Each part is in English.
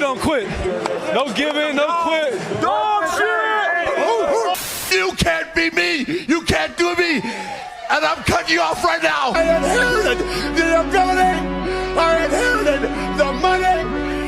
don't quit. No giving, no quit. Dog shit! You can't be me. You can't do me. And I'm cutting you off right now. I inherited the ability. I inherited the money.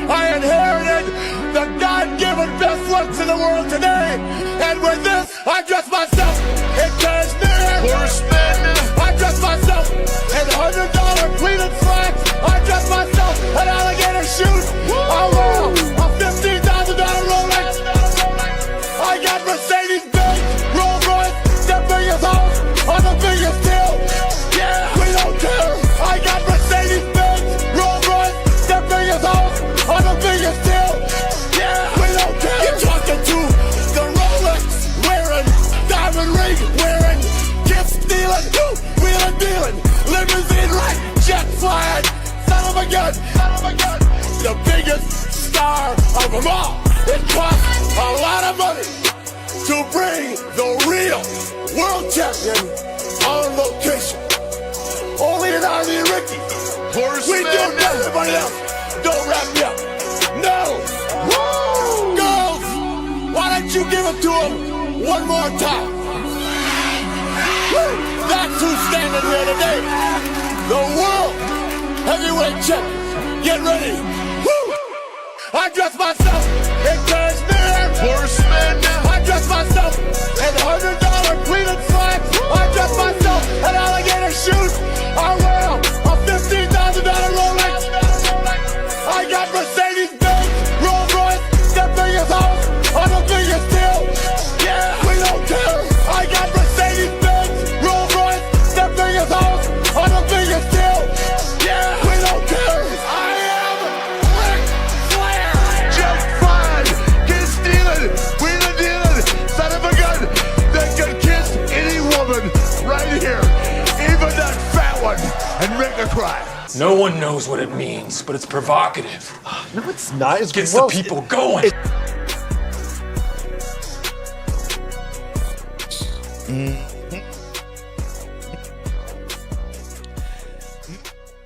I inherited the God-given best looks in the world today. And with this, I dress myself in cashmere. Horseman. I dress myself in $100 pleated slacks. I dress myself in alligator shoes. I wear a $15,000 Rolex. I got Mercedes-Benz, Rolls-Royce, the biggest house on the biggest deal. Yeah, we don't care. I got Mercedes-Benz, Rolls-Royce, the biggest house on the biggest deal. Yeah, we don't care. You're talking to the Rolex wearing, diamond ring wearing, gift stealing, wheeling dealing, limousine right, jet flying, son of a gun, the biggest star of them all. It costs a lot of money to bring the real world champion on location. Only an Army and Ricky. We do everybody else. Don't wrap me up. No. Woo! Girls, why don't you give it to him one more time? Woo! That's who's standing here today. The world heavyweight champion. Get ready. Woo! I dress myself in cashmere. Horseman. I dress myself in $100 pleated slacks. I dress myself in alligator shoes. I wear a $15,000 Rolex. I got Mercedes-Benz, Rolls-Royce, the biggest house on the biggest deal. Yeah, we don't care. I got Mercedes-Benz, Rolls-Royce, the biggest house on the biggest deal. Yeah, we don't care. I am Ric Flair. Just fine. Get stealing, wheeling dealing, son of a gun that can kiss any woman right here, even that fat one, and make her cry. No one knows what it means, but it's provocative. No, it's not. It Gets the people going.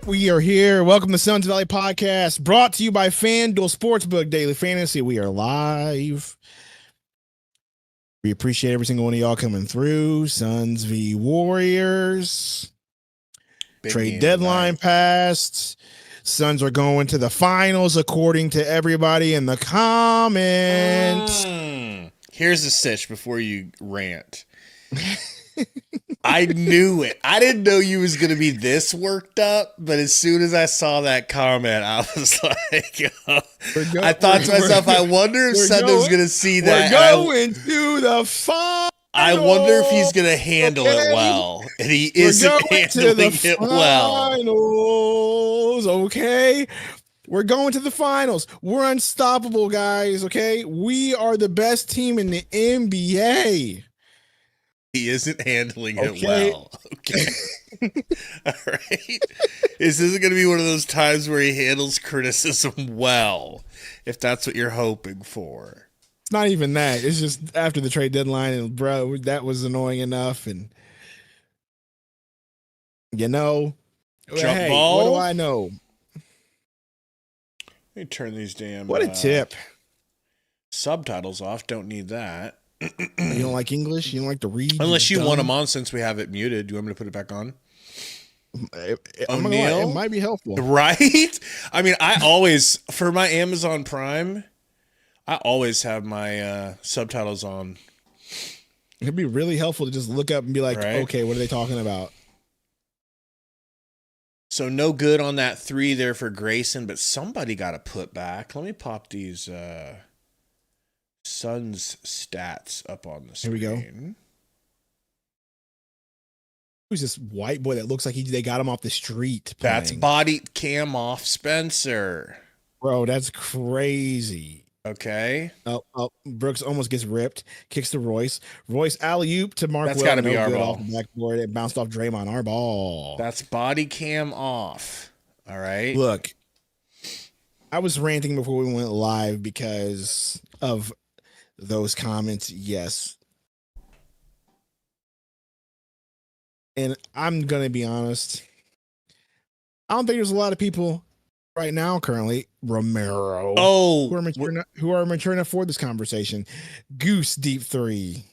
We are here. Welcome to Sons Valley Podcast, brought to you by FanDuel Sportsbook Daily Fantasy. We are live. We appreciate every single one of y'all coming through. Suns v Warriors. Trade deadline passed. Suns are going to the finals, according to everybody in the comments. Here's a sitch before you rant. I knew it. I didn't know you was going to be this worked up, but as soon as I saw that comment, I was like, I thought to myself, I wonder if Sundo's going to see that. We're going to the finals. I wonder if he's going to handle it well, and he isn't handling it well. Okay, we're going to the finals. We're unstoppable, guys. Okay, we are the best team in the NBA. He isn't handling it well. Okay. All right. This isn't going to be one of those times where he handles criticism well, if that's what you're hoping for. It's not even that. It's just after the trade deadline, and bro, that was annoying enough. And Jump hey, ball? what do I know? Let me turn these damn What a tip. Subtitles off. Don't need that. You don't like English? You don't like to read? Unless you want them on since we have it muted. Do you want me to put it back on? O'Neal? It might be helpful. Right? I mean, I always, for my Amazon Prime, I always have my subtitles on. It'd be really helpful to just look up and be like, right? Okay, what are they talking about? So no good on that 3 there for Grayson, but somebody got to put back. Let me pop these Suns stats up on the screen. Here we go. Who's this white boy that looks like they got him off the street playing? That's body cam off Spencer. Bro, that's crazy. Okay. Oh, Brooks almost gets ripped. Kicks to Royce. Royce alley-oop to Mark. That's got to be our ball. Off the backboard. It bounced off Draymond. Our ball. That's body cam off. All right. Look, I was ranting before we went live because of those comments. Yes. And I'm going to be honest. I don't think there's a lot of people right now, currently, Romero. Oh, Who are mature enough for this conversation? Goose deep three.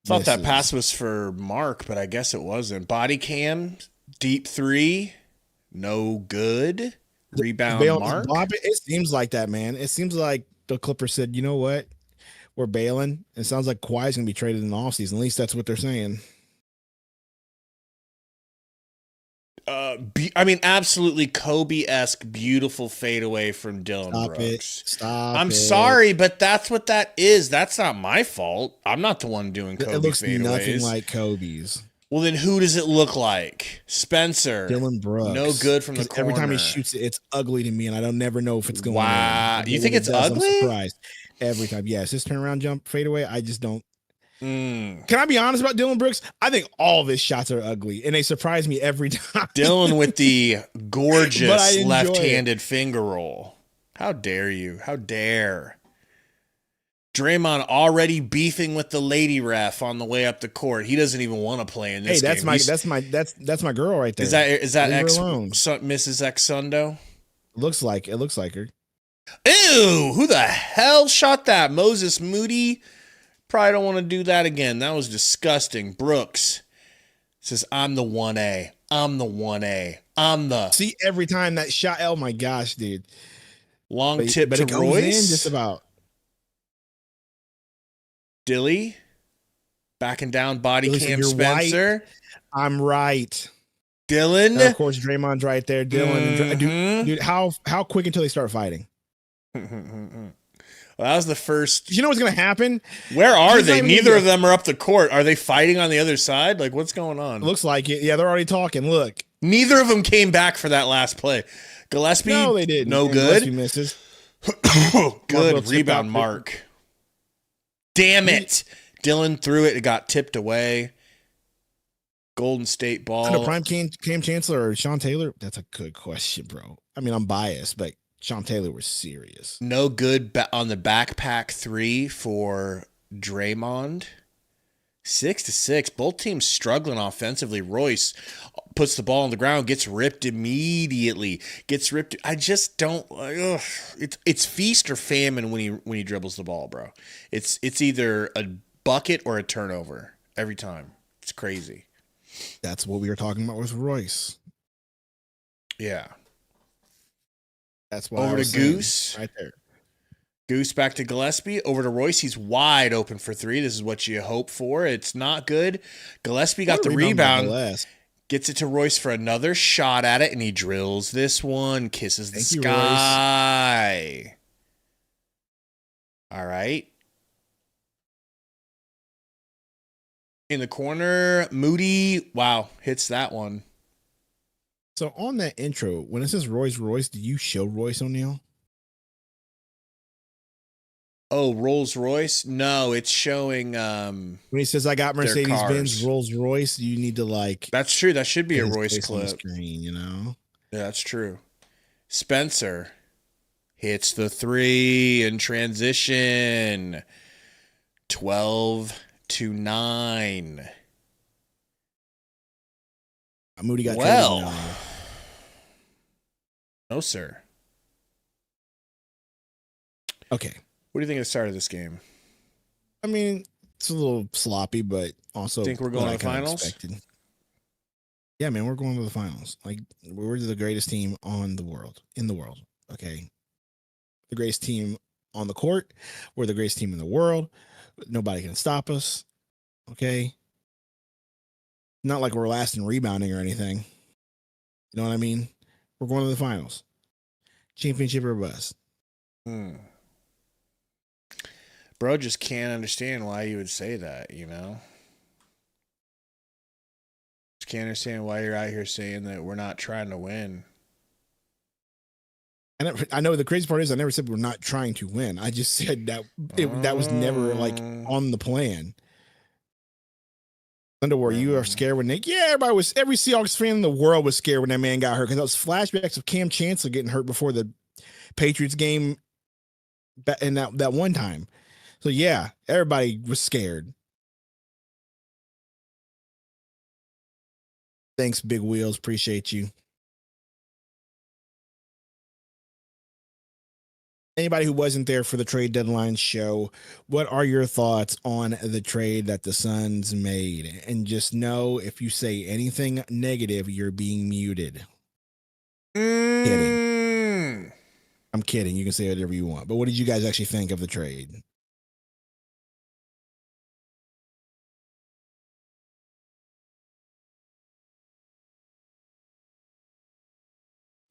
thought that pass was for Mark, but I guess it wasn't. Body cam, deep three, no good. Rebound, Mark. It seems like that, man. It seems like the Clippers said, you know what? We're bailing. It sounds like Kawhi's going to be traded in the offseason. At least that's what they're saying. I mean, absolutely Kobe-esque, beautiful fadeaway from Dylan Brooks. Stop it. Sorry, but that's what that is. That's not my fault. I'm not the one doing Kobe fadeaways. It looks nothing like Kobe's. Well, then who does it look like? Spencer. Dylan Brooks. No good from the corner. Every time he shoots it, it's ugly to me, and I don't never know if it's going in. You think it's ugly? I'm surprised. Every time. Yes, his turnaround jump fadeaway, I just don't. Can I be honest about Dylan Brooks? I think all of his shots are ugly, and they surprise me every time. Dylan with the gorgeous left-handed finger roll. How dare you? How dare. Draymond already beefing with the lady ref on the way up the court. He doesn't even want to play in this game. That's my girl right there. Is that Mrs. X Sundo? Looks like her. Ew! Who the hell shot that? Moses Moody? Probably don't want to do that again. That was disgusting. Brooks says, I'm the 1A. I'm the 1A. I'm the... See, every time that shot, oh my gosh, dude. Long tip to Royce. Just about. Dilly. Backing down body Dilly cam Spencer. White. I'm right. Dylan. And of course, Draymond's right there. Dylan. Dude, how quick until they start fighting? Well, that was the first. You know what's going to happen? Where are they? Neither of them are up the court. Are they fighting on the other side? Like, what's going on? Looks like it. Yeah, they're already talking. Look. Neither of them came back for that last play. Gillespie? No, they didn't. No good. Gillespie misses. Good rebound, Mark. Damn it. Dylan threw it. It got tipped away. Golden State ball. Prime Cam Chancellor or Sean Taylor? That's a good question, bro. I mean, I'm biased, but Sean Taylor was serious. No good on the backpack three for Draymond. 6-6. Both teams struggling offensively. Royce puts the ball on the ground, gets ripped immediately. I just don't. It's feast or famine when he dribbles the ball, bro. It's either a bucket or a turnover every time. It's crazy. That's what we were talking about with Royce. Yeah. That's why. Over to Goose. Right there. Goose back to Gillespie. Over to Royce. He's wide open for three. This is what you hope for. It's not good. Gillespie got the rebound. Gets it to Royce for another shot at it, and he drills this one. Kisses the sky. All right. In the corner, Moody. Wow, hits that one. So on that intro, when it says Royce, do you show Royce O'Neal? Oh, Rolls Royce? No, it's showing. When he says I got Mercedes-Benz Rolls Royce, you need to like. That's true. That should be a Royce clip. Screen, you know. Yeah, that's true. Spencer hits the three in transition. 12-9. Moody got no, sir. Okay. What do you think of the start of this game? I mean, it's a little sloppy, but also think we're going to the finals? Yeah, man, we're going to the finals. Like, we're the greatest team in the world. Okay. The greatest team on the court. We're the greatest team in the world. Nobody can stop us. Okay. Not like we're last in rebounding or anything. You know what I mean? We're going to the finals. Championship or bust. Bro, just can't understand why you would say that, you know? Just can't understand why you're out here saying that we're not trying to win. I know the crazy part is I never said we're not trying to win. I just said that that was never like on the plan. Where you are scared when Nick? Yeah, every Seahawks fan in the world was scared when that man got hurt because those flashbacks of Cam Chancellor getting hurt before the Patriots game, and that one time. So yeah, everybody was scared. Thanks, Big Wheels. Appreciate you. anybody who wasn't there for the trade deadline show, what are your thoughts on the trade that the Suns made? And just know if you say anything negative, you're being muted. Kidding. I'm kidding. You can say whatever you want. But what did you guys actually think of the trade?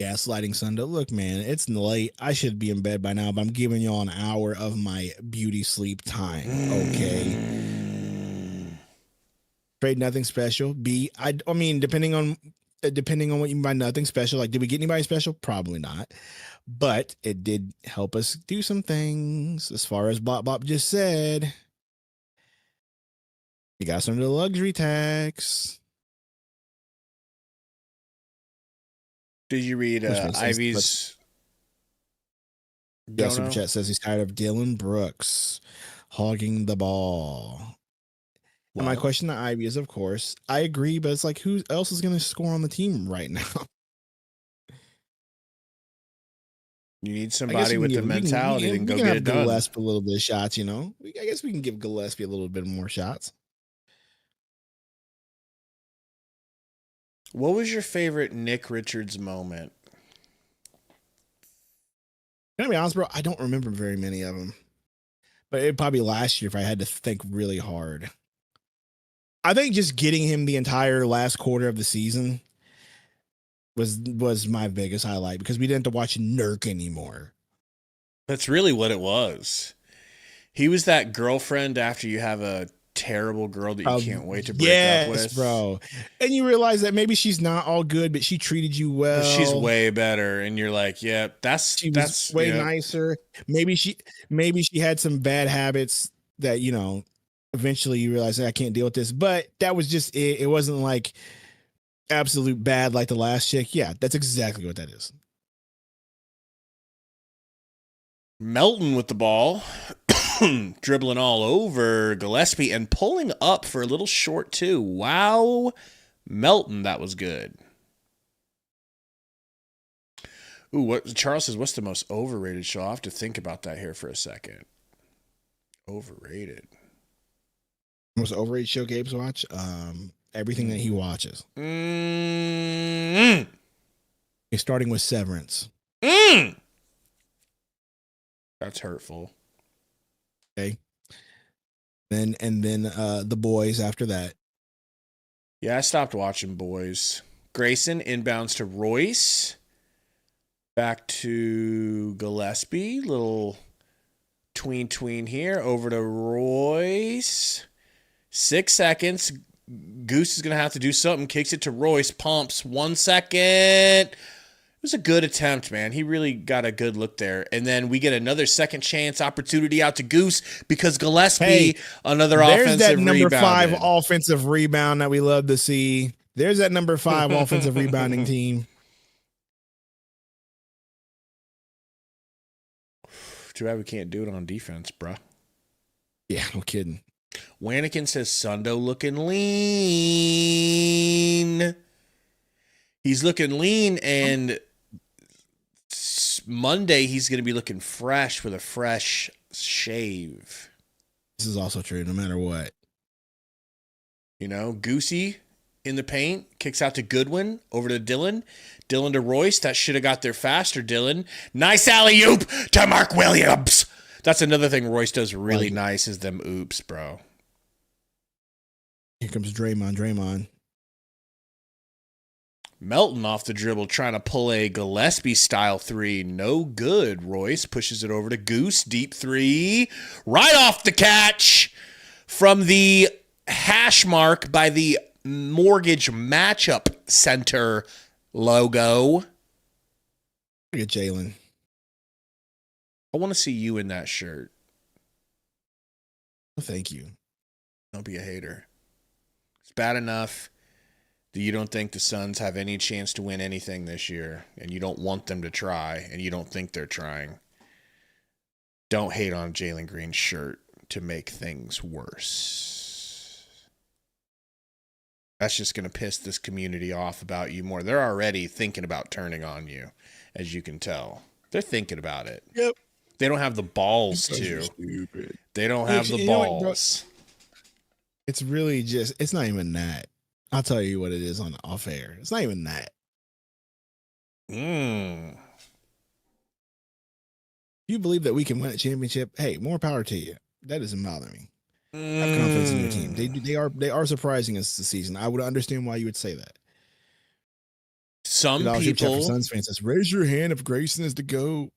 Gaslighting Sundo. Look, man, it's late. I should be in bed by now, but I'm giving y'all an hour of my beauty sleep time. Okay. Trade nothing special. B. I mean, depending on what you mean by nothing special. Like, did we get anybody special? Probably not. But it did help us do some things. As far as Bop Bop just said, we got some of the luxury tax. Did you read Ivy's? Yeah, Super Chat says he's tired of Dylan Brooks hogging the ball. Well, and my question to Ivy is, of course, I agree, but it's like, who else is going to score on the team right now? You need somebody with the mentality that can go get it done. Gillespie a little bit of shots, you know. I guess we can give Gillespie a little bit more shots. What was your favorite Nick Richards moment? Can I be honest, bro? I don't remember very many of them. But it'd probably be last year if I had to think really hard. I think just getting him the entire last quarter of the season was my biggest highlight because we didn't have to watch Nurk anymore. That's really what it was. He was that girlfriend after you have a terrible girl that you can't wait to break up with. Bro. And you realize that maybe she's not all good, but she treated you well. She's way better, and you're like, yeah, that's way nicer. Maybe she had some bad habits that, you know, eventually you realize, hey, I can't deal with this. But that was just it. It wasn't like absolute bad like the last chick. Yeah, that's exactly what that is. Melton with the ball. Dribbling all over Gillespie and pulling up for a little short too. Wow. Melton, that was good. Ooh, what Charles says, what's the most overrated show? I'll have to think about that here for a second. Overrated. Most overrated show Gabe's watch? Everything that he watches. He's starting with Severance. That's hurtful. Okay. Then The Boys after that. Yeah, I stopped watching Boys. Grayson inbounds to Royce. Back to Gillespie. Little tween here. Over to Royce. 6 seconds. Goose is going to have to do something. Kicks it to Royce. Pumps. 1 second. It was a good attempt, man. He really got a good look there. And then we get another second chance opportunity out to Goose because Gillespie, another offensive rebound. There's that number 5 offensive rebound that we love to see. There's that number 5 offensive rebounding team. Too bad we can't do it on defense, bro. Yeah, no kidding. Wanikin says Sundo looking lean. He's looking lean, and Monday he's going to be looking fresh with a fresh shave. This is also true, no matter what. You know, Goosey in the paint, kicks out to Goodwin, over to Dylan. Dylan to Royce. That should have got there faster, Dylan. Nice alley-oop to Mark Williams. That's another thing Royce does really nice is them oops, bro. Here comes Draymond. Melton off the dribble trying to pull a Gillespie-style three. No good. Royce pushes it over to Goose. Deep three. Right off the catch from the hash mark by the Mortgage Matchup Center logo. Look at Jalen. I want to see you in that shirt. Well, thank you. Don't be a hater. It's bad enough that you don't think the Suns have any chance to win anything this year, and you don't want them to try, and you don't think they're trying. Don't hate on Jalen Green's shirt to make things worse. That's just going to piss this community off about you more. They're already thinking about turning on you, as you can tell. They're thinking about it. Yep. They don't have the balls So to. stupid. They don't have the You know what, bro? balls. It's really just, it's not even that. I'll tell you what it is on off air. It's not even that. Mm. If you believe that we can win a championship, hey, more power to you. That doesn't bother me. Have confidence in your team. They are surprising us this season. I would understand why you would say that. Some $2 super chat for people Suns fans says, raise your hand if Grayson is the GOAT.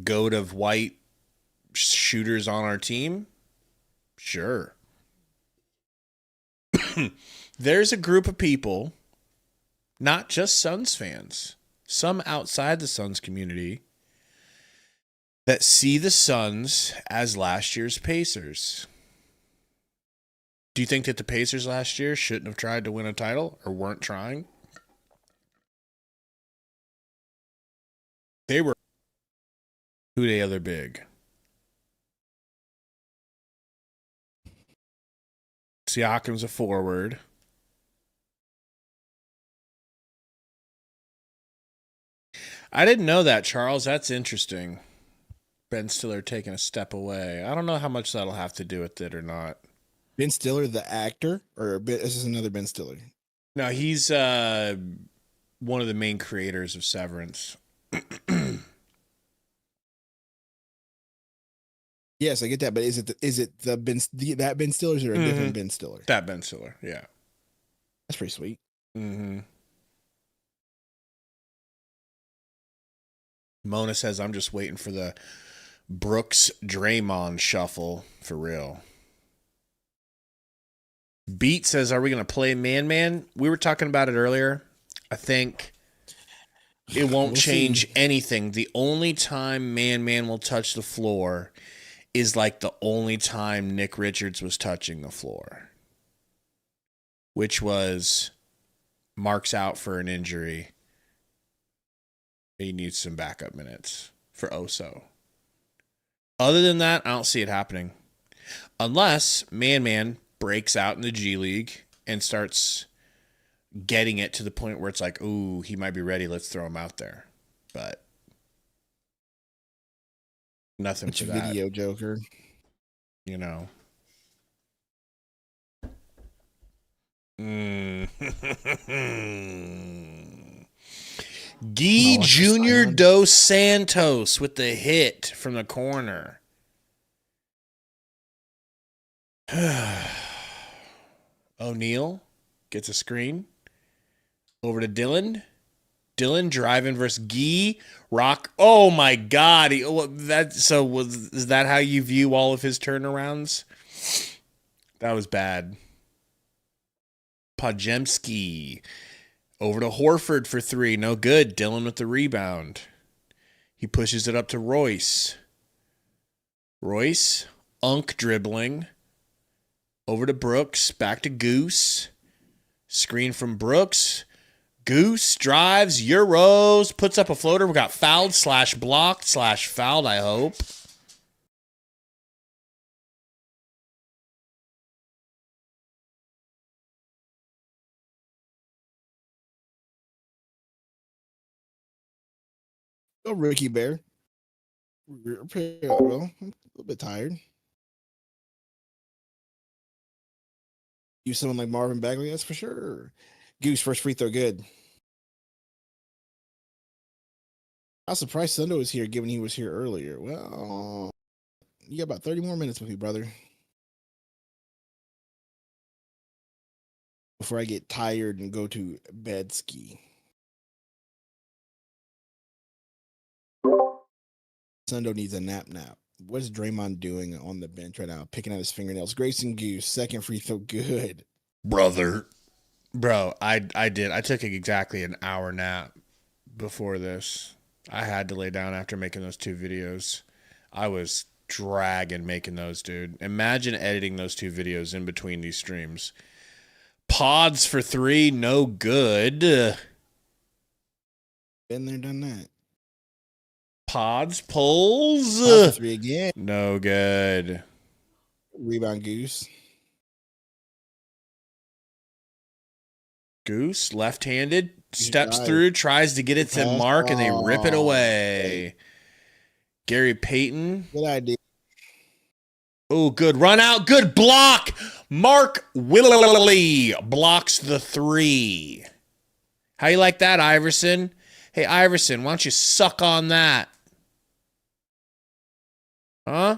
goat of white shooters on our team. Sure. There's a group of people, not just Suns fans, some outside the Suns community, that see the Suns as last year's Pacers. Do you think that the Pacers last year shouldn't have tried to win a title or weren't trying? They were. Who the other big? Siakam's a forward. I didn't know that, Charles. That's interesting. Ben Stiller taking a step away. I don't know how much that'll have to do with it or not. Ben Stiller, the actor, or this is another Ben Stiller? No, he's one of the main creators of Severance. Yes, I get that, but is it that Ben Stiller's or a different Ben Stiller? That Ben Stiller, yeah. That's pretty sweet. Mm-hmm. Mona says, I'm just waiting for the Brooks Draymond shuffle for real. Beat says, are we going to play man-man? We were talking about it earlier. I think it won't change anything. The only time man-man will touch the floor is like the only time Nick Richards was touching the floor, which was Mark's out for an injury. He needs some backup minutes for Oso. Other than that, I don't see it happening. Unless Man breaks out in the G League and starts getting it to the point where it's like, ooh, he might be ready. Let's throw him out there. But nothing Which for that. video, Joker? You know. Guy Jr. Dos Santos with the hit from the corner. O'Neal gets a screen. Over to Dylan. Dylan driving versus Guy. Rock. Oh my God. Is that how you view all of his turnarounds? That was bad. Pajemski. Over to Horford for three. No good. Dylan with the rebound. He pushes it up to Royce. Royce. Unk dribbling. Over to Brooks. Back to Goose. Screen from Brooks. Goose drives. Euros. Puts up a floater. We got fouled / blocked / fouled, I hope. Oh, Ricky Bear. Well, I'm a little bit tired. Use someone like Marvin Bagley, that's for sure. Goose, first free throw, good. I was surprised Sundo was here, given he was here earlier. Well, you got about 30 more minutes with me, brother. Before I get tired and go to bed ski. Sundo needs a nap. What is Draymond doing on the bench right now? Picking at his fingernails. Grayson Goose, second free throw, good. Brother. Bro, I did. I took exactly an hour nap before this. I had to lay down after making those 2 videos. I was dragging making those, dude. Imagine editing those 2 videos in between these streams. Pods for 3, no good. Been there, done that. Pods pulls. Pod for 3 again. No good. Rebound Goose. Goose, left-handed, steps through, tries to get it to Mark, and they rip it away. Gary Payton. Good idea. Oh, good run out. Good block. Mark Willie blocks the 3. How you like that, Iverson? Hey, Iverson, why don't you suck on that? Huh?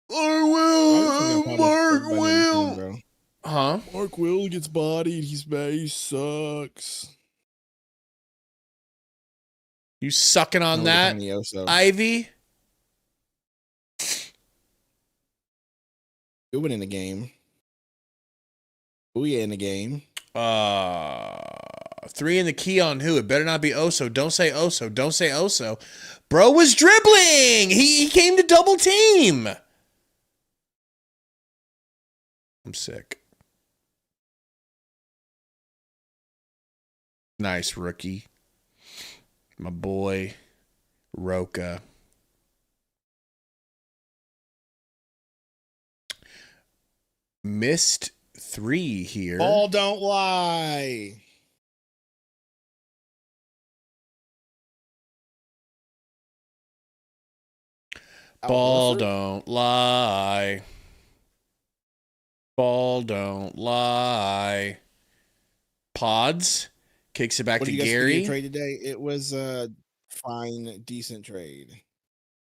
Mark Will. Huh? Mark Will gets bodied. He sucks. You sucking on that, Ivy? It went in the game. Booyah in the game. 3 in the key on who? It better not be Oso. Don't say Oso. Don't say Oso. Bro was dribbling. He came to double team. I'm sick. Nice rookie. My boy, Roca. Missed 3 here. Ball don't lie. Ball don't lie. Ball don't lie. Pods kicks it back to Gary. Trade today. It was a fine, decent trade.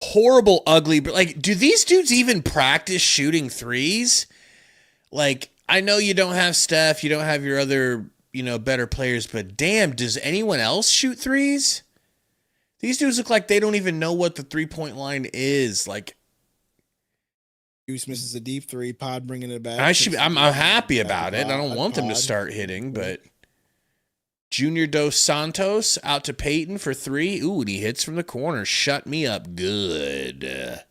Horrible, ugly, but like, do these dudes even practice shooting threes? Like, I know you don't have Steph, you don't have your other, better players, but damn, does anyone else shoot threes? These dudes look like they don't even know what the 3-point line is. Like, Goose misses a deep 3. Pod bringing it back. I'm happy about it. I don't want them to start hitting, but Junior Dos Santos out to Peyton for 3. Ooh, and he hits from the corner. Shut me up good.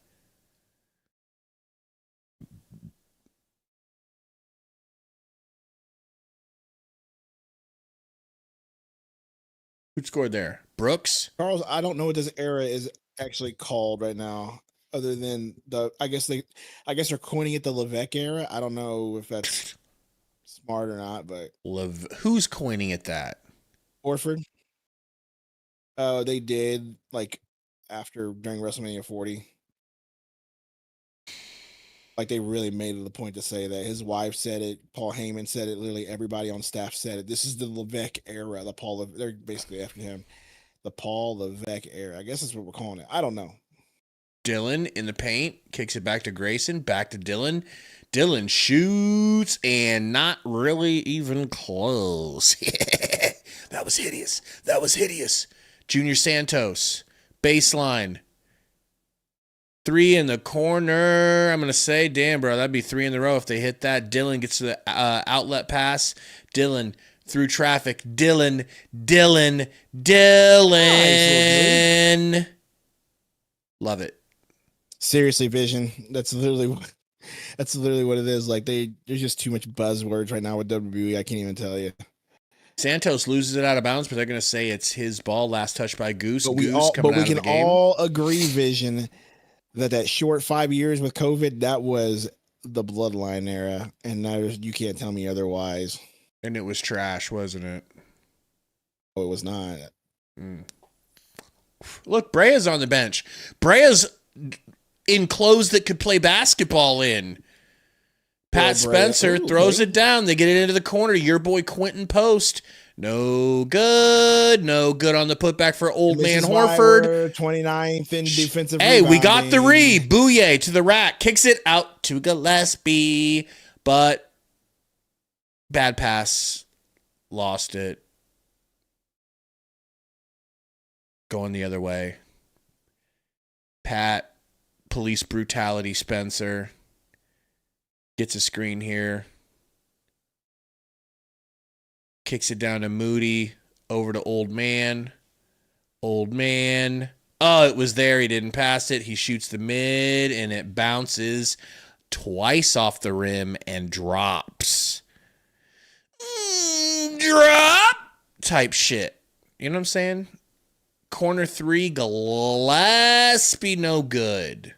Who scored there? Brooks? Charles, I don't know what this era is actually called right now, other than I guess they're coining it the Levesque era. I don't know if that's smart or not, but who's coining it that? Orford. They did during WrestleMania 40. Like, they really made it a point to say that. His wife said it. Paul Heyman said it. Literally everybody on staff said it. This is the Levesque era. They're basically after him. The Paul Levesque era. I guess that's what we're calling it. I don't know. Dylan in the paint. Kicks it back to Grayson. Back to Dylan. Dylan shoots and not really even close. That was hideous. That was hideous. Junior Santos. Baseline. 3 in the corner. I'm going to say, damn, bro, that'd be 3 in the row if they hit that. Dylan gets to the outlet pass. Dylan through traffic. Dylan. Nice. Love it. Seriously, Vision. That's literally what it is. Like, there's just too much buzzwords right now with WWE. I can't even tell you. Santos loses it out of bounds, but they're going to say it's his ball. Last touch by Goose. But we can all agree, Vision, that short 5 years with COVID, that was the bloodline era, and now you can't tell me otherwise. And it was trash, wasn't it? Oh, it was not. Look, Brea's on the bench. Brea's in clothes that could play basketball in. Pat Spencer throws it down. They get it into the corner. Your boy Quentin Post. No good. No good on the putback for old man Horford. 29th in defensive Hey, we got the read. Bouye to the rack. Kicks it out to Gillespie. But bad pass. Lost it. Going the other way. Pat. Police brutality Spencer. Gets a screen here. Kicks it down to Moody. Over to Old Man. Old Man. Oh, it was there. He didn't pass it. He shoots the mid, and it bounces twice off the rim and drops. Drop type shit. You know what I'm saying? Corner 3, Gillespie, no good.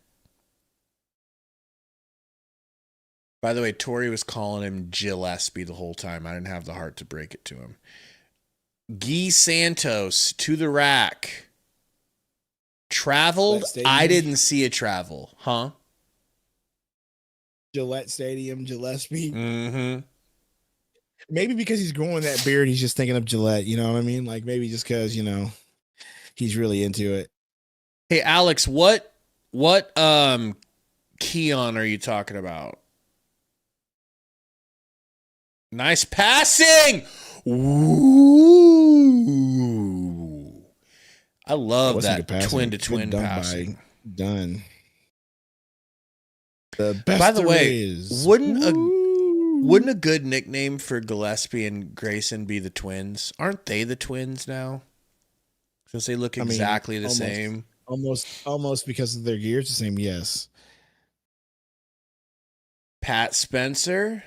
By the way, Tori was calling him Gillespie the whole time. I didn't have the heart to break it to him. Guy Santos to the rack. Traveled? Gillette Stadium. I didn't see a travel. Huh? Gillette Stadium, Gillespie. Mm-hmm. Maybe because he's growing that beard, he's just thinking of Gillette. You know what I mean? Like maybe just because he's really into it. Hey, Alex, what Keon are you talking about? Nice passing. Ooh. I love that twin-to-twin passing. Done. The best. By the way, is. wouldn't a good nickname for Gillespie and Grayson be the twins? Aren't they the twins now? Since they look exactly the same. Almost because of their gears the same. Yes. Pat Spencer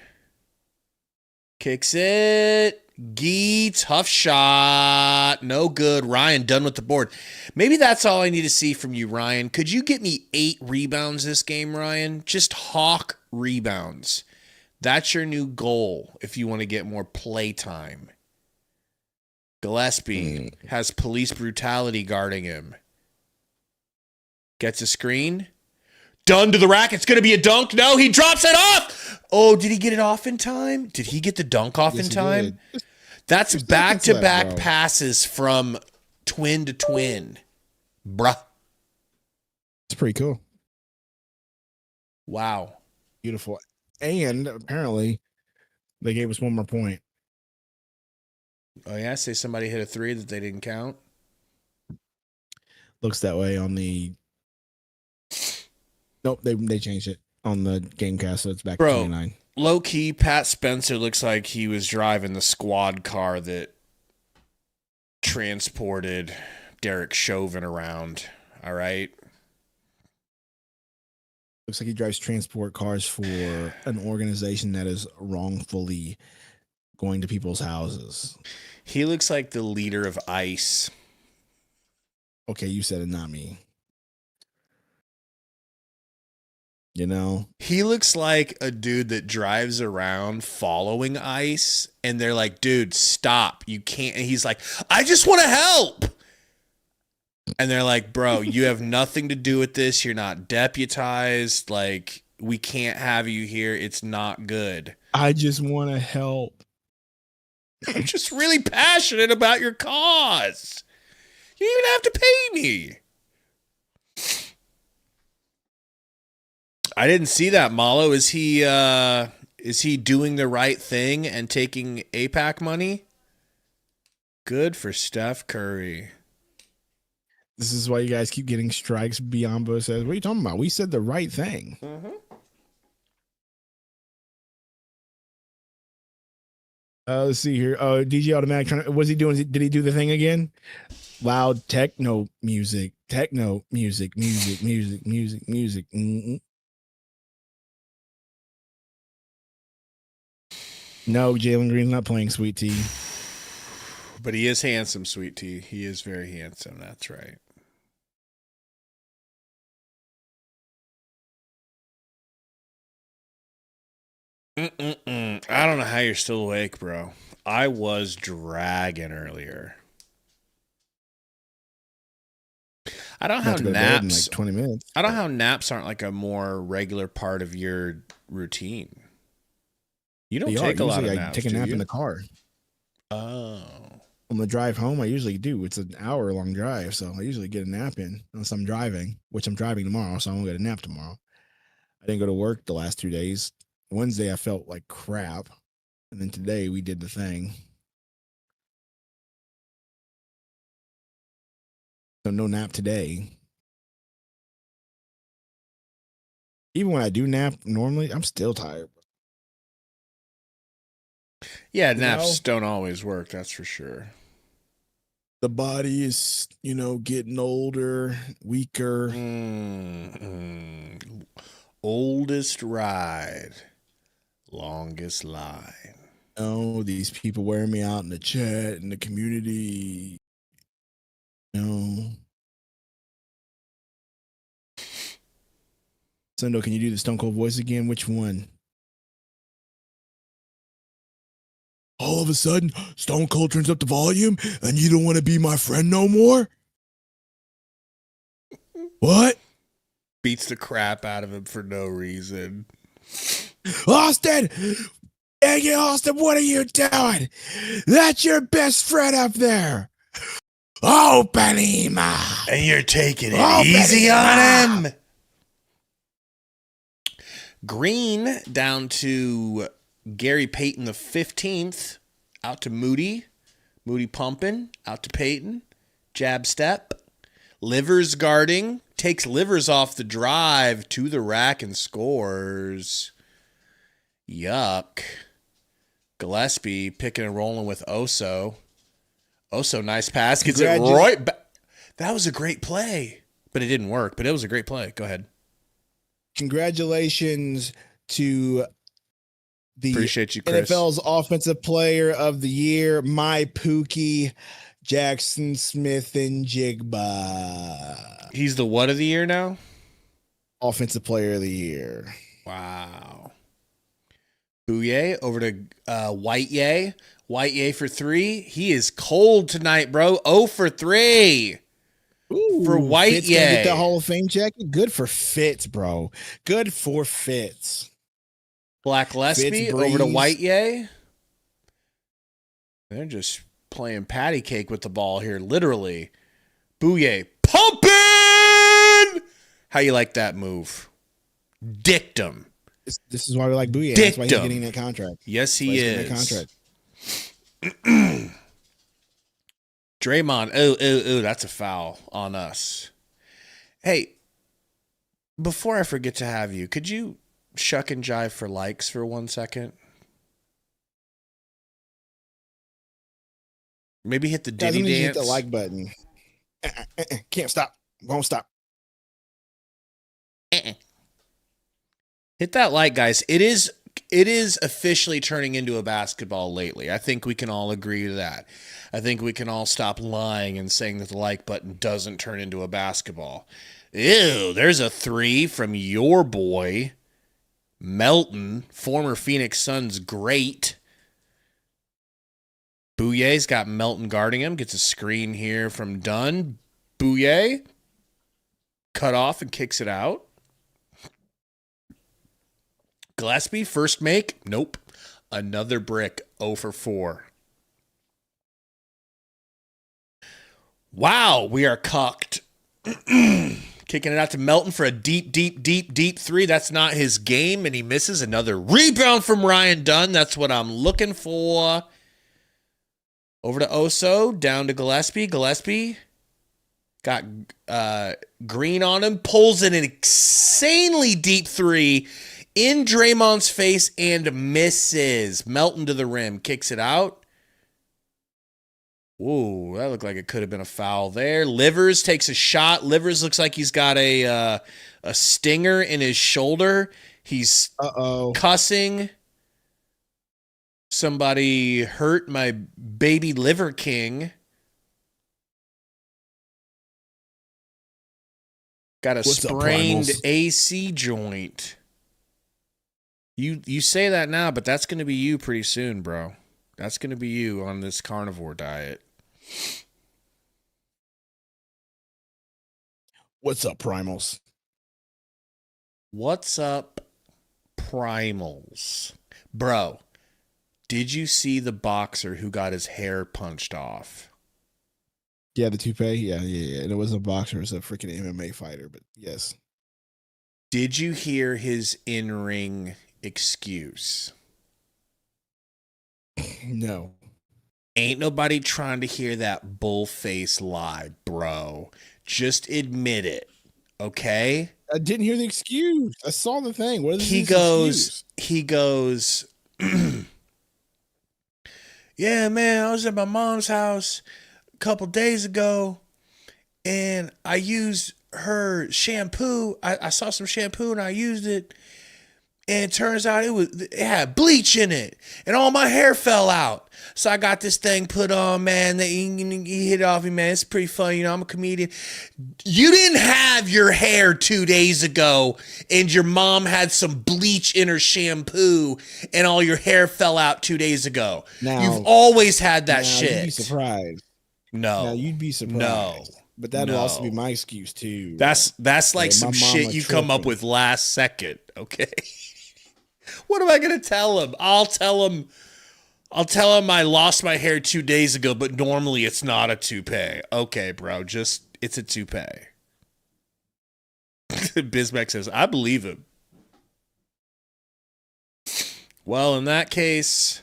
kicks it. Gee, tough shot. No good. Ryan done with the board. Maybe that's all I need to see from you, Ryan. Could you get me 8 rebounds this game, Ryan? Just hawk rebounds. That's your new goal if you want to get more play time. Gillespie has police brutality guarding him. Gets a screen. Done to the rack. It's going to be a dunk. No, he drops it off. Oh, did he get it off in time? Did he get the dunk off in time? That's back-to-back passes from twin to twin. Bruh. It's pretty cool. Wow. Beautiful. And apparently they gave us one more point. Oh, yeah? Say somebody hit a 3 that they didn't count? Looks that way on the... Nope, they changed it on the Gamecast, so it's back to 29. Low-key, Pat Spencer looks like he was driving the squad car that transported Derek Chauvin around, all right? Looks like he drives transport cars for an organization that is wrongfully going to people's houses. He looks like the leader of ICE. Okay, you said it, not me. He looks like a dude that drives around following ICE, and they're like, dude, stop. You can't. And he's like, I just want to help. And they're like, bro, you have nothing to do with this. You're not deputized. Like, we can't have you here. It's not good. I just want to help. I'm just really passionate about your cause. You don't even have to pay me. I didn't see that, Malo. Is he doing the right thing and taking APAC money? Good for Steph Curry. This is why you guys keep getting strikes. Biombo says, what are you talking about? We said the right thing. Mm-hmm. Let's see here. DJ Automatic, was he doing? Did he do the thing again? Loud techno music. Mm-mm. No, Jalen Green's not playing Sweet Tea. But he is handsome, Sweet Tea. He is very handsome. That's right. I don't know how you're still awake, bro. I was dragging earlier. I don't know how naps in like 20 minutes. I don't know how naps aren't like a more regular part of your routine. You don't take a lot of naps. I take a nap in the car. Oh. On the drive home, I usually do. It's an hour-long drive, so I usually get a nap in unless I'm driving, which I'm driving tomorrow, so I won't get a nap tomorrow. I didn't go to work the last 2 days. Wednesday, I felt like crap, and then today we did the thing. So no nap today. Even when I do nap normally, I'm still tired. Yeah, naps don't always work, that's for sure. The body is, getting older, weaker. Oldest ride, longest line. Oh, these people wearing me out in the chat, in the community. No. Sundo, can you do the Stone Cold voice again? Which one? All of a sudden, Stone Cold turns up the volume and you don't want to be my friend no more? What? Beats the crap out of him for no reason. Austin! Hey, Austin, what are you doing? That's your best friend up there. Open him up. And you're taking it easy on him. Green down to Gary Payton the 15th. Out to Moody. Moody pumping. Out to Payton. Jab step. Livers guarding. Takes Livers off the drive to the rack and scores. Yuck. Gillespie picking and rolling with Oso. Oso, nice pass. Gets it right back. That was a great play. But it didn't work. But it was a great play. Go ahead. Congratulations to the Appreciate you, Chris. NFL's Offensive Player of the Year, my Pookie, Jackson Smith and Jigba. He's the what of the year now? Offensive Player of the Year. Wow. Bouye over to White Yay. White Yay for 3. He is cold tonight, bro. 0 for 3. Ooh, for White Fitz Yay. Get that Hall of Fame jacket. Good for Fitz, bro. Good for Fitz. Black Gillespie over to White Yay. They're just playing patty cake with the ball here, literally. Bouye pumping. How you like that move? Dictum. This is why we like Bouye. That's why he's getting that contract. Yes, he is. That contract. Draymond, oh, that's a foul on us. Hey, before I forget to have you, could you shuck and jive for likes for 1 second? Maybe hit the Diddy dance. Hit the like button. Can't stop. Won't stop. Hit that like, guys. It is officially turning into a basketball lately. I think we can all agree to that. I think we can all stop lying and saying that the like button doesn't turn into a basketball. Ew, there's a 3 from your boy, Melton, former Phoenix Suns great. Bouye's got Melton guarding him. Gets a screen here from Dunn. Bouye cut off and kicks it out. Gillespie, first make. Nope. Another brick. 0 for 4. Wow, we are cucked. Kicking it out to Melton for a deep 3. That's not his game, and he misses. Another rebound from Ryan Dunn. That's what I'm looking for. Over to Oso, down to Gillespie. Gillespie got Green on him, pulls in an insanely deep 3 in Draymond's face and misses. Melton to the rim, kicks it out. Whoa, that looked like it could have been a foul there. Livers takes a shot. Livers looks like he's got a stinger in his shoulder. He's cussing. Somebody hurt my baby Liver King. Got a sprained AC joint. You say that now, but that's going to be you pretty soon, bro. That's going to be you on this carnivore diet. What's up, Primals? What's up, Primals? Bro, did you see the boxer who got his hair punched off? Yeah, the toupee. Yeah. And it wasn't a boxer. It was a freaking MMA fighter, but yes. Did you hear his in-ring excuse? No. Ain't nobody trying to hear that bullface lie, bro. Just admit it, okay? I didn't hear the excuse. I saw the thing. What is he goes, yeah, man, I was at my mom's house a couple days ago, and I used her shampoo. I saw some shampoo, and I used it. And it turns out it had bleach in it, and all my hair fell out. So I got this thing put on, man. He hit it off me, man. It's pretty funny, I'm a comedian. You didn't have your hair 2 days ago, and your mom had some bleach in her shampoo, and all your hair fell out 2 days ago. You've always had that shit. You'd be surprised. No. You'd be surprised. But that'll also be No. my excuse too. That's like Yeah, some my shit mama you come up tripping. with last second, okay? What am I gonna tell him? I'll tell him I lost my hair 2 days ago, but normally it's not a toupee. Okay, bro, just it's a toupee. Bismack says, I believe him. Well, in that case,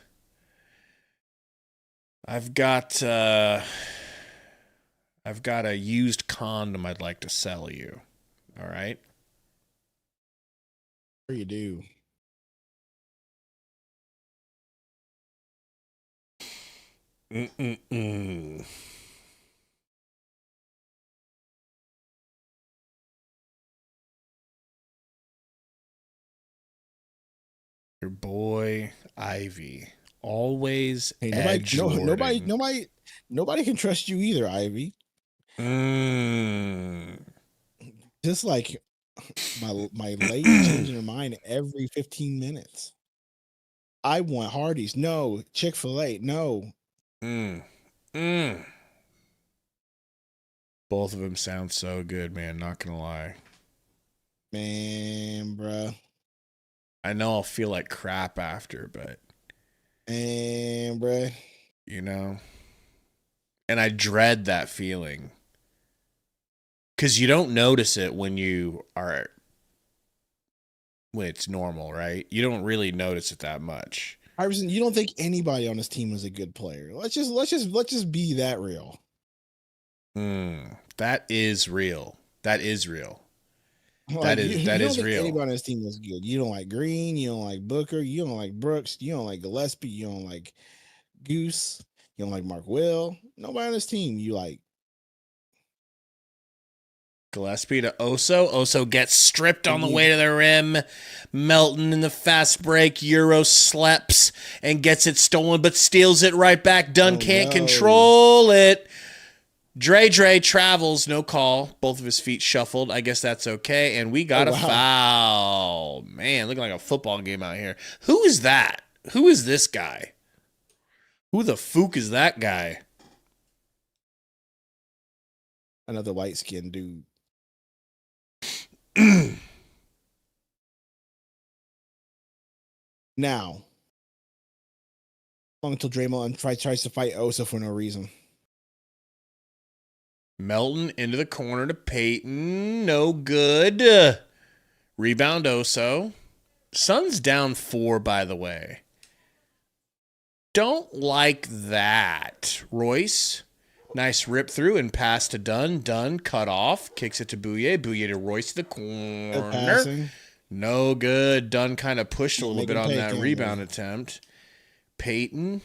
I've got a used condom I'd like to sell you. All right? Sure you do. Mm-mm-mm. Your boy Ivy, always Hey, edgelording. nobody can trust you either, Ivy. Just like my lady changing her mind every 15 minutes. I want Hardee's. No. Chick-fil-A. No. Both of them sound so good, man. Not gonna lie. Man, bruh. I know I'll feel like crap after, but Man, bruh. you know, and I dread that feeling because you don't notice it when it's normal, right? You don't really notice it that much. Iverson, you don't think anybody on this team is a good player. Let's just be that real. That is real. That is real. Like, that is you don't think real. anybody on this team is good. You don't like Green. You don't like Booker. You don't like Brooks. You don't like Gillespie. You don't like Goose. You don't like Mark Will. Nobody on this team you like. Gillespie to Oso. Oso gets stripped on the way to the rim. Melton in the fast break. Euro sleps and gets it stolen, but steals it right back. Dunn can't control it. Dre travels, no call. Both of his feet shuffled. I guess that's okay. And we got a foul. Man, looking like a football game out here. Who is that? Who is this guy? Who the fook is that guy? Another light-skinned dude. Now, long until Draymond tries to fight Osa for no reason. Melton into the corner to Peyton. No good. Rebound Oso. Suns down 4, by the way. Don't like that. Royce. Nice rip through and pass to Dunn. Dunn cut off. Kicks it to Bouye. Bouye to Royce to the corner. No good. Dunn kind of pushed a little bit on that rebound attempt. Peyton.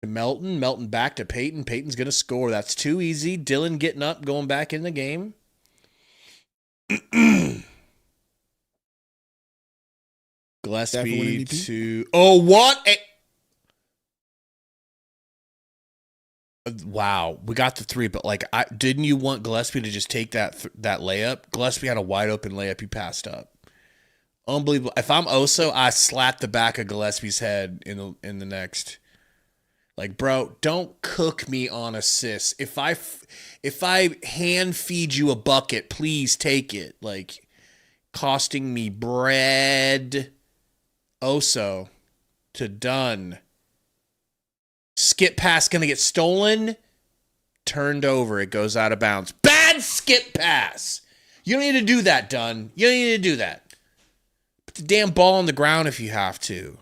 Melton. Melton back to Peyton. Peyton's going to score. That's too easy. Dylan getting up, going back in the game. Gillespie to... Oh, what? Wow, we got the 3, but like, didn't you want Gillespie to just take that layup? Gillespie had a wide open layup he passed up. Unbelievable. If I'm Oso, I slap the back of Gillespie's head in the next. Like, bro, don't cook me on assists. If I hand feed you a bucket, please take it. Like, costing me bread. Oso to Dunn. Skip pass going to get stolen. Turned over. It goes out of bounds. Bad skip pass. You don't need to do that, Dunn. You don't need to do that. Put the damn ball on the ground if you have to.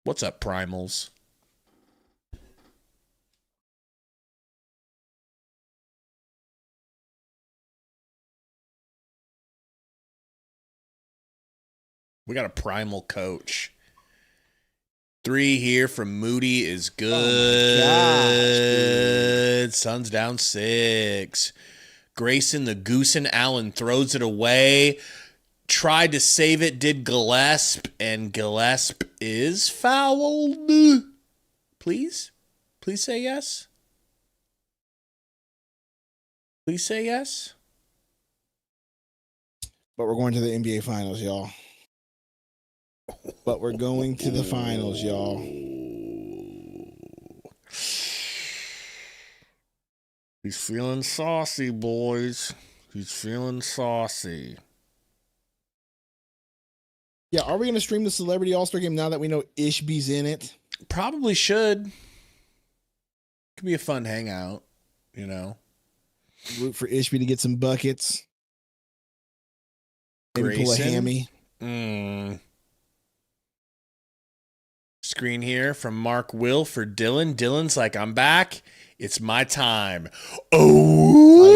What's up, Primals? We got a primal coach. 3 here from Moody is good. Oh Suns down 6. Grayson, the Goosen Allen throws it away. Tried to save it, did Gillespie, and Gillespie is fouled. Please? Please say yes. Please say yes. But we're going to the NBA Finals, y'all. But we're going to the finals, y'all. He's feeling saucy, boys. He's feeling saucy. Yeah, are we going to stream the Celebrity All-Star Game now that we know Ishby's in it? Probably should. Could be a fun hangout, you know. Root for Ishby to get some buckets. Maybe pull a hammy. Screen here from Mark Will for Dylan. Dylan's like, I'm back. It's my time. Oh,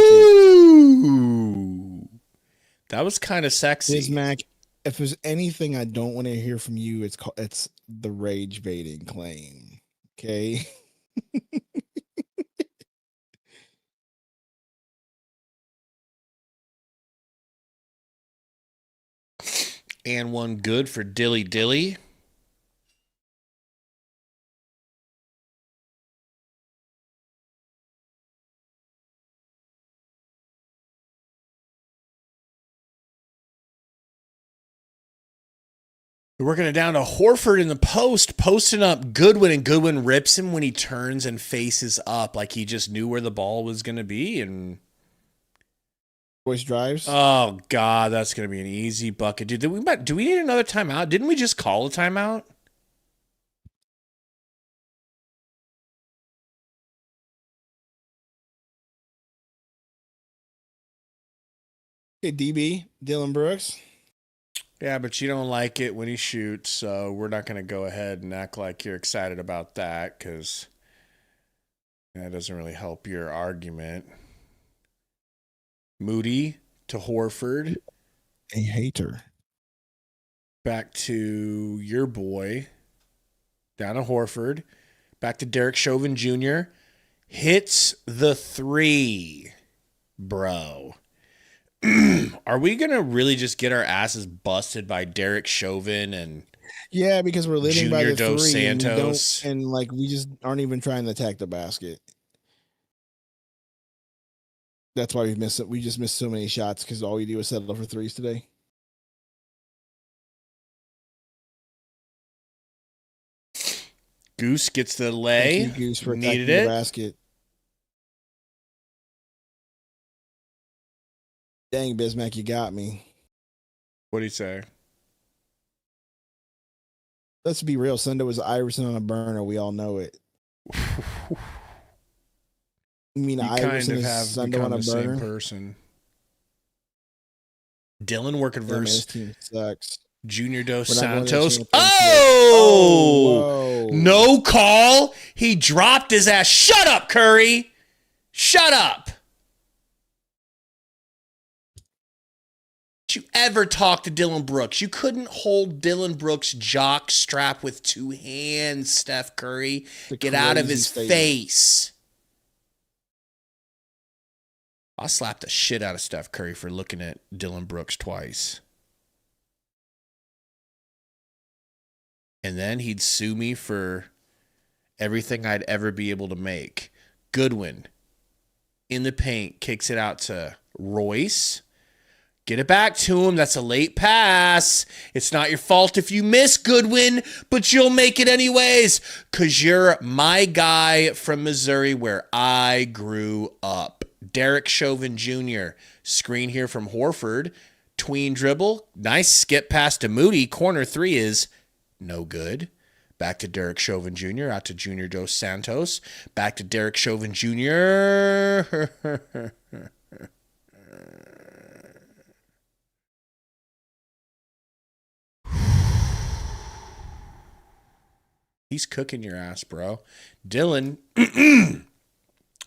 that was kind of sexy. Bismack, if there's anything I don't want to hear from you, it's the rage baiting claim. Okay. And one good for Dilly Dilly. We're working it down to Horford in the post, posting up Goodwin, and Goodwin rips him when he turns and faces up like he just knew where the ball was going to be. And Voice drives. oh, God, that's going to be an easy bucket. Dude, do we need another timeout? Didn't we just call a timeout? Okay, DB, Dylan Brooks. Yeah, but you don't like it when he shoots, so we're not going to go ahead and act like you're excited about that because that doesn't really help your argument. Moody to Horford. A hater. Back to your boy. Down to Horford. Back to Derek Chauvin Jr. Hits the three, bro. Are we going to really just get our asses busted by Derek Chauvin and yeah, because we're living Junior by the Dos three Santos? and like we just aren't even trying to attack the basket. That's why we just missed so many shots because all we do is settle for threes today. Goose gets the lay. Thank you, Goose, for attacking Needed the it. basket. Dang, Bismack, you got me. What do you say? Let's be real. Sundo was Iverson on a burner. We all know it. You mean You Iverson kind of is have Sundo become on a the burner? same person. Dylan working Yeah, man, this versus team sucks. Junior Dos We're not going to the Santos. championship. Oh! Whoa. No call. He dropped his ass. Shut up, Curry. Shut up. Did you ever talk to Dylan Brooks? You couldn't hold Dylan Brooks' jock strap with two hands, Steph Curry. Get out of his face. I'll slap the shit out of Steph Curry for looking at Dylan Brooks twice. And then he'd sue me for everything I'd ever be able to make. Goodwin, in the paint, kicks it out to Royce. Get it back to him. That's a late pass. It's not your fault if you miss, Goodwin, but you'll make it anyways because you're my guy from Missouri where I grew up. Derek Chauvin Jr. Screen here from Horford. Tween dribble. Nice skip pass to Moody. Corner three is no good. Back to Derek Chauvin Jr. Out to Junior Dos Santos. Back to Derek Chauvin Jr. He's cooking your ass, bro. Dylan.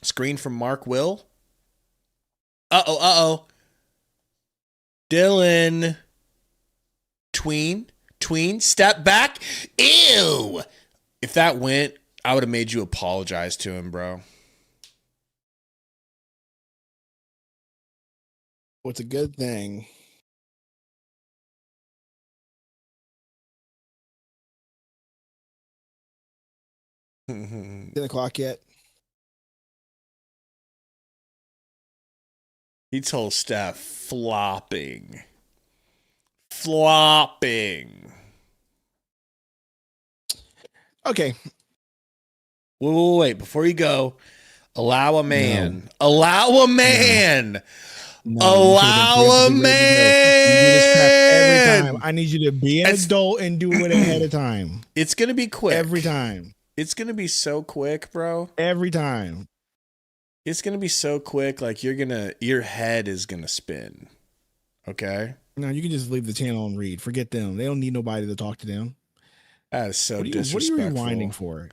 Screen from Mark Will. Uh-oh. Dylan. Tween, step back. Ew. If that went, I would have made you apologize to him, bro. What's a good thing? 10:00 yet? He told Steph flopping. Okay. Wait. Before you go, allow a man. No. Allow a man. No, allow a man. You do this crap every time. I need you to be an adult and do it ahead of time. It's gonna be quick every time. It's gonna be so quick, bro. Every time. It's gonna be so quick. Like your head is gonna spin. Okay. No, you can just leave the channel and read. Forget them. They don't need nobody to talk to them. That is so disrespectful. What are you rewinding for?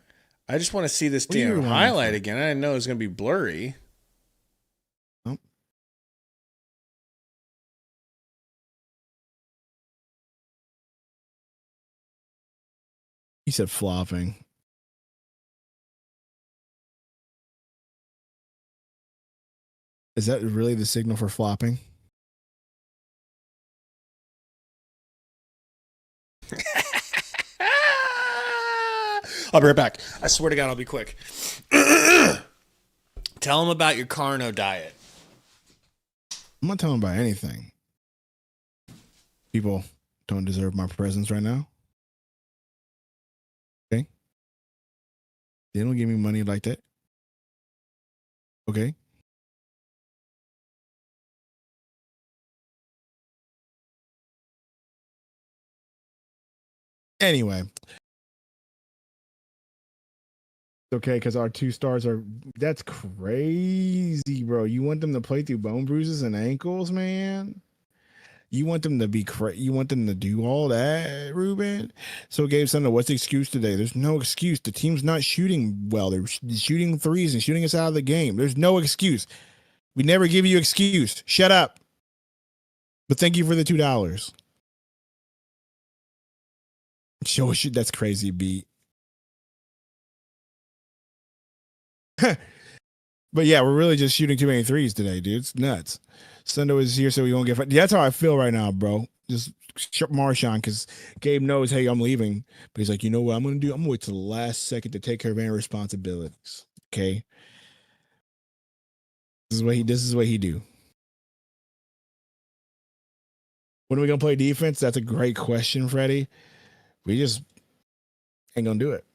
I just want to see this damn highlight again. I didn't know it was gonna be blurry. Oh. He said flopping. Is that really the signal for flopping? I'll be right back. I swear to God, I'll be quick. Tell them about your carno diet. I'm not telling them about anything. People don't deserve my presence right now. Okay? They don't give me money like that. Okay? Anyway. Okay, because our 2 stars are... That's crazy, bro. You want them to play through bone bruises and ankles, man? You want them to be you want them to do all that, Ruben? So, Gabe Sundo, what's the excuse today? There's no excuse. The team's not shooting well. They're shooting threes and shooting us out of the game. There's no excuse. We never give you excuse. Shut up. But thank you for the $2. Show us. That's crazy, beat. But yeah, we're really just shooting too many threes today, dude. It's nuts. Sundo is here so we won't get fired. That's how I feel right now, bro. Just Marshawn, because Gabe knows, hey, I'm leaving. But he's like, you know what I'm going to do? I'm going to wait till the last second to take care of any responsibilities. Okay? This is what he do. When are we going to play defense? That's a great question, Freddie. We just ain't going to do it.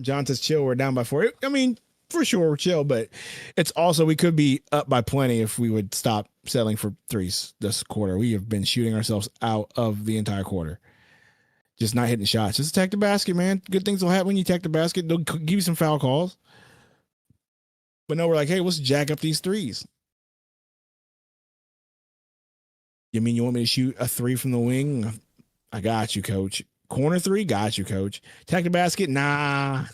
John says, chill, we're down by 4. I mean, for sure, we're chill, but it's also, we could be up by plenty if we would stop settling for threes this quarter. We have been shooting ourselves out of the entire quarter. Just not hitting shots. Just attack the basket, man. Good things will happen when you attack the basket. They'll give you some foul calls. But no, we're like, hey, let's jack up these threes. You mean you want me to shoot a 3 from the wing? I got you, coach. Corner 3? Got you, coach. Attack the basket? Nah.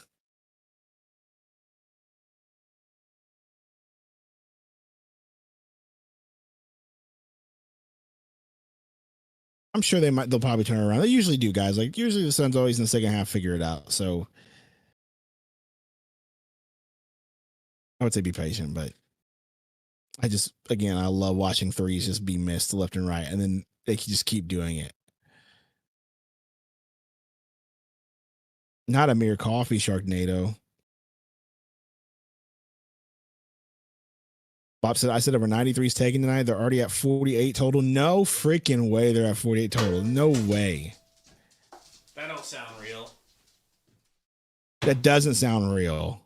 I'm sure they'll probably turn around. They usually do, guys. Like, usually the Suns always in the second half figure it out. So I would say be patient, but I love watching threes just be missed left and right, and then they can just keep doing it. Not a mere coffee, Sharknado. Bob said, I said over 93s taken tonight. They're already at 48 total. No freaking way they're at 48 total. No way. That don't sound real. That doesn't sound real.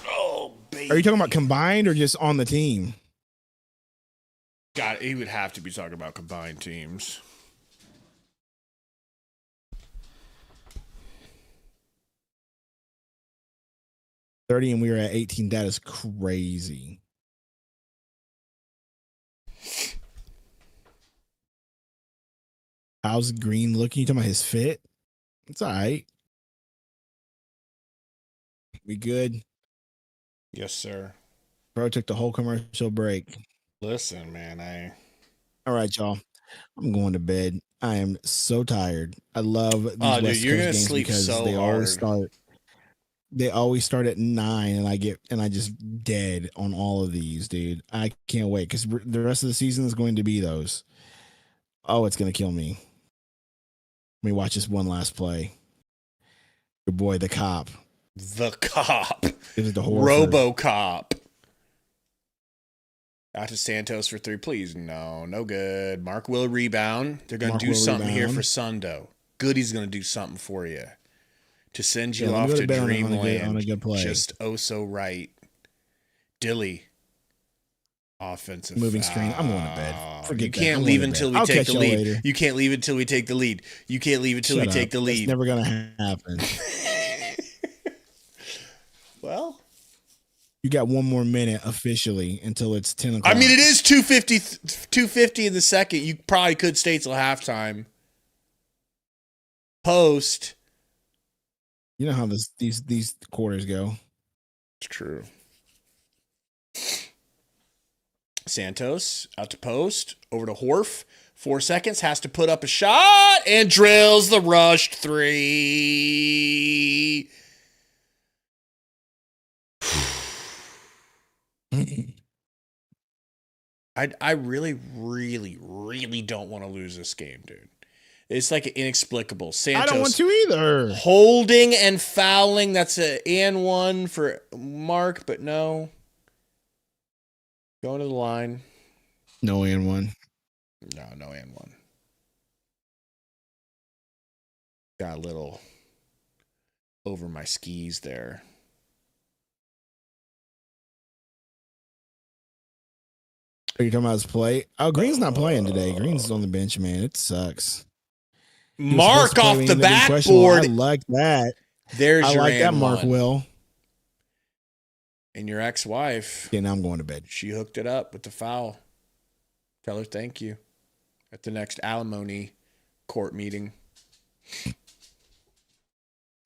Oh, baby. Are you talking about combined or just on the team? God, he would have to be talking about combined teams. $30 and we were at 18. That is crazy. How's Green looking? You talking about his fit? It's all right. We good? Yes, sir. Bro took the whole commercial break. Listen, man, all right, y'all. I'm going to bed. I am so tired. I love these West Coast you're gonna games sleep because so they hard. always start at 9, and I just dead on all of these, dude. I can't wait because the rest of the season is going to be those. Oh, it's gonna kill me. Let me watch this one last play. Your boy, the cop. The cop. It was the RoboCop. Out to Santos for 3, please. No good. Mark will rebound. They're going to do something here for Sundo. Goody's going to do something for you. to send you Yeah, let me off go to to bed on a good- dreamland. on a good play. Just oh so right. Dilly. Offensive Moving foul. screen. I'm going to bed. Forget You that. can't I'm leave going to until bed. we I'll take catch the y'all lead. later. You can't leave until we take the lead. You can't leave until we Shut take up. the lead. It's never going to happen. Well, You got one more minute officially until it's 10 o'clock. I mean, it is 250 in the second. You probably could stay till halftime. Post. You know how these quarters go. It's true. Santos out to post. Over to Horf. 4 seconds. Has to put up a shot and drills the rushed three. I really, really, really don't want to lose this game, dude. It's like inexplicable. Santos I don't want to either. holding and fouling. That's an and one for Mark, but no. Going to the line. No and one. No and one. Got a little over my skis there. Are you talking about his play? Oh, Green's not playing today. Green's on the bench, man. It sucks. He was supposed Mark to play off when he the ended up being questionable. backboard. I like that. There's I your like that, and Mark one. Will. And your ex-wife, Okay, now I'm going to bed. she hooked it up with the foul. Tell her thank you at the next alimony court meeting.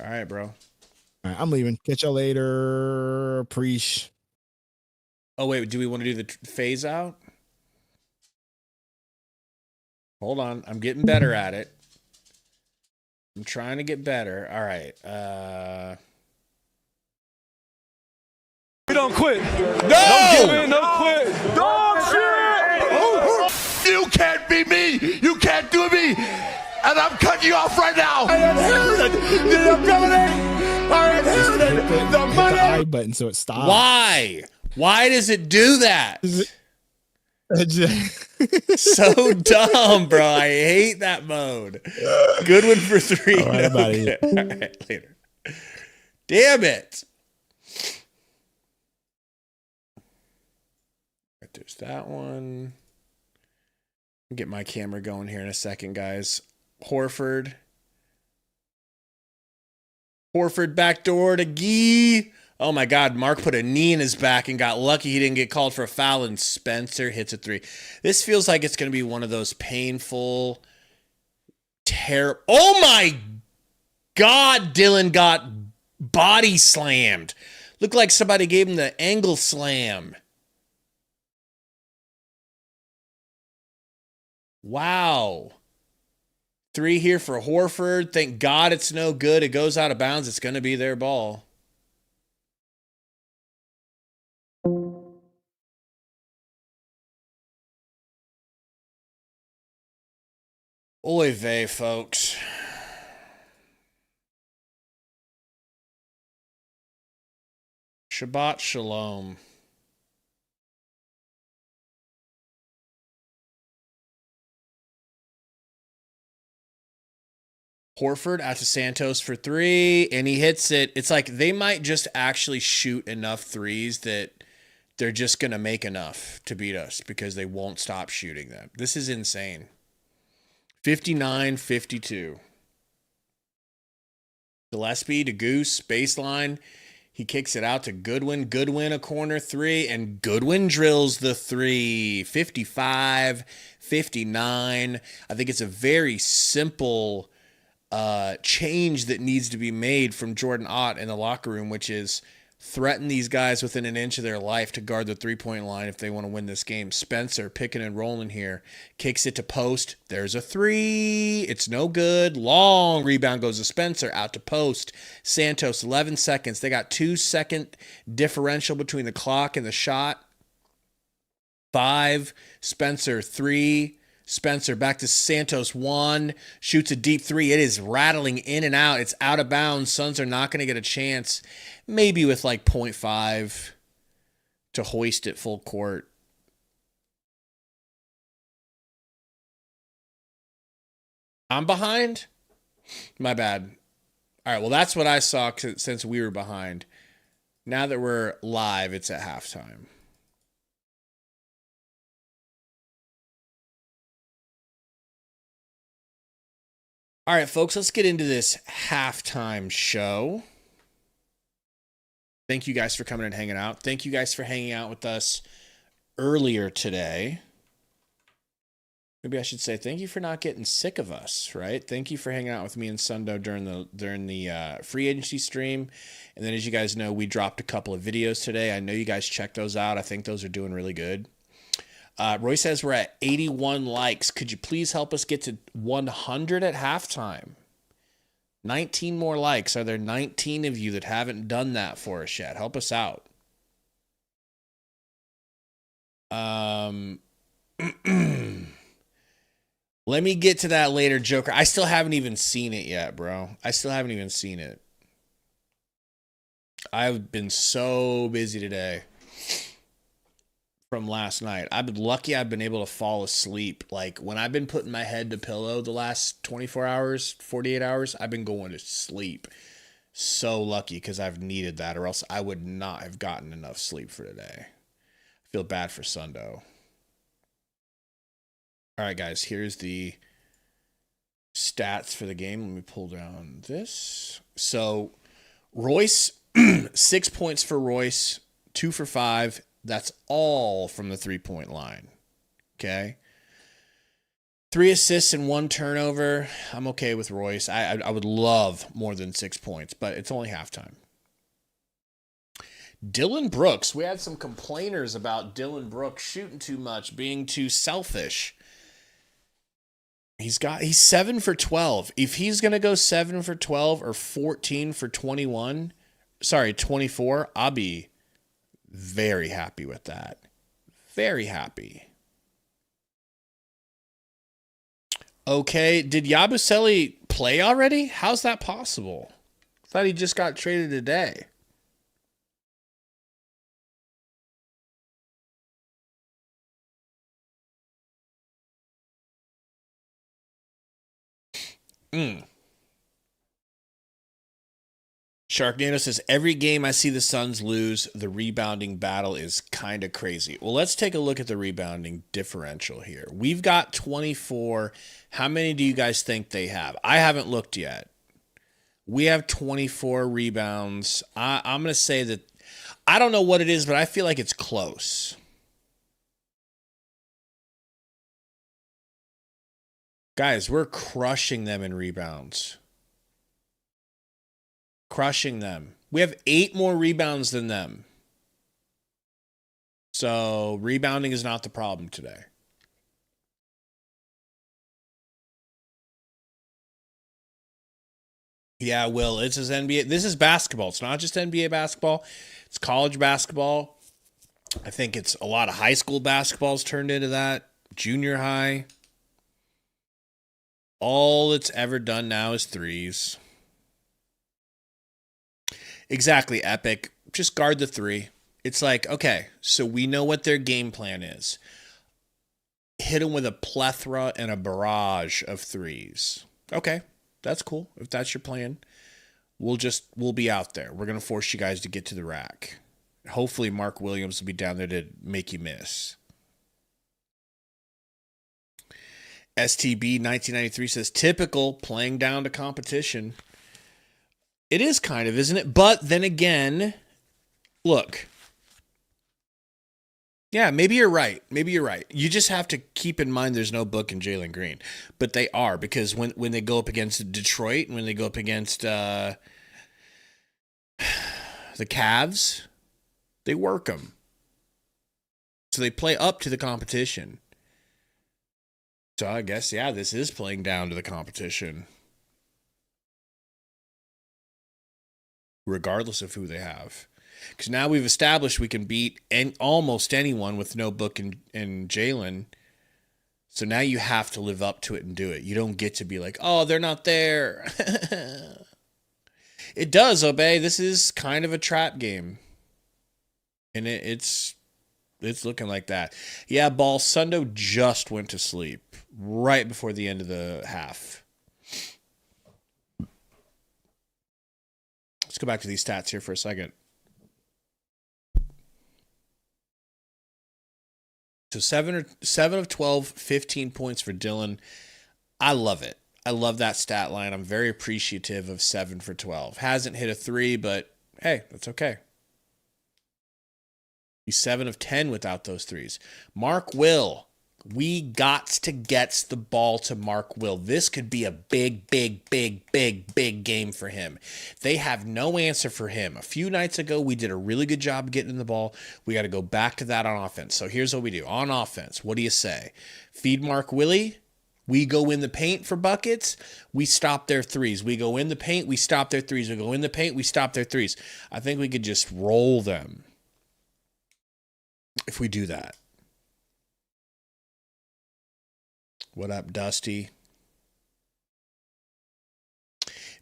All right, bro. All right, I'm leaving. Catch y'all later. Preach. Oh, wait. Do we want to do the phase out? Hold on. I'm getting better at it. I'm trying to get better. All right. We don't quit. No! No giving, no quit. Dog shit! You can't be me. You can't do me. And I'm cutting you off right now. I inherited the ability. I inherited the Hit the money. I button so it stops. Why? Why does it do that? So dumb, bro. I hate that mode. Good one for 3. All right, I'm outta here. All right, later. Damn it. Right, there's that one. I'll get my camera going here in a second, guys. Horford backdoor to Gee. Oh my God, Mark put a knee in his back and got lucky he didn't get called for a foul, and Spencer hits a 3. This feels like it's going to be one of those painful, terrible. Oh my God, Dylan got body slammed. Looked like somebody gave him the angle slam. Wow. 3 here for Horford. Thank God it's no good. It goes out of bounds. It's going to be their ball. Oy vey, folks. Shabbat shalom. Horford out to Santos for 3, and he hits it. It's like they might just actually shoot enough threes that they're just going to make enough to beat us because they won't stop shooting them. This is insane. 59-52. Gillespie to Goose, baseline. He kicks it out to Goodwin. Goodwin, a corner 3, and Goodwin drills the 3. 55-59. I think it's a very simple change that needs to be made from Jordan Ott in the locker room, which is threaten these guys within an inch of their life to guard the three-point line if they want to win this game. Spencer picking and rolling here. Kicks it to post. There's a 3. It's no good. Long rebound goes to Spencer. Out to post. Santos, 11 seconds. They got 2-second differential between the clock and the shot. 5. Spencer, 3. Spencer back to Santos, 1. Shoots a deep 3. It is rattling in and out. It's out of bounds. Suns are not going to get a chance. Maybe with like 0.5 to hoist it full court. I'm behind? My bad. All right, well, that's what I saw since we were behind. Now that we're live, it's at halftime. All right, folks, let's get into this halftime show. Thank you guys for coming and hanging out. Thank you guys for hanging out with us earlier today. Maybe I should say thank you for not getting sick of us, right? Thank you for hanging out with me and Sundo during the free agency stream. And then, as you guys know, we dropped a couple of videos today. I know you guys checked those out. I think those are doing really good. Roy says we're at 81 likes. Could you please help us get to 100 at halftime? 19 more likes. Are there 19 of you that haven't done that for us yet? Help us out. Let me get to that later, Joker. I still haven't even seen it yet, bro. I still haven't even seen it. I've been so busy today from last night. I've been lucky I've been able to fall asleep. Like, when I've been putting my head to pillow the last 24 hours, 48 hours, I've been going to sleep. So lucky, because I've needed that, or else I would not have gotten enough sleep for today. I feel bad for Sundo. All right, guys, here's the stats for the game. Let me pull down this. So, Royce, 6 points for Royce, 2 for 5. That's all from the three-point line. Okay? 3 assists and 1 turnover. I'm okay with Royce. I would love more than 6 points, but it's only halftime. Dylan Brooks. We had some complainers about Dylan Brooks shooting too much, being too selfish. He's 7 for 12. If he's going to go 7 for 12 or 14 for 24, I'll be very happy with that. Very happy. Okay, did Yabusele play already? How's that possible? I thought he just got traded today. Sharknado says, every game I see the Suns lose, the rebounding battle is kind of crazy. Well, let's take a look at the rebounding differential here. We've got 24. How many do you guys think they have? I haven't looked yet. We have 24 rebounds. I'm going to say that, I don't know what it is, but I feel like it's close. Guys, we're crushing them in rebounds. Crushing them. We have 8 more rebounds than them. So rebounding is not the problem today. Yeah, Will, it's his NBA. This is basketball. It's not just NBA basketball. It's college basketball. I think it's a lot of high school basketballs turned into that. Junior high. All it's ever done now is threes. Exactly, Epic. Just guard the 3. It's like, okay, so we know what their game plan is. Hit them with a plethora and a barrage of threes. Okay, that's cool. If that's your plan, we'll be out there. We're going to force you guys to get to the rack. Hopefully Mark Williams will be down there to make you miss. STB 1993 says, typical, playing down to competition. It is kind of, isn't it? But then again, look. Yeah, maybe you're right. Maybe you're right. You just have to keep in mind there's no book in Jalen Green. But they are, because when they go up against Detroit and when they go up against the Cavs, they work them. So they play up to the competition. So I guess, yeah, this is playing down to the competition. Regardless of who they have. Because now we've established we can beat almost anyone with no book and Jalen. So now you have to live up to it and do it. You don't get to be like, oh, they're not there. It does, Obey. This is kind of a trap game. And it's looking like that. Yeah, Ball, Sundo just went to sleep right before the end of the half. go back to these stats here for a second. So 7 of 12, 15 points for Dylan. I love it. I love that stat line. I'm very appreciative of 7 for 12. Hasn't hit a 3, but hey, that's okay. He's 7 of 10 without those threes. Mark Will. We got to get the ball to Mark Will. This could be a big game for him. They have no answer for him. A few nights ago, we did a really good job of getting the ball. We got to go back to that on offense. So here's what we do. On offense, what do you say? Feed Mark Willie. We go in the paint for buckets. We stop their threes. We go in the paint. We stop their threes. We go in the paint. We stop their threes. I think we could just roll them if we do that. What up, Dusty?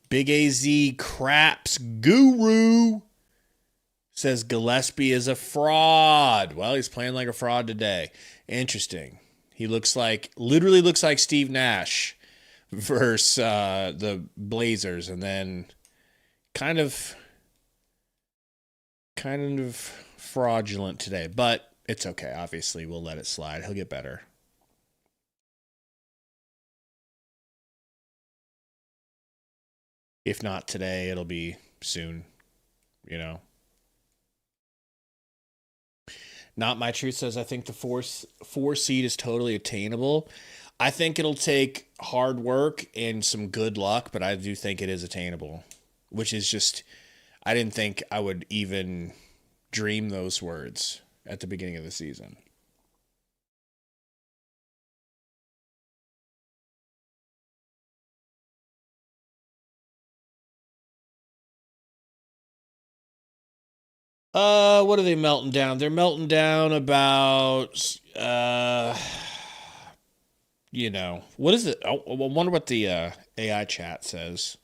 Big AZ Craps Guru says Gillespie is a fraud. Well, he's playing like a fraud today. Interesting. He literally looks like Steve Nash versus the Blazers, and then kind of fraudulent today. But it's okay. Obviously, we'll let it slide. He'll get better. If not today, it'll be soon, you know. Not My Truth says, I think the four seed is totally attainable. I think it'll take hard work and some good luck, but I do think it is attainable, which is just, I didn't think I would even dream those words at the beginning of the season. What are they melting down? They're melting down about, what is it? I wonder what the AI chat says.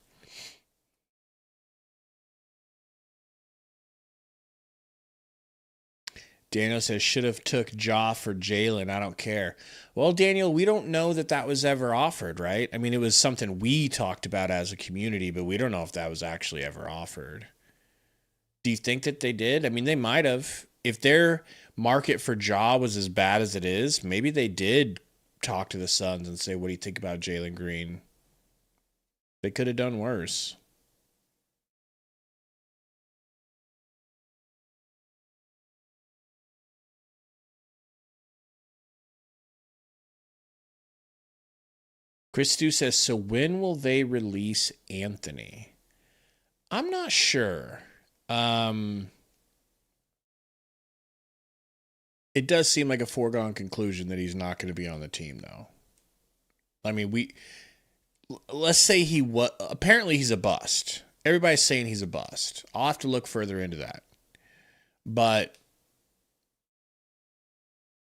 Daniel says, should have took Ja for Jalen. I don't care. Well, Daniel, we don't know that was ever offered, right? I mean, it was something we talked about as a community, but we don't know if that was actually ever offered. Do you think that they did? I mean, they might have. If their market for Ja was as bad as it is, maybe they did talk to the Suns and say, what do you think about Jalen Green? They could have done worse. Chris Stu says, so when will they release Anthony? I'm not sure. It does seem like a foregone conclusion that he's not going to be on the team, though. I mean, let's say apparently he's a bust. Everybody's saying he's a bust. I'll have to look further into that. But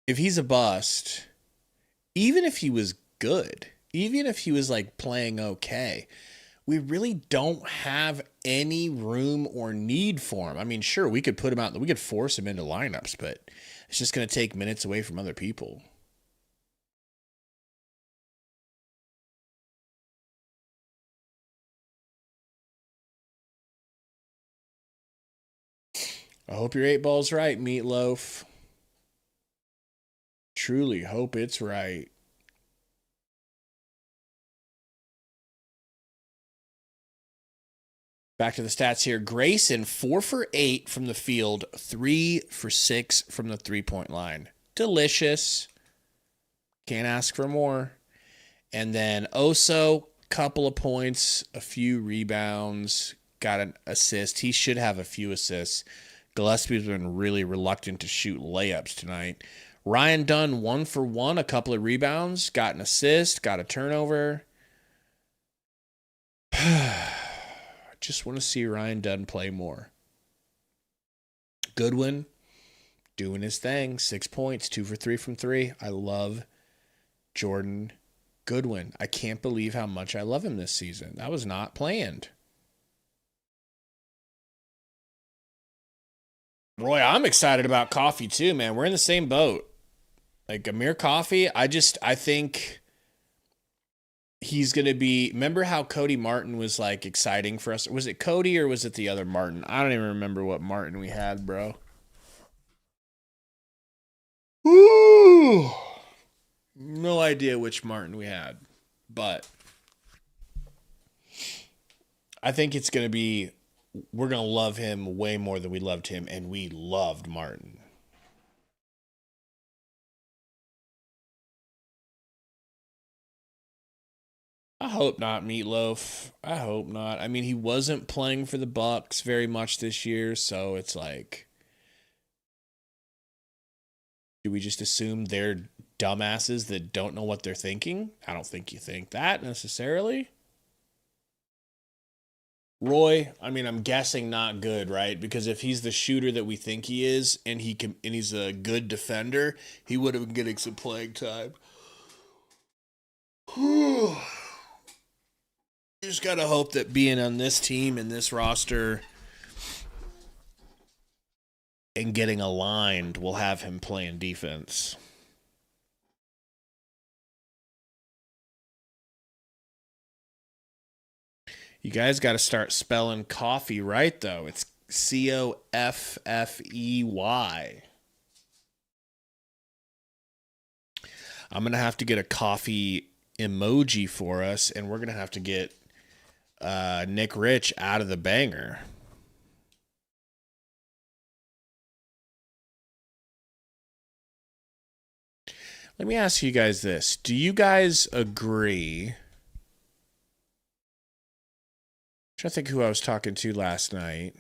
if he's a bust, even if he was good, even if he was like playing okay, we really don't have any room or need for him. I mean, sure, we could put him out, we could force him into lineups, but it's just going to take minutes away from other people. I hope your 8 ball's right, Meatloaf. Truly hope it's right. Back to the stats here. Grayson, 4 for 8 from the field, 3 for 6 from the three-point line. Delicious. Can't ask for more. And then Oso, couple of points, a few rebounds, got an assist. He should have a few assists. Gillespie's been really reluctant to shoot layups tonight. Ryan Dunn, 1 for 1, a couple of rebounds, got an assist, got a turnover. Just want to see Ryan Dunn play more. Goodwin doing his thing. 6 points, 2 for 3 from 3. I love Jordan Goodwin. I can't believe how much I love him this season. That was not planned. Roy, I'm excited about Coffee too, man. We're in the same boat. Like Amir Coffee, I think he's going to be, remember how Cody Martin was like exciting for us? Was it Cody or was it the other Martin? I don't even remember what Martin we had, bro. Woo! No idea which Martin we had, but I think it's going to be, we're going to love him way more than we loved him, and we loved Martin. I hope not, Meatloaf. I hope not. I mean, he wasn't playing for the Bucks very much this year, so it's like, do we just assume they're dumbasses that don't know what they're thinking? I don't think you think that necessarily. Roy, I mean, I'm guessing not good, right? Because if he's the shooter that we think he is, and he's a good defender, he would have been getting some playing time. You just gotta hope that being on this team and this roster and getting aligned will have him playing defense. You guys got to start spelling coffee right, though. It's Coffey. I'm going to have to get a coffee emoji for us, and we're going to have to get Nick Rich out of the banger. Let me ask you guys this. Do you guys agree? I'm trying to think who I was talking to last night.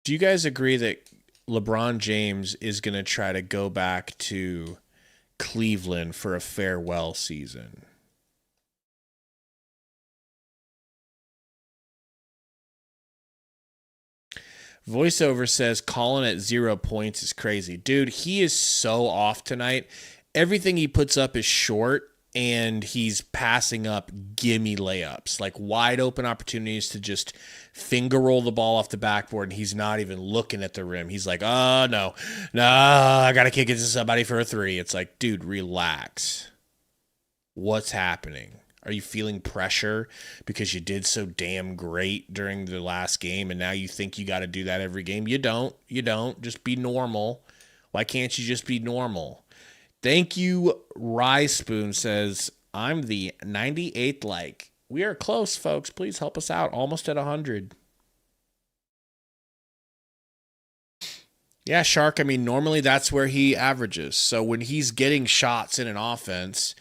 Do you guys agree that LeBron James is going to try to go back to Cleveland for a farewell season? Voiceover says Colin at 0 points is crazy. Dude, he is so off tonight. Everything he puts up is short, and he's passing up gimme layups, like wide open opportunities to just finger roll the ball off the backboard, and he's not even looking at the rim. He's like, oh, no, I got to kick it to somebody for a three. It's like, dude, relax. What's happening? Are you feeling pressure because you did so damn great during the last game, and now you think you got to do that every game? You don't. Just be normal. Why can't you just be normal? Thank you. Rye Spoon says, I'm the 98th like. We are close, folks. Please help us out. Almost at 100. Yeah, Shark, I mean, normally that's where he averages. So when he's getting shots in an offense,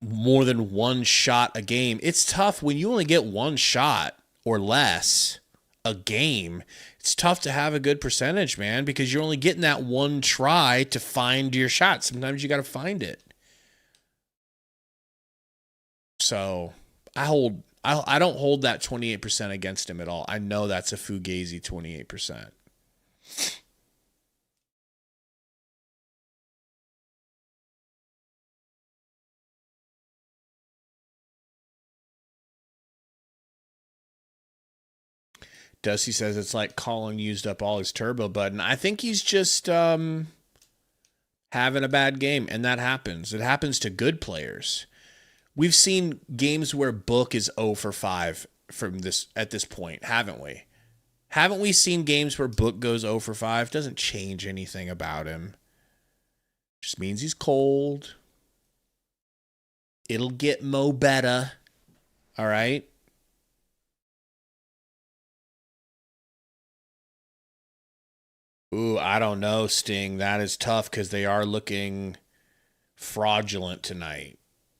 more than one shot a game, it's tough when you only get one shot or less a game. It's tough to have a good percentage, man, because you're only getting that one try to find your shot. Sometimes you got to find it. So I don't hold that 28% against him at all. I know that's a fugazi 28%. Dusty says it's like Colin used up all his turbo button. I think he's just having a bad game, and that happens. It happens to good players. We've seen games where Book is 0 for 5 at this point, haven't we? Haven't we seen games where Book goes 0 for 5? Doesn't change anything about him. Just means he's cold. It'll get mo better. All right? Ooh, I don't know, Sting. That is tough because they are looking fraudulent tonight.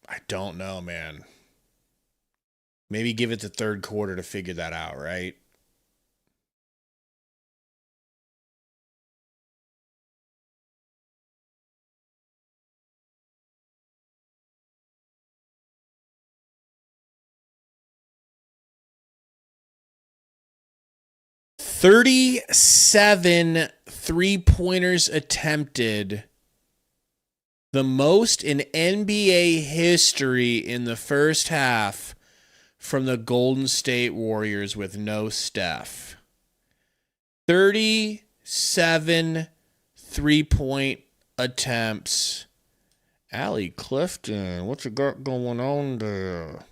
I don't know, man. Maybe give it the third quarter to figure that out, right? "37 three-pointers attempted, the most in NBA history in the first half from the Golden State Warriors with no Steph. 37 three-point attempts Allie Clifton, what's you got going on there?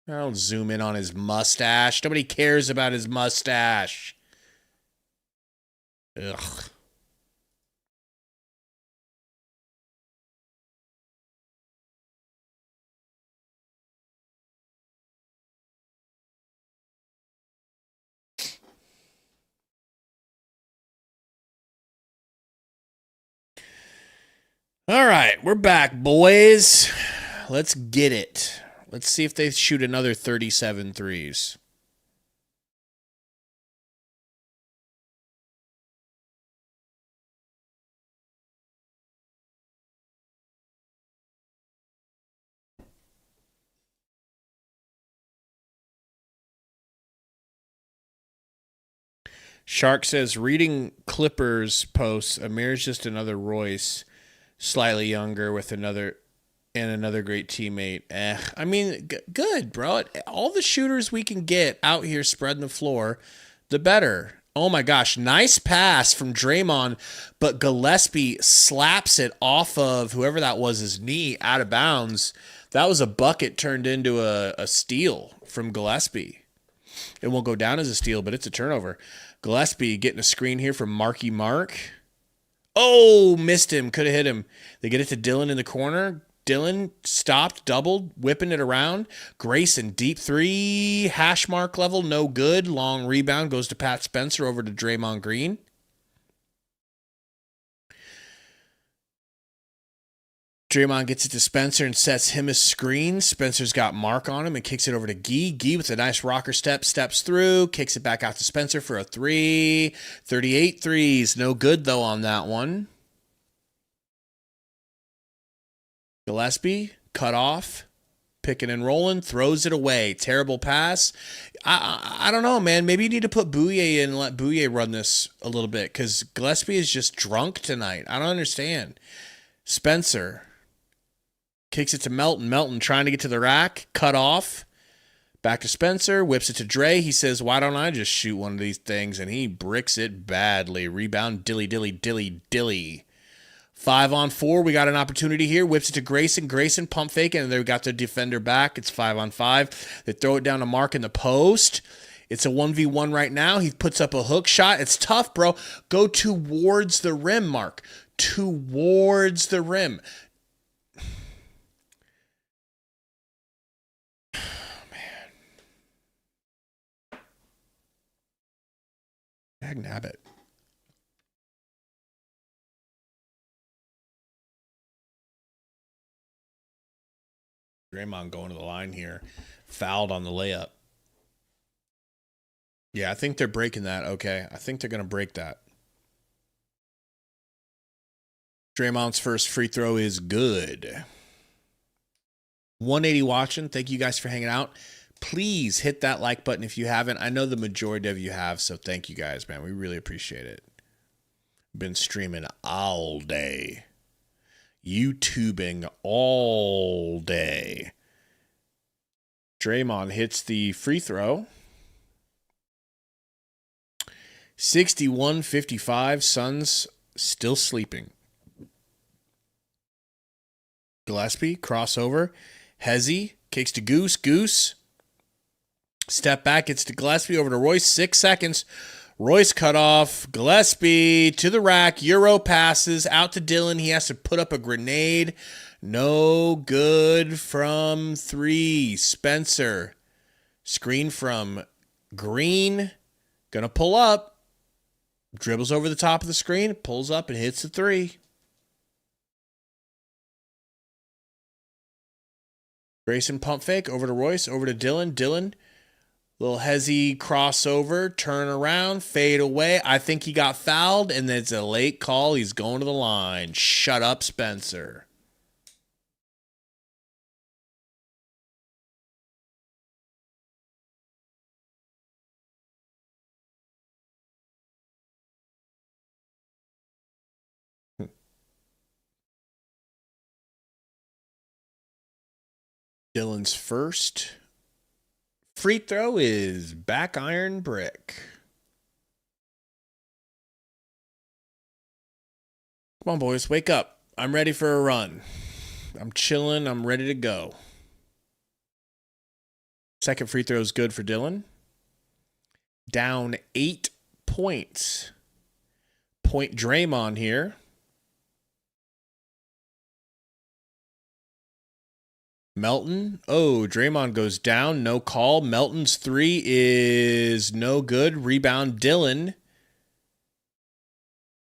I'll zoom in on his mustache. Nobody cares about his mustache. Ugh. All right, we're back, boys. Let's get it. Let's see if they shoot another 37 threes. Shark says, reading Clippers posts, Amir's just another Royce, slightly younger with another great teammate. I mean, good, bro. All the shooters we can get out here spreading the floor, the better. Oh my gosh, nice pass from Draymond, but Gillespie slaps it off of whoever that was, his knee, out of bounds. That was a bucket turned into a steal from Gillespie. It won't go down as a steal, but it's a turnover. Gillespie getting a screen here from Marky Mark. Oh, missed him. Could have hit him. They get it to Dylan in the corner. Dylan stopped, doubled, whipping it around. Grayson, deep three, hash mark level, no good. Long rebound goes to Pat Spencer over to Draymond Green. Draymond gets it to Spencer and sets him a screen. Spencer's got Mark on him and kicks it over to Gee. Gee with a nice rocker step, steps through, kicks it back out to Spencer for a three. 38 threes. No good, though, on that one. Gillespie, cut off, picking and rolling, throws it away. Terrible pass. I don't know, man. Maybe you need to put Bouye in and let Bouye run this a little bit because Gillespie is just drunk tonight. I don't understand. Spencer kicks it to Melton. Melton trying to get to the rack. Cut off. Back to Spencer. Whips it to Dre. He says, why don't I just shoot one of these things? And he bricks it badly. Rebound. Dilly. 5-on-4. We got an opportunity here. Whips it to Grayson. Grayson pump fake. And they got the defender back. It's 5-on-5. They throw it down to Mark in the post. It's a 1v1 right now. He puts up a hook shot. It's tough, bro. Go towards the rim, Mark. Towards the rim. Nabbit. Draymond going to the line here. Fouled on the layup. Yeah, I think they're breaking that. Okay, I think they're going to break that. Draymond's first free throw is good. 180 watching. Thank you guys for hanging out. Please hit that like button if you haven't. I know the majority of you have, so thank you guys, man. We really appreciate it. Been streaming all day. YouTubing all day. Draymond hits the free throw. 61-55. Suns still sleeping. Gillespie, crossover. Hezzy kicks to Goose. Goose. Step back, it's to Gillespie over to Royce. 6 seconds. Royce cut off. Gillespie to the rack. Euro passes out to Dylan. He has to put up a grenade. No good from three. Spencer. Screen from Green. Gonna pull up. Dribbles over the top of the screen. Pulls up and hits the three. Grayson pump fake over to Royce. Over to Dylan. Dylan. Little Hezzy crossover, turn around, fade away. I think he got fouled, and it's a late call. He's going to the line. Shut up, Spencer. Dylan's first free throw is back iron brick. Come on, boys, wake up. I'm ready for a run. I'm chilling. I'm ready to go. Second free throw is good for Dylan. Down 8 points. Point Draymond here. Melton. Oh, Draymond goes down. No call. Melton's three is no good. Rebound Dylan.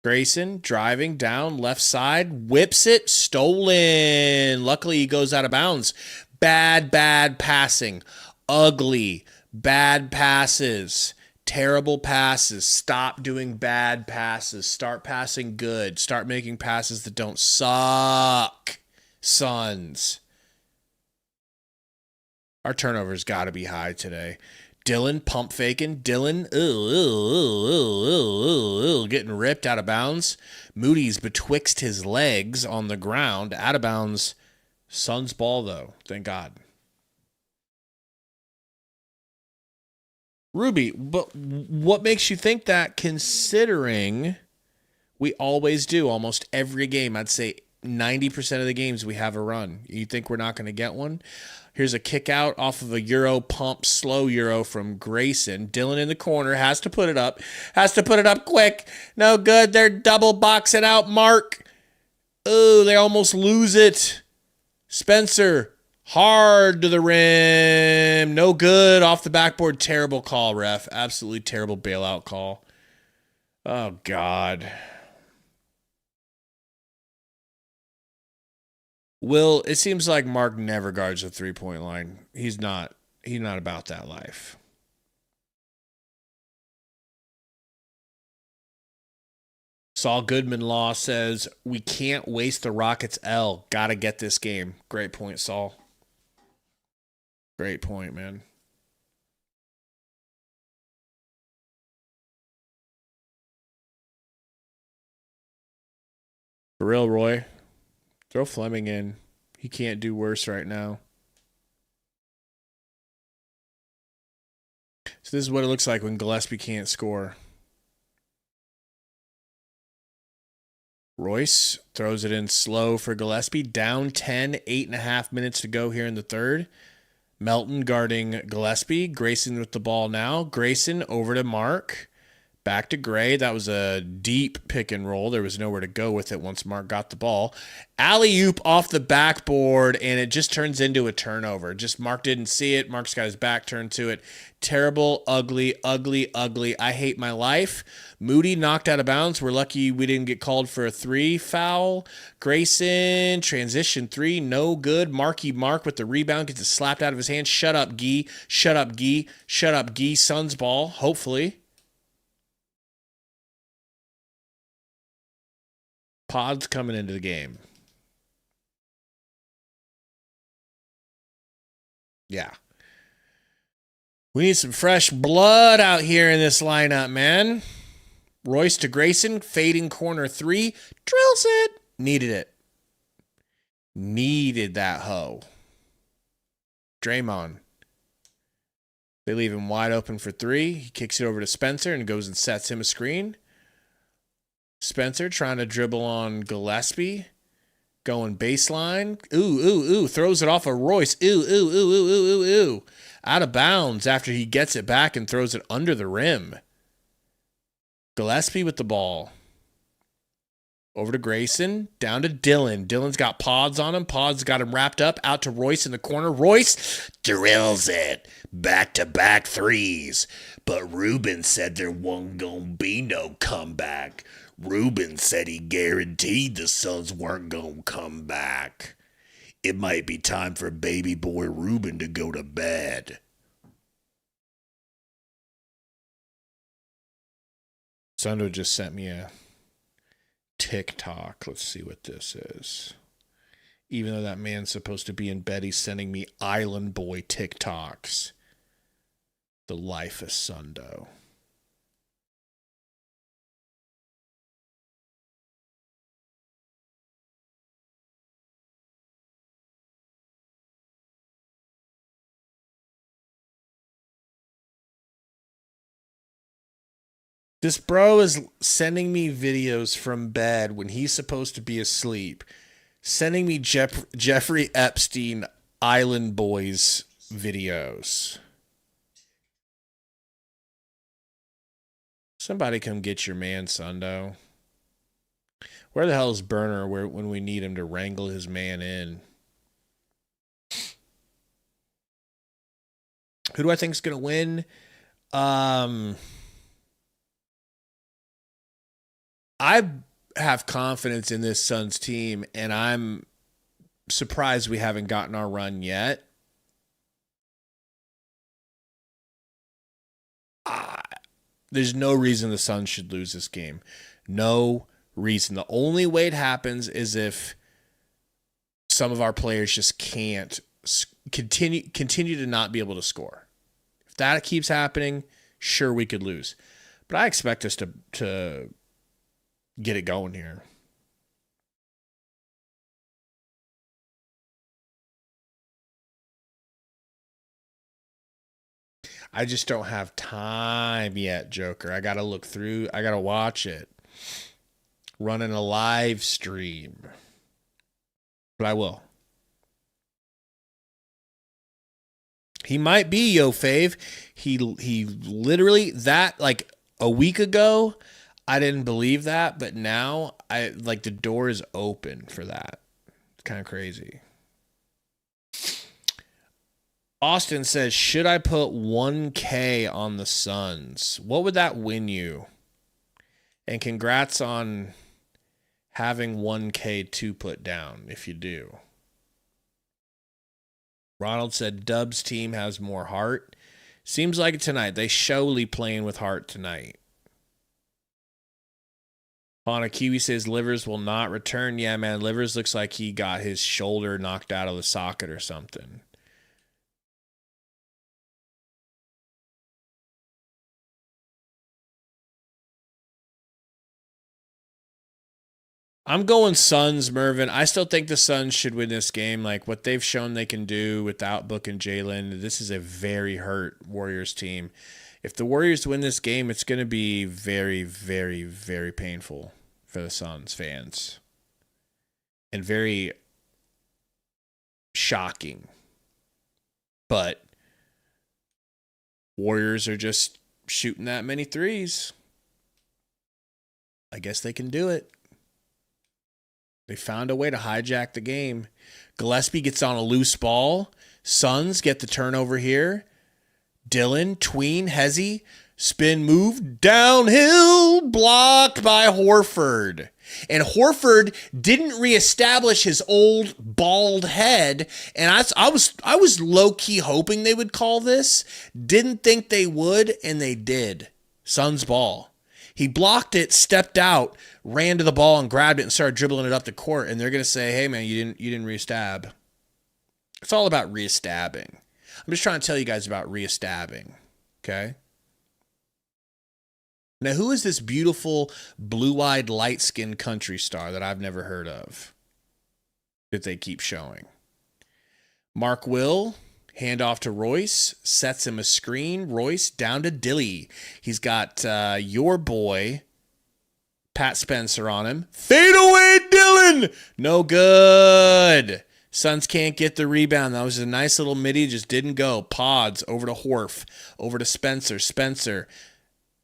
Grayson driving down left side. Whips it. Stolen. Luckily, he goes out of bounds. Bad passing. Ugly. Bad passes. Terrible passes. Stop doing bad passes. Start passing good. Start making passes that don't suck. Suns. Our turnover's got to be high today. Dylan pump faking. Dylan getting ripped out of bounds. Moody's betwixt his legs on the ground. Out of bounds. Suns ball, though. Thank God. Ruby, but what makes you think that, considering we always do almost every game? I'd say 90% of the games we have a run. You think we're not going to get one? Here's a kick out off of a Euro pump, slow Euro from Grayson. Dylan in the corner, has to put it up. Has to put it up quick. No good. They're double boxing out Mark. Oh, they almost lose it. Spencer, hard to the rim. No good. Off the backboard. Terrible call, ref. Absolutely terrible bailout call. Oh, God. Will, it seems like Mark never guards the three-point line. He's not about that life. Saul Goodman Law says, we can't waste the Rockets L. Gotta get this game. Great point, Saul. Great point, man. For real, Roy. Throw Fleming in. He can't do worse right now. So this is what it looks like when Gillespie can't score. Royce throws it in slow for Gillespie. Down 10, 8.5 minutes to go here in the third. Melton guarding Gillespie. Grayson with the ball now. Grayson over to Mark. Back to Gray. That was a deep pick and roll. There was nowhere to go with it once Mark got the ball. Alley-oop off the backboard, and it just turns into a turnover. Just Mark didn't see it. Mark's got his back turned to it. Terrible, ugly. I hate my life. Moody knocked out of bounds. We're lucky we didn't get called for a 3 foul. Grayson, transition 3, no good. Marky Mark with the rebound, gets it slapped out of his hand. Shut up, Gee. Shut up, Gee. Shut up, Gee. Suns ball, hopefully. Pod's coming into the game. Yeah. We need some fresh blood out here in this lineup, man. Royce to Grayson, fading corner 3, drills it. Needed it. Needed that hoe. Draymond. They leave him wide open for 3. He kicks it over to Spencer and goes and sets him a screen. Spencer trying to dribble on Gillespie. Going baseline. Ooh. Throws it off of Royce. Ooh. Out of bounds after he gets it back and throws it under the rim. Gillespie with the ball. Over to Grayson. Down to Dylan. Dylan's got Pods on him. Pods got him wrapped up. Out to Royce in the corner. Royce drills it. Back-to-back threes. But Ruben said there wasn't gonna be no comeback. Ruben said he guaranteed the Suns weren't gonna come back. It might be time for baby boy Ruben to go to bed. Sundo just sent me a TikTok. Let's see what this is. Even though that man's supposed to be in bed, he's sending me Island Boy TikToks. The life of Sundo. This bro is sending me videos from bed when he's supposed to be asleep. Sending me Jeffrey Epstein Island Boys videos. Somebody come get your man, Sundo. Where the hell is Burner when we need him to wrangle his man in? Who do I think is going to win? I have confidence in this Suns team, and I'm surprised we haven't gotten our run yet. There's no reason the Suns should lose this game. No reason. The only way it happens is if some of our players just can't continue to not be able to score. If that keeps happening, sure, we could lose. But I expect us to get it going here. I just don't have time yet, Joker. I got to look through. I got to watch it. Running a live stream. But I will. He might be, yo, Fave. He literally, that, like, a week ago, I didn't believe that, but now, the door is open for that. It's kind of crazy. Austin says, should I put 1K on the Suns? What would that win you? And congrats on having 1K to put down if you do. Ronald said, Dub's team has more heart. Seems like tonight. They showly playing with heart tonight. Kiwi says, Livers will not return. Yeah, man, Livers looks like he got his shoulder knocked out of the socket or something. I'm going Suns, Mervin. I still think the Suns should win this game. Like what they've shown they can do without Book and Jalen. This is a very hurt Warriors team. If the Warriors win this game, it's going to be very, very, very painful for the Suns fans. And very shocking. But Warriors are just shooting that many threes. I guess they can do it. They found a way to hijack the game. Gillespie gets on a loose ball. Suns get the turnover here. Dillon, tween, Hezzy, spin move, downhill, blocked by Horford. And Horford didn't reestablish his old bald head. And I was low-key hoping they would call this. Didn't think they would, and they did. Suns ball. He blocked it, stepped out, ran to the ball and grabbed it and started dribbling it up the court. And they're going to say, hey, man, you didn't re-estab. It's all about re-estabbing. I'm just trying to tell you guys about re-estabbing. Okay? Now, who is this beautiful, blue-eyed, light-skinned country star that I've never heard of that they keep showing? Mark Will, handoff to Royce, sets him a screen. Royce down to Dilly. He's got your boy, Pat Spencer, on him. Fade away, Dillon! No good. Suns can't get the rebound. That was a nice little midi, just didn't go. Pods over to Horf, over to Spencer. Spencer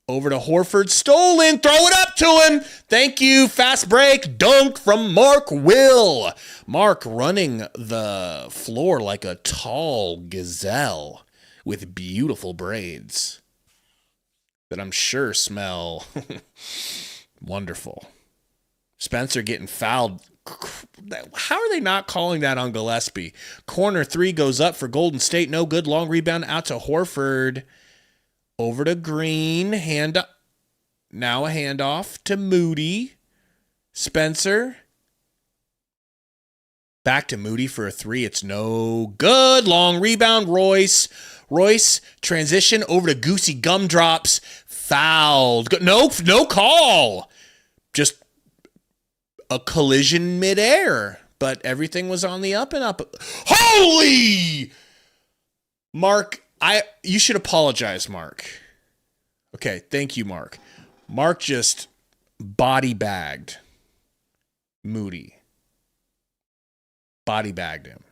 over to Horford, stolen, throw it up to him. Thank you, fast break, dunk from Mark Will. Mark running the floor like a tall gazelle with beautiful braids that I'm sure smell wonderful. Spencer getting fouled. How are they not calling that on Gillespie? Corner three goes up for Golden State. No good. Long rebound out to Horford. Over to Green. Now a handoff to Moody. Spencer. Back to Moody for a three. It's no good. Long rebound. Royce. Transition over to Goosey. Gumdrops. Fouled. No call. Just a collision midair. But everything was on the up and up. Holy! Mark, you should apologize, Mark. Okay, thank you, Mark. Mark just body bagged Moody. Body bagged him.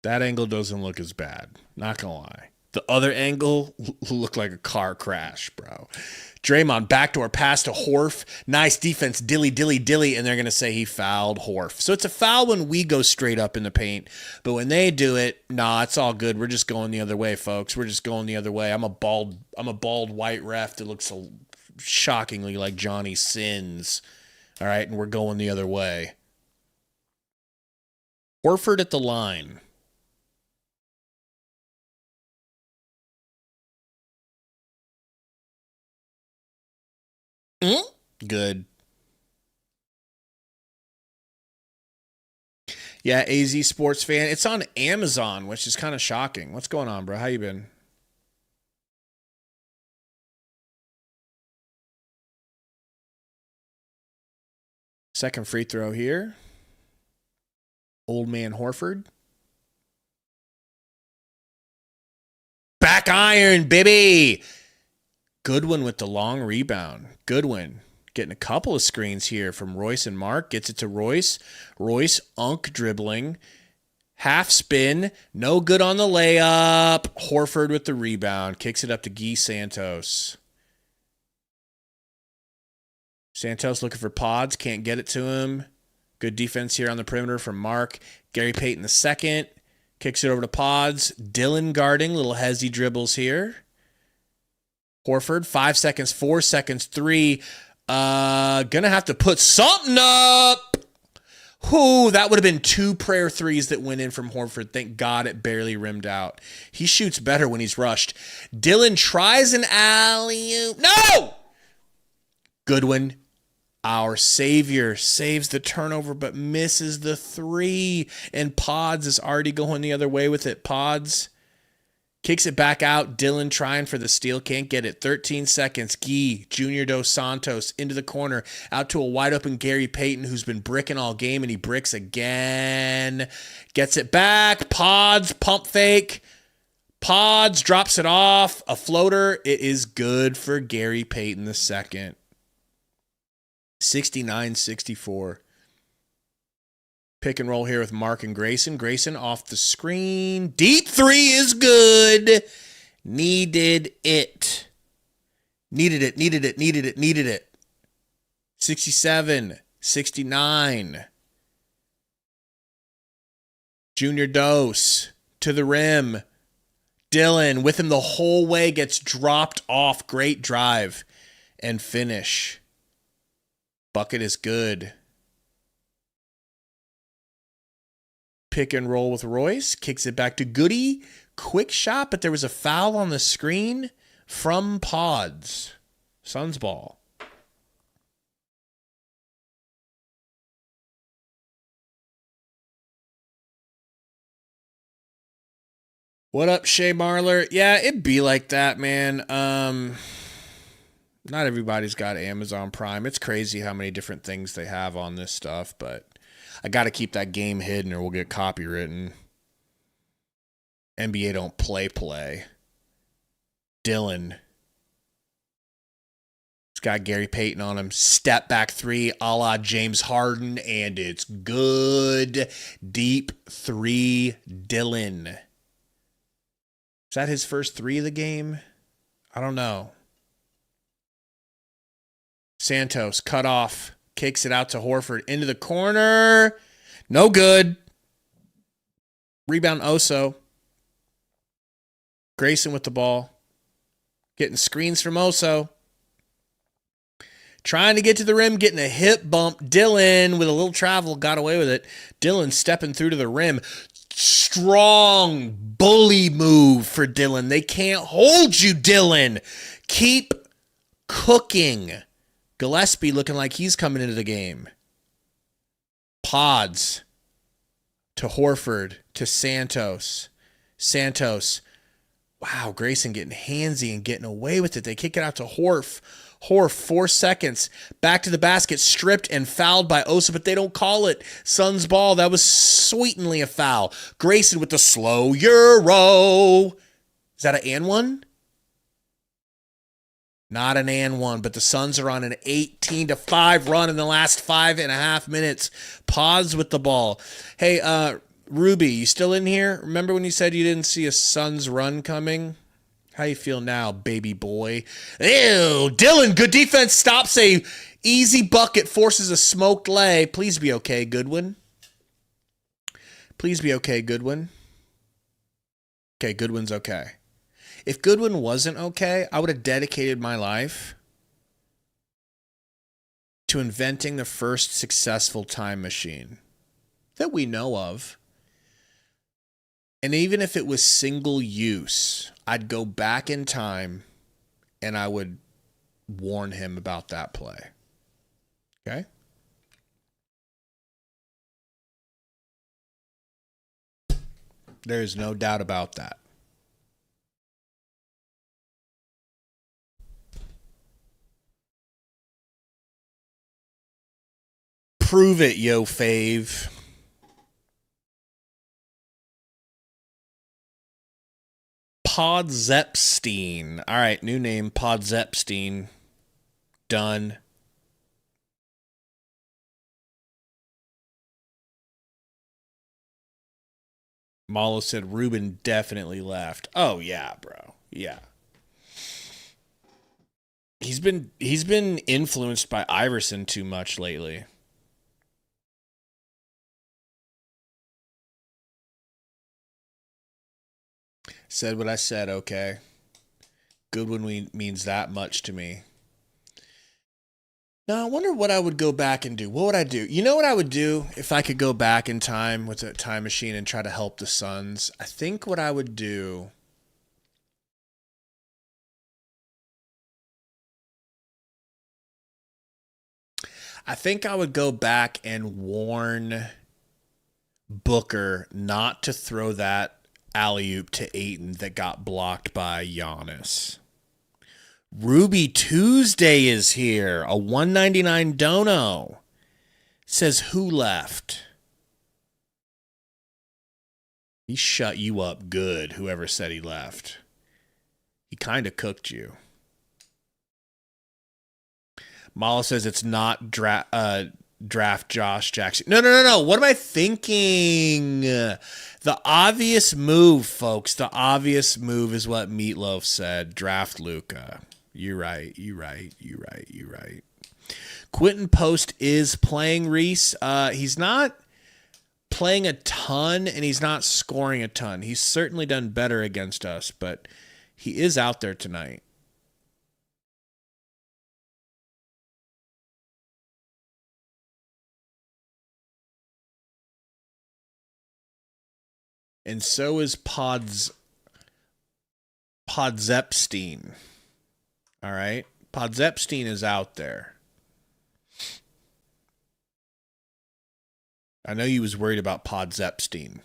That angle doesn't look as bad. Not gonna lie. The other angle looked like a car crash, bro. Draymond backdoor pass to Horf. Nice defense, dilly, and they're going to say he fouled Horf. So it's a foul when we go straight up in the paint. But when they do it, nah, it's all good. We're just going the other way, folks. We're just going the other way. I'm a bald white ref that looks so shockingly like Johnny Sins. All right, and we're going the other way. Horford at the line. Good. Yeah, AZ Sports Fan. It's on Amazon, which is kind of shocking. What's going on, bro? How you been? Second free throw here. Old man Horford. Back iron, baby. Goodwin with the long rebound. Goodwin getting a couple of screens here from Royce and Mark. Gets it to Royce. Royce, dribbling. Half spin. No good on the layup. Horford with the rebound. Kicks it up to Guy Santos. Santos looking for Pods. Can't get it to him. Good defense here on the perimeter from Mark. Gary Payton the second. Kicks it over to Pods. Dylan guarding. Little hezzy dribbles here. Horford, 5 seconds, 4 seconds, 3. Gonna have to put something up. Whoo, that would have been 2 prayer threes that went in from Horford. Thank God it barely rimmed out. He shoots better when he's rushed. Dylan tries an alley-oop. No! Goodwin, our savior, saves the turnover but misses the 3. And Pods is already going the other way with it. Pods kicks it back out. Dylan trying for the steal. Can't get it. 13 seconds. Guy, Junior Dos Santos into the corner. Out to a wide open Gary Payton who's been bricking all game, and he bricks again. Gets it back. Pods, pump fake. Pods drops it off. A floater. It is good for Gary Payton the second. 69-64. Pick and roll here with Mark and Grayson. Grayson off the screen. Deep 3 is good. Needed it. 67-69. Junior Dose to the rim. Dylan with him the whole way, gets dropped off. Great drive and finish. Bucket is good. Pick and roll with Royce. Kicks it back to Goody. Quick shot, but there was a foul on the screen from Pods. Suns ball. What up, Shea Marler? Yeah, it'd be like that, man. Not everybody's got Amazon Prime. It's crazy how many different things they have on this stuff, but I got to keep that game hidden or we'll get copywritten. NBA don't play. Dylan. It's got Gary Payton on him. Step back 3 a la James Harden, and it's good. Deep 3, Dylan. Is that his first 3 of the game? I don't know. Santos cut off. Kicks it out to Horford into the corner. No good. Rebound Oso. Grayson with the ball. Getting screens from Oso. Trying to get to the rim, getting a hip bump. Dylan with a little travel got away with it. Dylan stepping through to the rim. Strong bully move for Dylan. They can't hold you, Dylan. Keep cooking. Gillespie looking like he's coming into the game. Pods to Horford to Santos. Santos. Wow, Grayson getting handsy and getting away with it. They kick it out to Horf. Hoare, 4 seconds. Back to the basket, stripped and fouled by Osa, but they don't call it. Suns ball. That was sweetly a foul. Grayson with the slow Euro. Is that an and one? Not an and one, but the Suns are on an 18-5 run in the last 5.5 minutes. Pods with the ball. Hey, Ruby, you still in here? Remember when you said you didn't see a Suns run coming? How you feel now, baby boy? Ew, Dylan, good defense, stops a easy bucket, forces a smoked lay. Please be okay, Goodwin. Please be okay, Goodwin. Okay, Goodwin's okay. If Goodwin wasn't okay, I would have dedicated my life to inventing the first successful time machine that we know of. And even if it was single use, I'd go back in time and I would warn him about that play. Okay? There is no doubt about that. Prove it, yo fave. Podzepstein. All right, new name, Podzepstein. Done. Malo said Ruben definitely left. Oh yeah, bro. Yeah. He's been influenced by Iverson too much lately. Said what I said, okay. Goodwin means that much to me. Now, I wonder what I would go back and do. What would I do? You know what I would do if I could go back in time with a time machine and try to help the Suns? I think what I would do... I think I would go back and warn Booker not to throw that alley-oop to Ayton that got blocked by Giannis. Ruby Tuesday is here. A 199 dono. Says who left? He shut you up good, whoever said he left. He kind of cooked you. Mala says it's not draft Josh Jackson. No. What am I thinking? The obvious move, folks. The obvious move is what Meatloaf said. Draft Luka. You're right. Quentin Post is playing, Reese. He's not playing a ton, and he's not scoring a ton. He's certainly done better against us, but he is out there tonight. And so is Podzepstein. All right? Podzepstein is out there. I know you was worried about Podzepstein.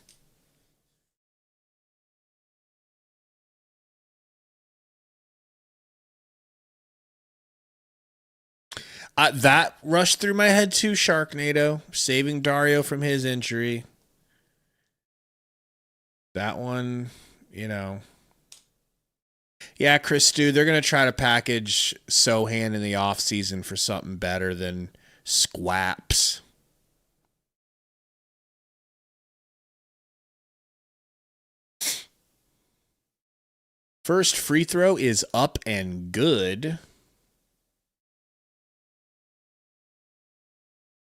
That rushed through my head too, Sharknado. Saving Dario from his injury. That one, you know. Yeah, Chris Stu, they're going to try to package Sohan in the offseason for something better than Squaps. First free throw is up and good.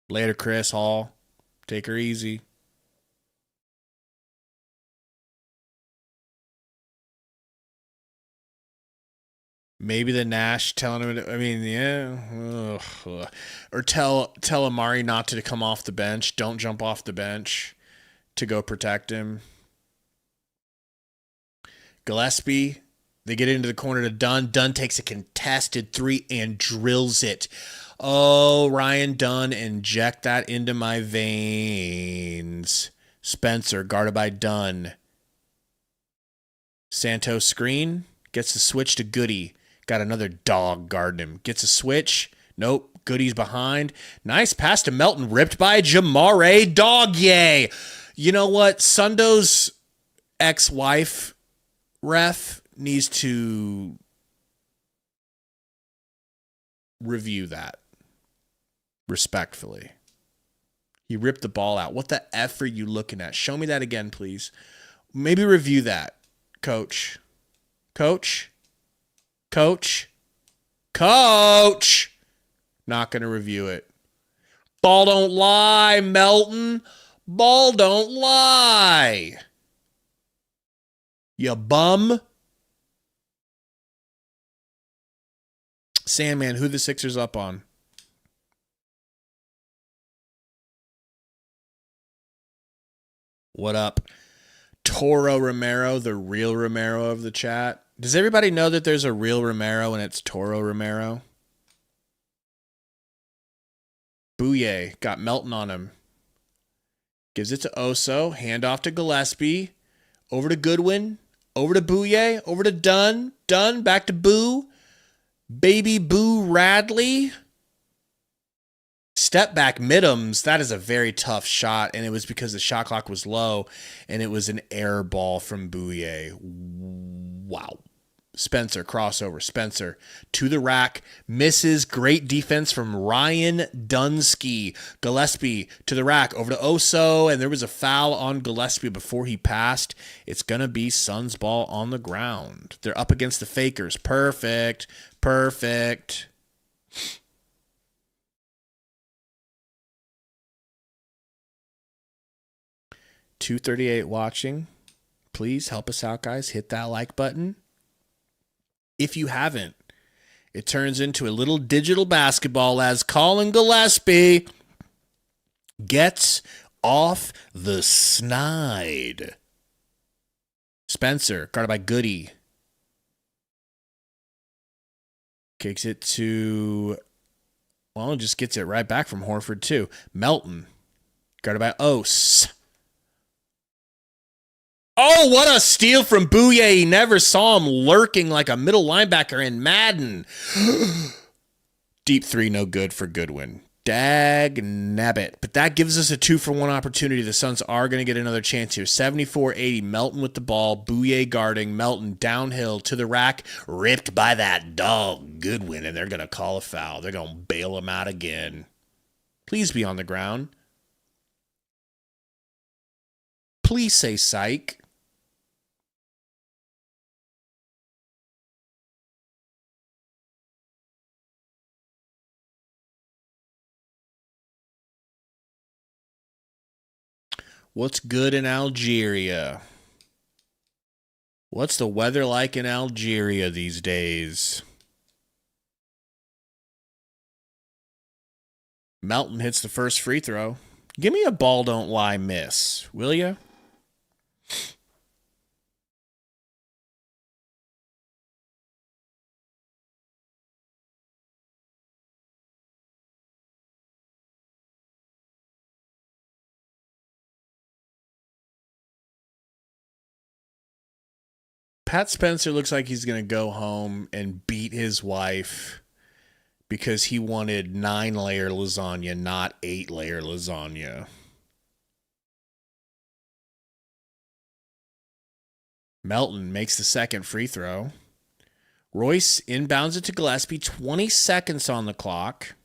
Later, Chris Hall. Take her easy. Maybe the Nash telling him, yeah. Ugh. Or tell Amari not to come off the bench. Don't jump off the bench to go protect him. Gillespie, they get into the corner to Dunn. Dunn takes a contested three and drills it. Oh, Ryan Dunn, inject that into my veins. Spencer, guarded by Dunn. Santos screen, gets the switch to Goody. Got another dog guarding him. Gets a switch. Nope. Goody's behind. Nice pass to Melton. Ripped by Jamare Dogye. You know what? Sundo's ex-wife ref needs to review that respectfully. He ripped the ball out. What the F are you looking at? Show me that again, please. Maybe review that, coach. Coach? Coach? Coach! Not going to review it. Ball don't lie, Melton. Ball don't lie. You bum. Sandman, who the Sixers up on? What up? Toro Romero, the real Romero of the chat. Does everybody know that there's a real Romero and it's Toro Romero? Bouye got Melton on him. Gives it to Oso. Hand off to Gillespie. Over to Goodwin. Over to Bouye. Over to Dunn. Dunn. Back to Boo. Baby Boo Radley. Step back Middums. That is a very tough shot, and it was because the shot clock was low, and it was an air ball from Bouye. Wow. Spencer, crossover. Spencer to the rack. Misses. Great defense from Ryan Dunsky. Gillespie to the rack. Over to Oso, and there was a foul on Gillespie before he passed. It's going to be Suns ball on the ground. They're up against the Fakers. Perfect. Perfect. $238 watching. Please help us out, guys. Hit that like button. If you haven't, it turns into a little digital basketball as Colin Gillespie gets off the snide. Spencer, guarded by Goody. Kicks it to, well, just gets it right back from Horford, too. Melton, guarded by Ose. Oh, what a steal from Bouye. He never saw him lurking like a middle linebacker in Madden. Deep three, no good for Goodwin. Dag nabbit. But that gives us a 2-for-1 opportunity. The Suns are going to get another chance here. 74-80. Melton with the ball. Bouye guarding. Melton downhill to the rack. Ripped by that dog Goodwin. And they're going to call a foul. They're going to bail him out again. Please be on the ground. Please say psych. What's good in Algeria? What's the weather like in Algeria these days? Melton hits the first free throw. Give me a ball don't lie miss, will ya? Pat Spencer looks like he's going to go home and beat his wife because he wanted 9-layer lasagna, not 8-layer lasagna. Melton makes the second free throw. Royce inbounds it to Gillespie. 20 seconds on the clock.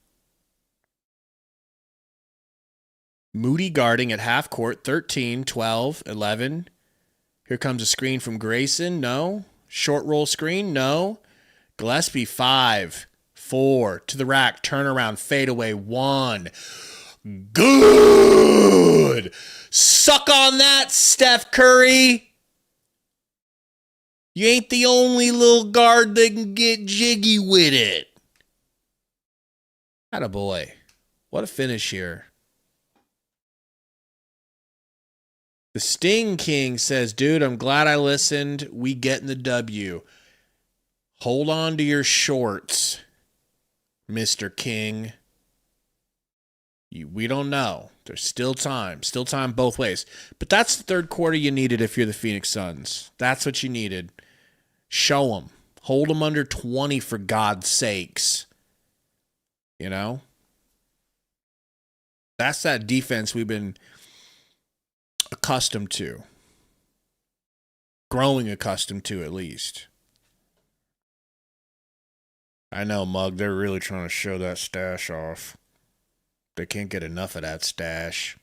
Moody guarding at half court. 13, 12, 11. Here comes a screen from Grayson. No. Short roll screen. No. Gillespie 5, 4 to the rack. Turnaround fadeaway 1. Good. Suck on that, Steph Curry. You ain't the only little guard that can get jiggy with it. Attaboy. What a finish here. The Sting King says, dude, I'm glad I listened. We getting the W. Hold on to your shorts, Mr. King. We don't know. There's still time. Still time both ways. But that's the third quarter you needed if you're the Phoenix Suns. That's what you needed. Show them. Hold them under 20 for God's sakes. You know? That's that defense we've been accustomed to. Growing accustomed to, at least. I know, Mug, they're really trying to show that stash off. They can't get enough of that stash.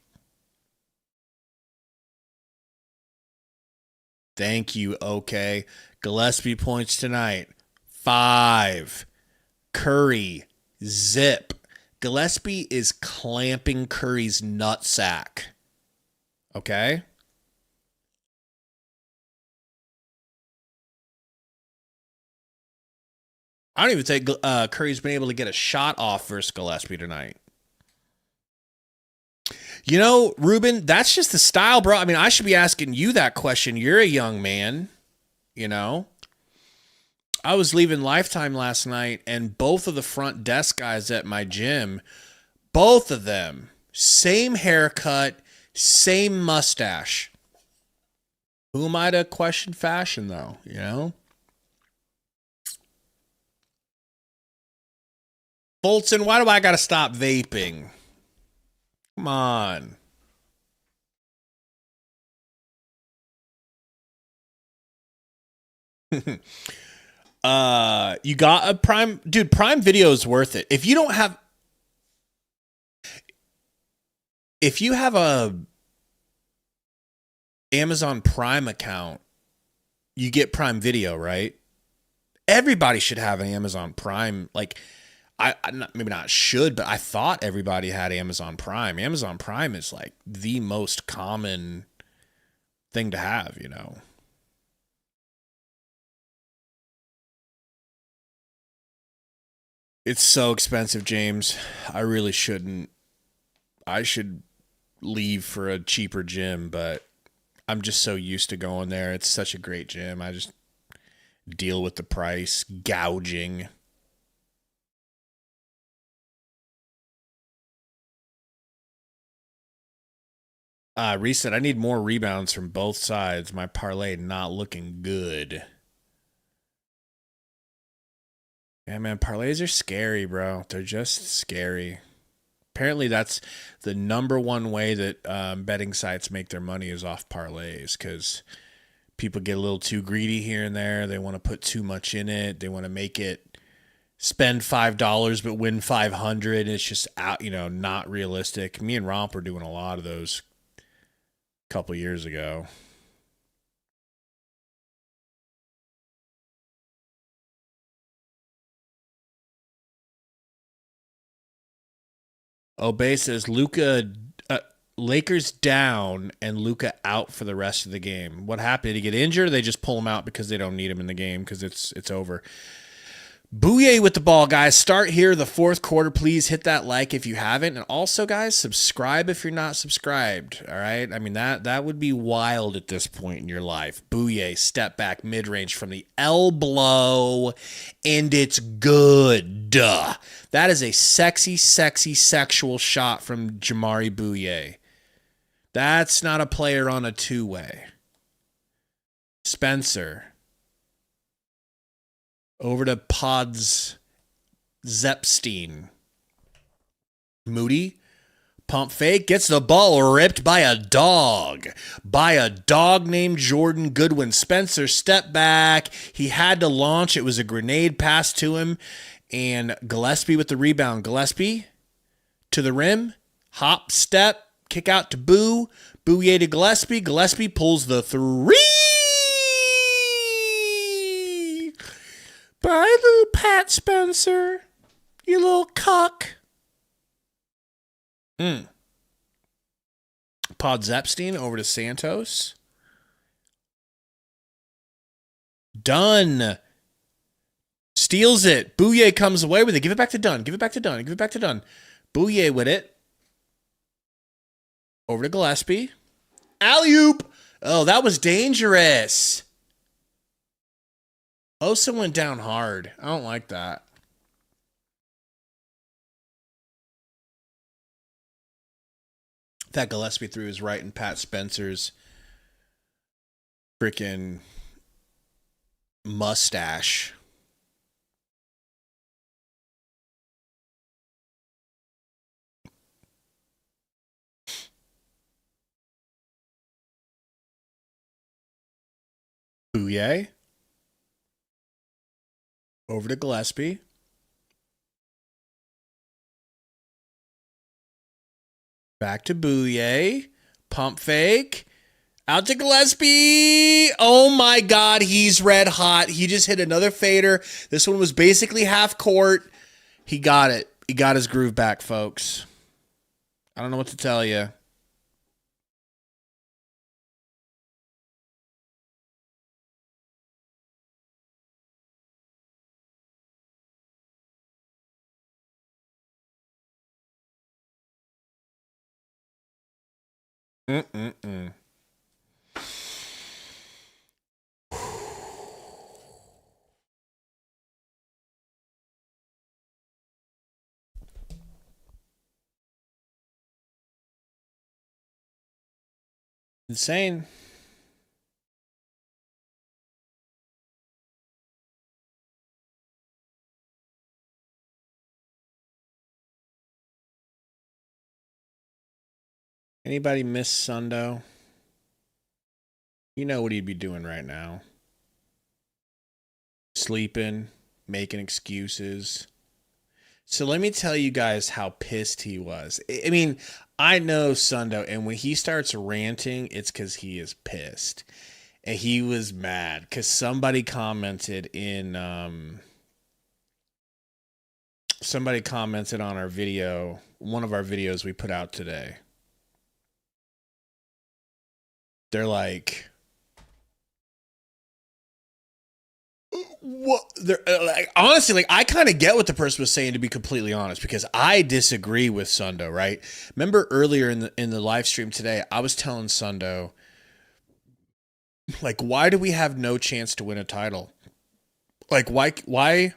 Thank you, okay. Gillespie points tonight. 5. Curry, zip. Gillespie is clamping Curry's nutsack. Okay? I don't even think Curry's been able to get a shot off versus Gillespie tonight. You know, Ruben, that's just the style, bro. I mean, I should be asking you that question. You're a young man, you know. I was leaving Lifetime last night, and both of the front desk guys at my gym, both of them, same haircut, same mustache. Who am I to question fashion, though, you know? Bolton, why do I got to stop vaping? Come on. You got a Prime, dude, Prime Video is worth it. If you have a Amazon Prime account, you get Prime Video, right? Everybody should have an Amazon Prime. Like, maybe not should, but I thought everybody had Amazon Prime. Amazon Prime is like the most common thing to have, you know. It's so expensive, James. I really shouldn't. I should leave for a cheaper gym, but I'm just so used to going there. It's such a great gym. I just deal with the price gouging. Reese said, I need more rebounds from both sides. My parlay not looking good. Yeah, man, parlays are scary, bro. They're just scary. Apparently, that's the number one way that betting sites make their money is off parlays, because people get a little too greedy here and there. They want to put too much in it. They want to make it spend $5 but win 500. It's just out, you know, not realistic. Me and Romp were doing a lot of those a couple years ago. Obey says Lakers down and Luka out for the rest of the game. What happened? Did he get injured? Or they just pull him out because they don't need him in the game because it's over. Bouye with the ball, guys. Start here the fourth quarter. Please hit that like if you haven't. And also, guys, subscribe if you're not subscribed. All right? I mean, that would be wild at this point in your life. Bouye, step back, mid-range from the elbow, and it's good. That is a sexy, sexy, sexual shot from Jamari Bouye. That's not a player on a two-way. Spencer. Over to Pods Zepstein. Moody. Pump fake. Gets the ball ripped by a dog. By a dog named Jordan Goodwin. Spencer step back. He had to launch. It was a grenade pass to him. And Gillespie with the rebound. Gillespie to the rim. Hop, step. Kick out to Boo. Bouye to Gillespie. Gillespie pulls the three. Bye, little Pat Spencer. You little cuck. Pod Epstein over to Santos. Dunn. Steals it. Bouye comes away with it. Give it back to Dunn. Give it back to Dunn. Give it back to Dunn. Bouye with it. Over to Gillespie. Alley-oop. Oh, that was dangerous. Osa went down hard. I don't like that. That Gillespie threw his right in Pat Spencer's freaking mustache. Bouye. Over to Gillespie. Back to Bouye. Pump fake. Out to Gillespie. Oh my God, he's red hot. He just hit another fader. This one was basically half court. He got it. He got his groove back, folks. I don't know what to tell you. Mm-mm-mm. Insane. Anybody miss Sundo? You know what he'd be doing right now. Sleeping, making excuses. So let me tell you guys how pissed he was. I mean, I know Sundo, and when he starts ranting, it's because he is pissed. And he was mad because somebody commented on our video, one of our videos we put out today. They're like, what? They're like, honestly, like, I kind of get what the person was saying, to be completely honest, because I disagree with Sundo, right? Remember earlier in the live stream today, I was telling Sundo, like, why do we have no chance to win a title? Like, why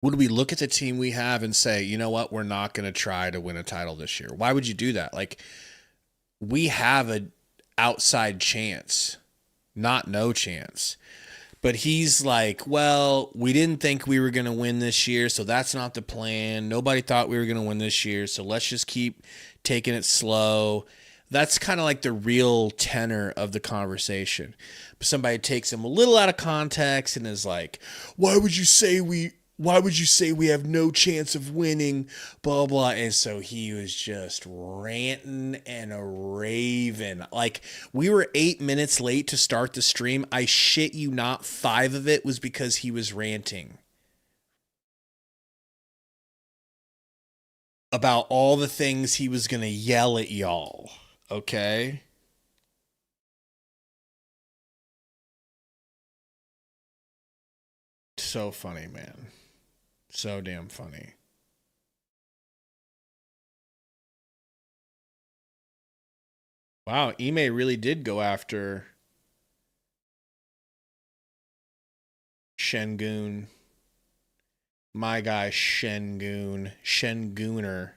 would we look at the team we have and say, you know what, we're not going to try to win a title this year? Why would you do that? Like, we have an outside chance, not no chance. But he's like, well, we didn't think we were going to win this year, so that's not the plan. Nobody thought we were going to win this year, so let's just keep taking it slow. That's kind of like the real tenor of the conversation. But somebody takes him a little out of context and is like, why would you say we have no chance of winning, blah, blah. And so he was just ranting and raving. Like, we were 8 minutes late to start the stream. I shit you not, 5 of it was because he was ranting about all the things he was going to yell at y'all. Okay? So funny, man. So damn funny. Wow, Ime really did go after Shengun. My guy Shengun. Shengooner.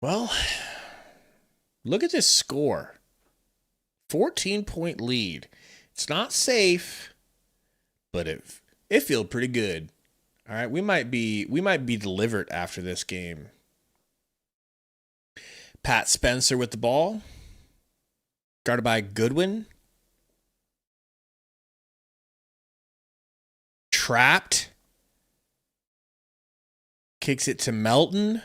Well, look at this score. 14-point lead. It's not safe, but it feels pretty good. All right, we might be delivered after this game. Pat Spencer with the ball. Guarded by Goodwin. Trapped. Kicks it to Melton.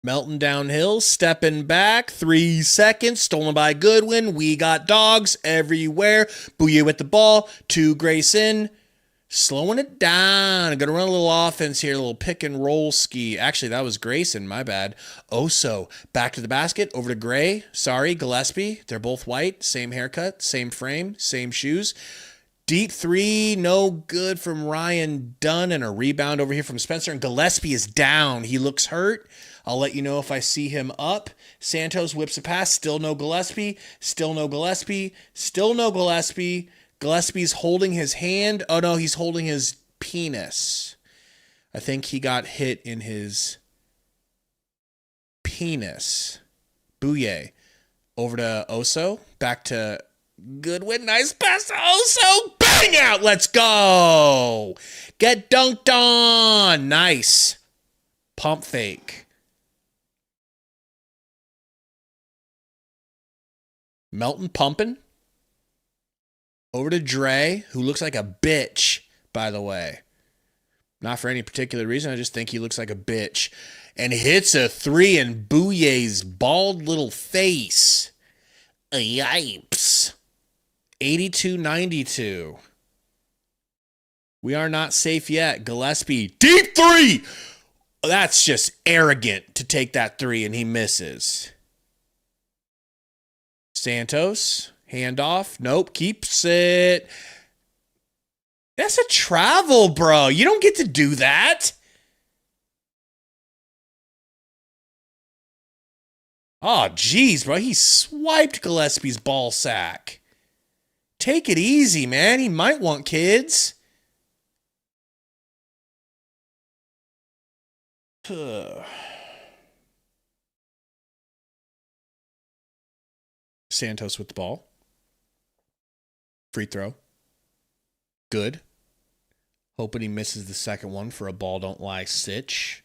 Melton downhill, stepping back, 3 seconds, stolen by Goodwin. We got dogs everywhere. Bouye with the ball, to Grayson. Slowing it down. Going to run a little offense here, a little pick and roll ski. Actually, that was Grayson, my bad. Oso, back to the basket, over to Gray. Sorry, Gillespie. They're both white, same haircut, same frame, same shoes. Deep three, no good from Ryan Dunn, and a rebound over here from Spencer. And Gillespie is down. He looks hurt. I'll let you know if I see him up. Santos whips a pass. Still no Gillespie. Still no Gillespie. Still no Gillespie. Gillespie's holding his hand. Oh, no, he's holding his penis. I think he got hit in his penis. Bouye. Over to Oso. Back to Goodwin, nice pass. Oh, so bang out. Let's go. Get dunked on. Nice. Pump fake. Melton pumping. Over to Dre, who looks like a bitch, by the way. Not for any particular reason. I just think he looks like a bitch. And hits a three in Bouyer's bald little face. Yipes. 82-92. We are not safe yet. Gillespie, deep three. That's just arrogant to take that three, and he misses. Santos, handoff. Nope, keeps it. That's a travel, bro. You don't get to do that. Oh, geez, bro. He swiped Gillespie's ball sack. Take it easy, man. He might want kids. Santos with the ball. Free throw. Good. Hoping he misses the second one for a ball don't lie sitch.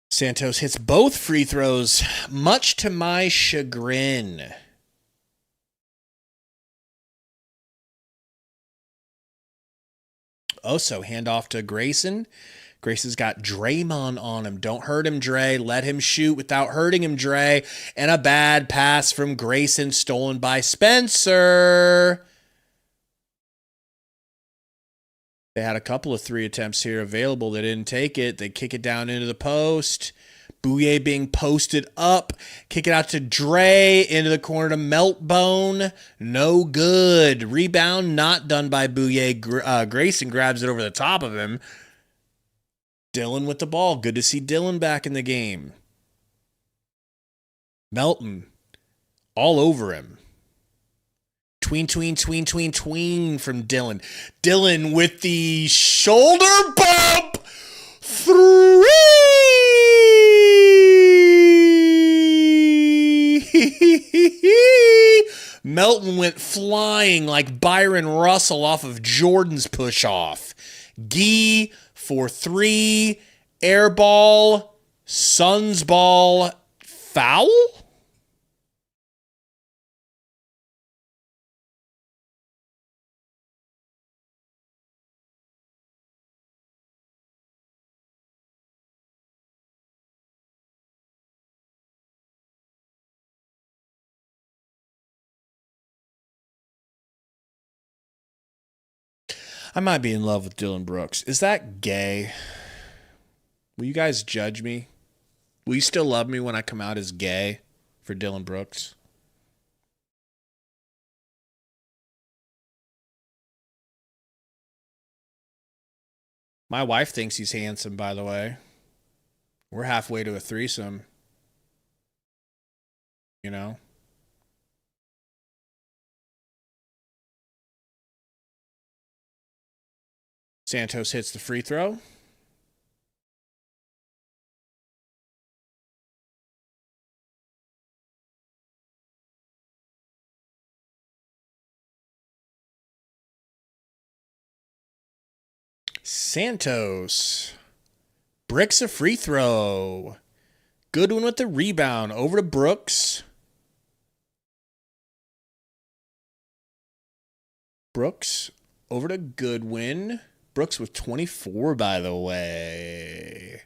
Santos hits both free throws, much to my chagrin. Also, handoff to Grayson. Grayson's got Draymond on him. Don't hurt him, Dre. Let him shoot without hurting him, Dre. And a bad pass from Grayson, stolen by Spencer. They had a couple of three attempts here available. They didn't take it. They kick it down into the post. Bouye being posted up. Kick it out to Dre. Into the corner to Meltbone. No good. Rebound not done by Bouye. Grayson grabs it over the top of him. Dylan with the ball. Good to see Dylan back in the game. Melton all over him. Tween from Dylan. Dylan with the shoulder bump. Three. Melton went flying like Byron Russell off of Jordan's push-off. Gee for three. Air ball. Suns ball. Foul? I might be in love with Dylan Brooks. Is that gay? Will you guys judge me? Will you still love me when I come out as gay for Dylan Brooks? My wife thinks he's handsome, by the way. We're halfway to a threesome. You know? Santos hits the free throw. Santos bricks a free throw. Goodwin with the rebound. Over to Brooks. Brooks over to Goodwin. Brooks with 24, by the way.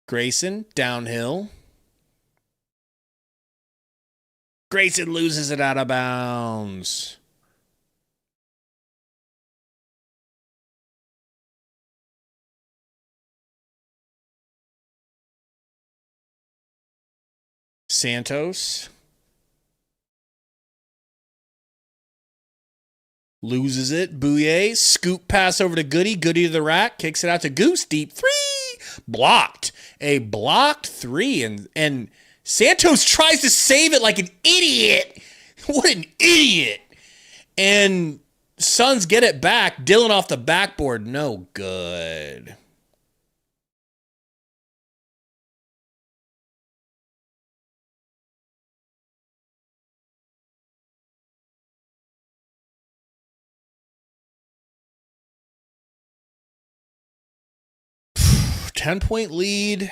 Grayson, downhill. Grayson loses it out of bounds. Santos loses it. Bouye, scoop pass over to Goody. Goody to the rack. Kicks it out to Goose. Deep three. Blocked. A blocked three. And Santos tries to save it like an idiot. What an idiot. And Suns get it back. Dillon off the backboard. No good. $10-point lead,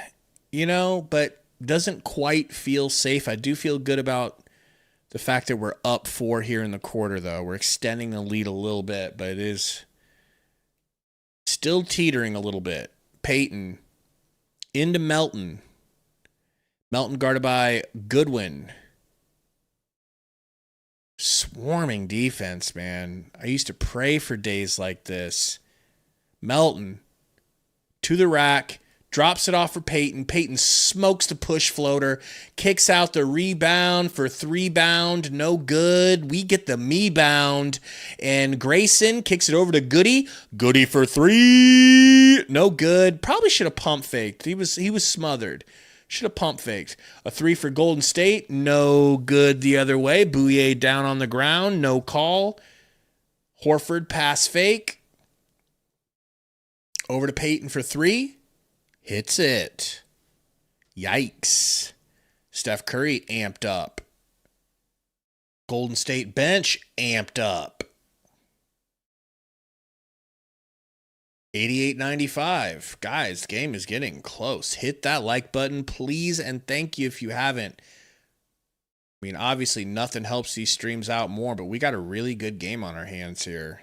but doesn't quite feel safe. I do feel good about the fact that we're up 4 here in the quarter, though. We're extending the lead a little bit, but it is still teetering a little bit. Peyton into Melton. Melton guarded by Goodwin. Swarming defense, man. I used to pray for days like this. Melton to the rack, drops it off for Peyton. Peyton smokes the push floater, kicks out the rebound for 3-bound, no good. We get the me-bound, and Grayson kicks it over to Goody. Goody for 3, no good. Probably should have pump faked. He was smothered. Should have pump faked. A 3 for Golden State, no good the other way. Bouye down on the ground, no call. Horford pass fake. Over to Peyton for 3. Hits it. Yikes. Steph Curry amped up. Golden State bench amped up. 88-95. Guys, the game is getting close. Hit that like button, please, and thank you if you haven't. I mean, obviously, nothing helps these streams out more, but we got a really good game on our hands here.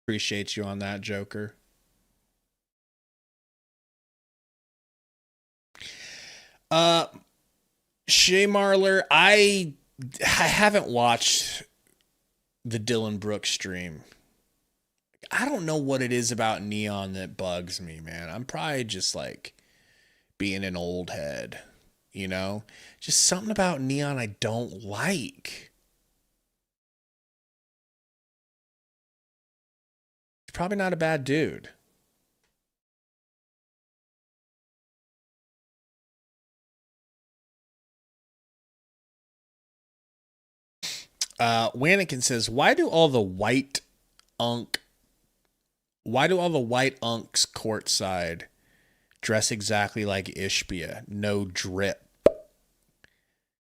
Appreciate you on that, Joker. Shea Marler, I haven't watched the Dylan Brooks stream. I don't know what it is about Neon that bugs me, man. I'm probably just like being an old head, Just something about Neon I don't like. Probably not a bad dude. Wannikin says, why do all the white unks courtside dress exactly like Ishbia? No drip.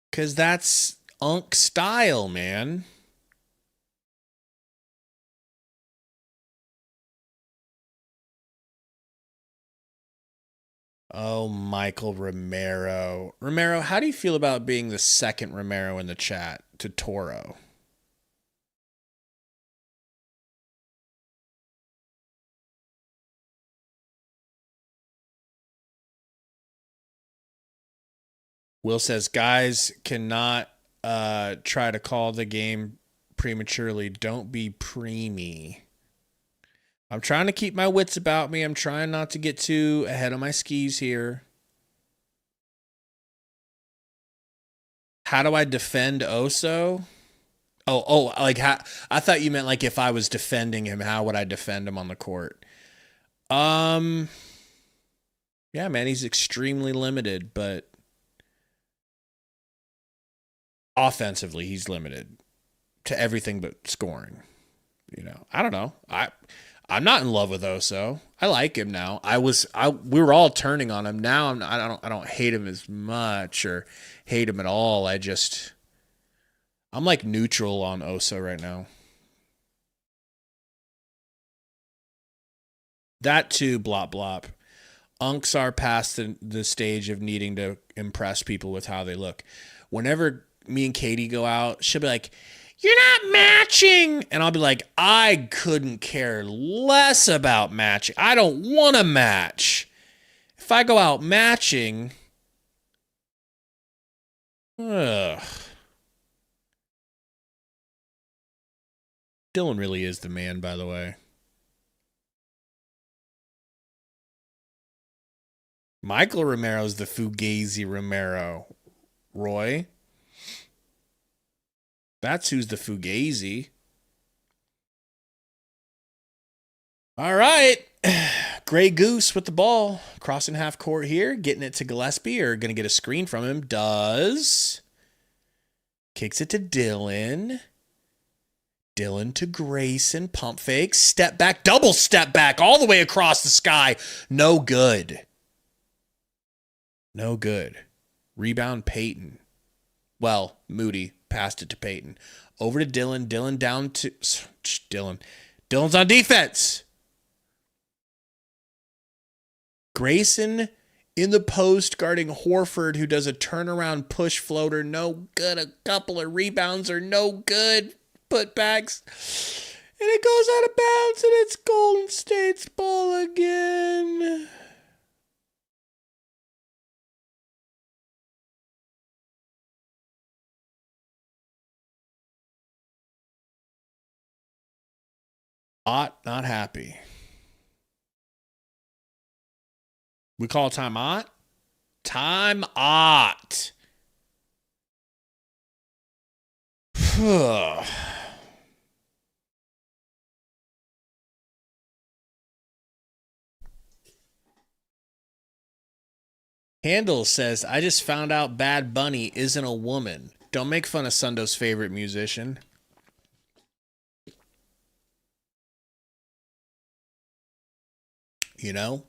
Because that's unk style, man. Oh, Michael Romero. Romero, how do you feel about being the second Romero in the chat to Toro? Will says, guys cannot try to call the game prematurely. Don't be preemie. I'm trying to keep my wits about me. I'm trying not to get too ahead of my skis here. How do I defend Oso? Oh, like how, I thought you meant like if I was defending him, how would I defend him on the court? Yeah, man, he's extremely limited, but offensively, he's limited to everything but scoring. I don't know. I'm not in love with Oso. I like him now. We were all turning on him. Now I don't hate him as much or hate him at all. I'm like neutral on Oso right now. That too, blop blop. Unks are past the stage of needing to impress people with how they look. Whenever me and Katie go out, she'll be like, you're not matching. And I'll be like, I couldn't care less about matching. I don't want to match. If I go out matching, Dylan really is the man, by the way. Michael Romero's the Fugazi Romero. Roy? That's who's the Fugazi. All right. Gray Goose with the ball. Crossing half court here. Getting it to Gillespie, or going to get a screen from him. Does. Kicks it to Dylan. Dylan to Grayson. Pump fake. Step back. Double step back. All the way across the sky. No good. No good. Rebound Peyton. Well, Moody passed it to Peyton. Over to Dylan. Dylan down to... Dylan. Dylan's on defense. Grayson in the post guarding Horford, who does a turnaround push floater. No good. A couple of rebounds are no good. Putbacks. And it goes out of bounds, and it's Golden State's ball again. Not happy. We call timeout? Timeout. Handel says, I just found out Bad Bunny isn't a woman. Don't make fun of Sundo's favorite musician. You know?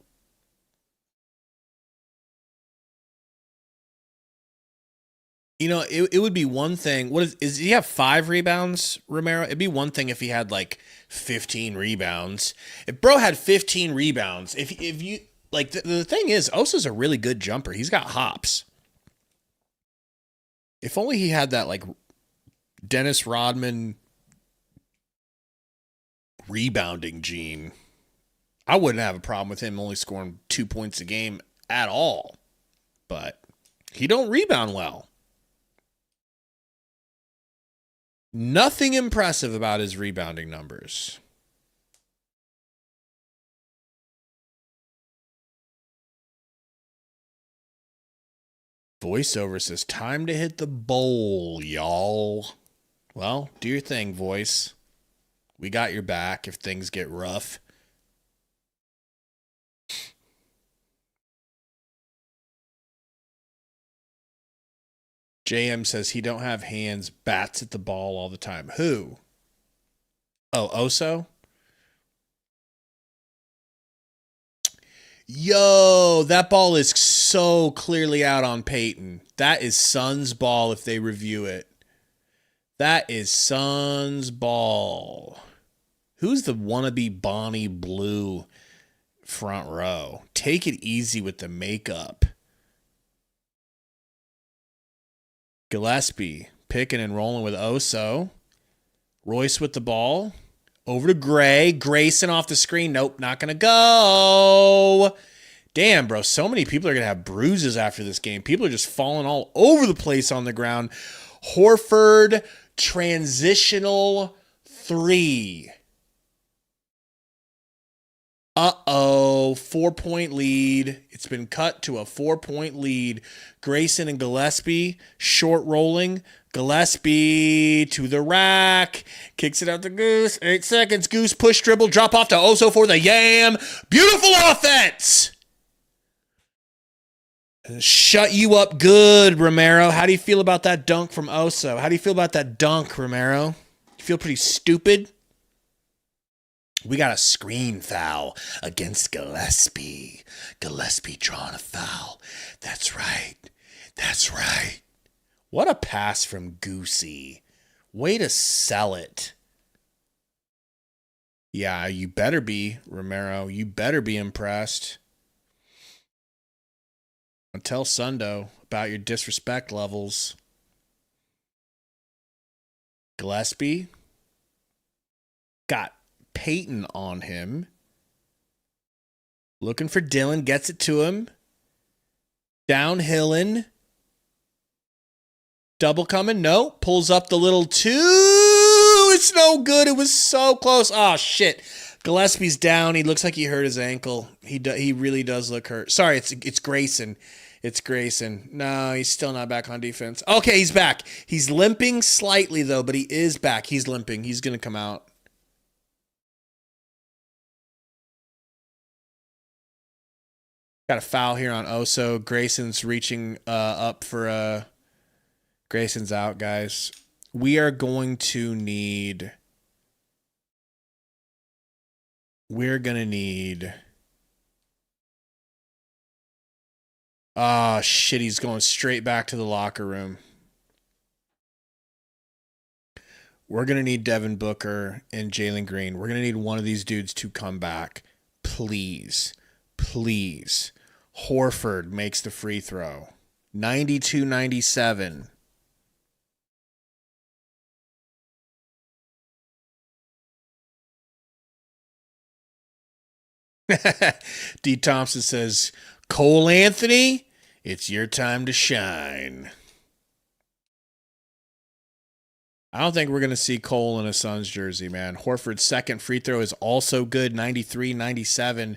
You know, it would be one thing. What is he have 5 rebounds, Romero? It'd be one thing if he had like 15 rebounds. If bro had 15 rebounds, if you like the thing is, Osa's a really good jumper. He's got hops. If only he had that like Dennis Rodman rebounding gene, I wouldn't have a problem with him only scoring 2 points a game at all. But he don't rebound well. Nothing impressive about his rebounding numbers. Voiceover says, time to hit the bowl, y'all. Well, do your thing, voice. We got your back if things get rough. JM says he don't have hands, bats at the ball all the time. Who? Oh, Oso? Yo, that ball is so clearly out on Peyton. That is Suns' ball if they review it. That is Suns' ball. Who's the wannabe Bonnie Blue front row? Take it easy with the makeup. Gillespie picking and rolling with Oso. Royce with the ball. Over to Gray. Grayson off the screen. Nope, not going to go. Damn, bro. So many people are going to have bruises after this game. People are just falling all over the place on the ground. Horford, transitional 3. Uh-oh, 4-point lead. It's been cut to a 4-point lead. Grayson and Gillespie, short rolling. Gillespie to the rack. Kicks it out to Goose. 8 seconds. Goose push dribble. Drop off to Oso for the yam. Beautiful offense. Shut you up good, Romero. How do you feel about that dunk from Oso? How do you feel about that dunk, Romero? You feel pretty stupid? We got a screen foul against Gillespie. Gillespie drawing a foul. That's right. That's right. What a pass from Goosey. Way to sell it. Yeah, you better be, Romero. You better be impressed. And tell Sundo about your disrespect levels. Gillespie got Peyton on him. Looking for Dylan. Gets it to him. Downhilling. Double coming. No. Pulls up the little 2. It's no good. It was so close. Oh, shit. Gillespie's down. He looks like he hurt his ankle. He really does look hurt. Sorry, it's Grayson. It's Grayson. No, he's still not back on defense. Okay, he's back. He's limping slightly, though, but he is back. He's limping. He's going to come out. Got a foul here on Oso. Grayson's reaching up for Grayson's out, guys. We are going to need... We're going to need... Oh, shit, he's going straight back to the locker room. We're going to need Devin Booker and Jalen Green. We're going to need one of these dudes to come back. Please. Please. Horford makes the free throw. 92-97. D. Thompson says, Cole Anthony, it's your time to shine. I don't think we're going to see Cole in a Suns jersey, man. Horford's second free throw is also good, 93-97.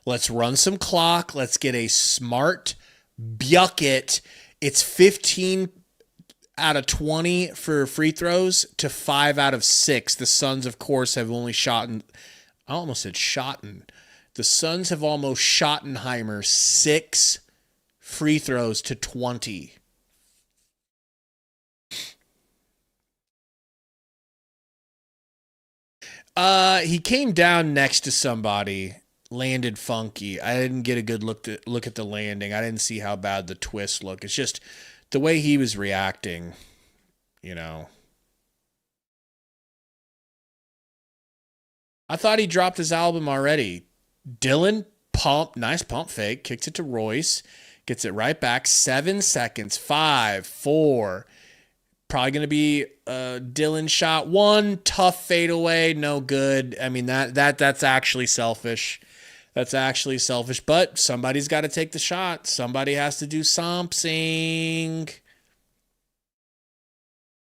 Let's run some clock. Let's get a smart bucket. It's 15 out of 20 for free throws to 5 out of 6. The Suns, of course, have only I almost said shotten. The Suns have almost Schottenheimer 6 free throws to 20. He came down next to somebody, landed funky. I didn't get a good look at the landing. I didn't see how bad the twist looked. It's just the way he was reacting, you know. I thought he dropped his album already. Dylan nice pump fake, kicks it to Royce, gets it right back. 7 seconds, 5, 4. Probably going to be a Dylan shot. 1 tough fadeaway, no good. I mean, that's actually selfish. That's actually selfish, but somebody's got to take the shot. Somebody has to do something.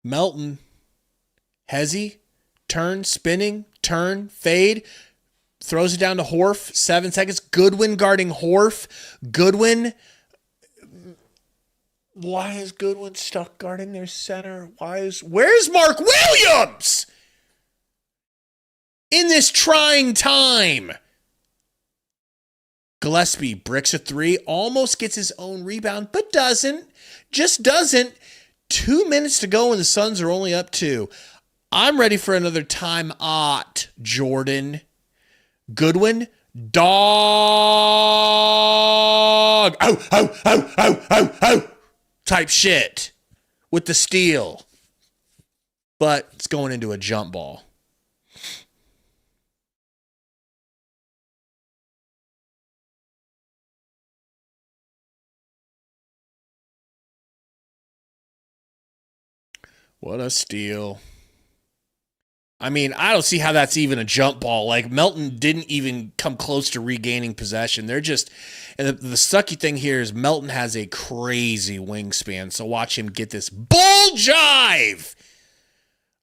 Melton. Hezzy. Turn, spinning, turn, fade. Throws it down to Horf. 7 seconds. Goodwin guarding Horf. Goodwin. Why is Goodwin stuck guarding their center? Where's Mark Williams? In this trying time. Gillespie bricks a 3. Almost gets his own rebound, but doesn't. Just doesn't. 2 minutes to go and the Suns are only up 2. I'm ready for another timeout, Jordan. Goodwin, dog. Ow. Type shit with the steal. But it's going into a jump ball. What a steal. I mean, I don't see how that's even a jump ball. Like, Melton didn't even come close to regaining possession. They're just... And the sucky thing here is Melton has a crazy wingspan, so watch him get this bull jive!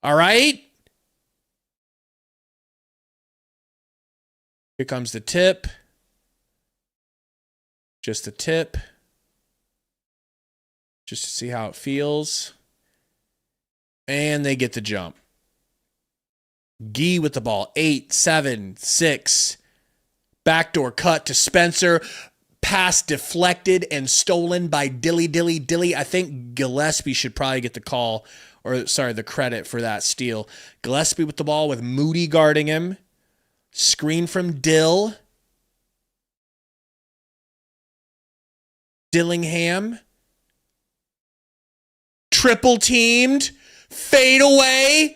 All right? Here comes the tip. Just a tip. Just to see how it feels. And they get the jump. Gee with the ball. 8, 7, 6. Backdoor cut to Spencer. Pass deflected and stolen by Dilly. I think Gillespie should probably get the call, or sorry, the credit for that steal. Gillespie with the ball with Moody guarding him. Screen from Dill. Dillingham. Triple teamed. Fade away.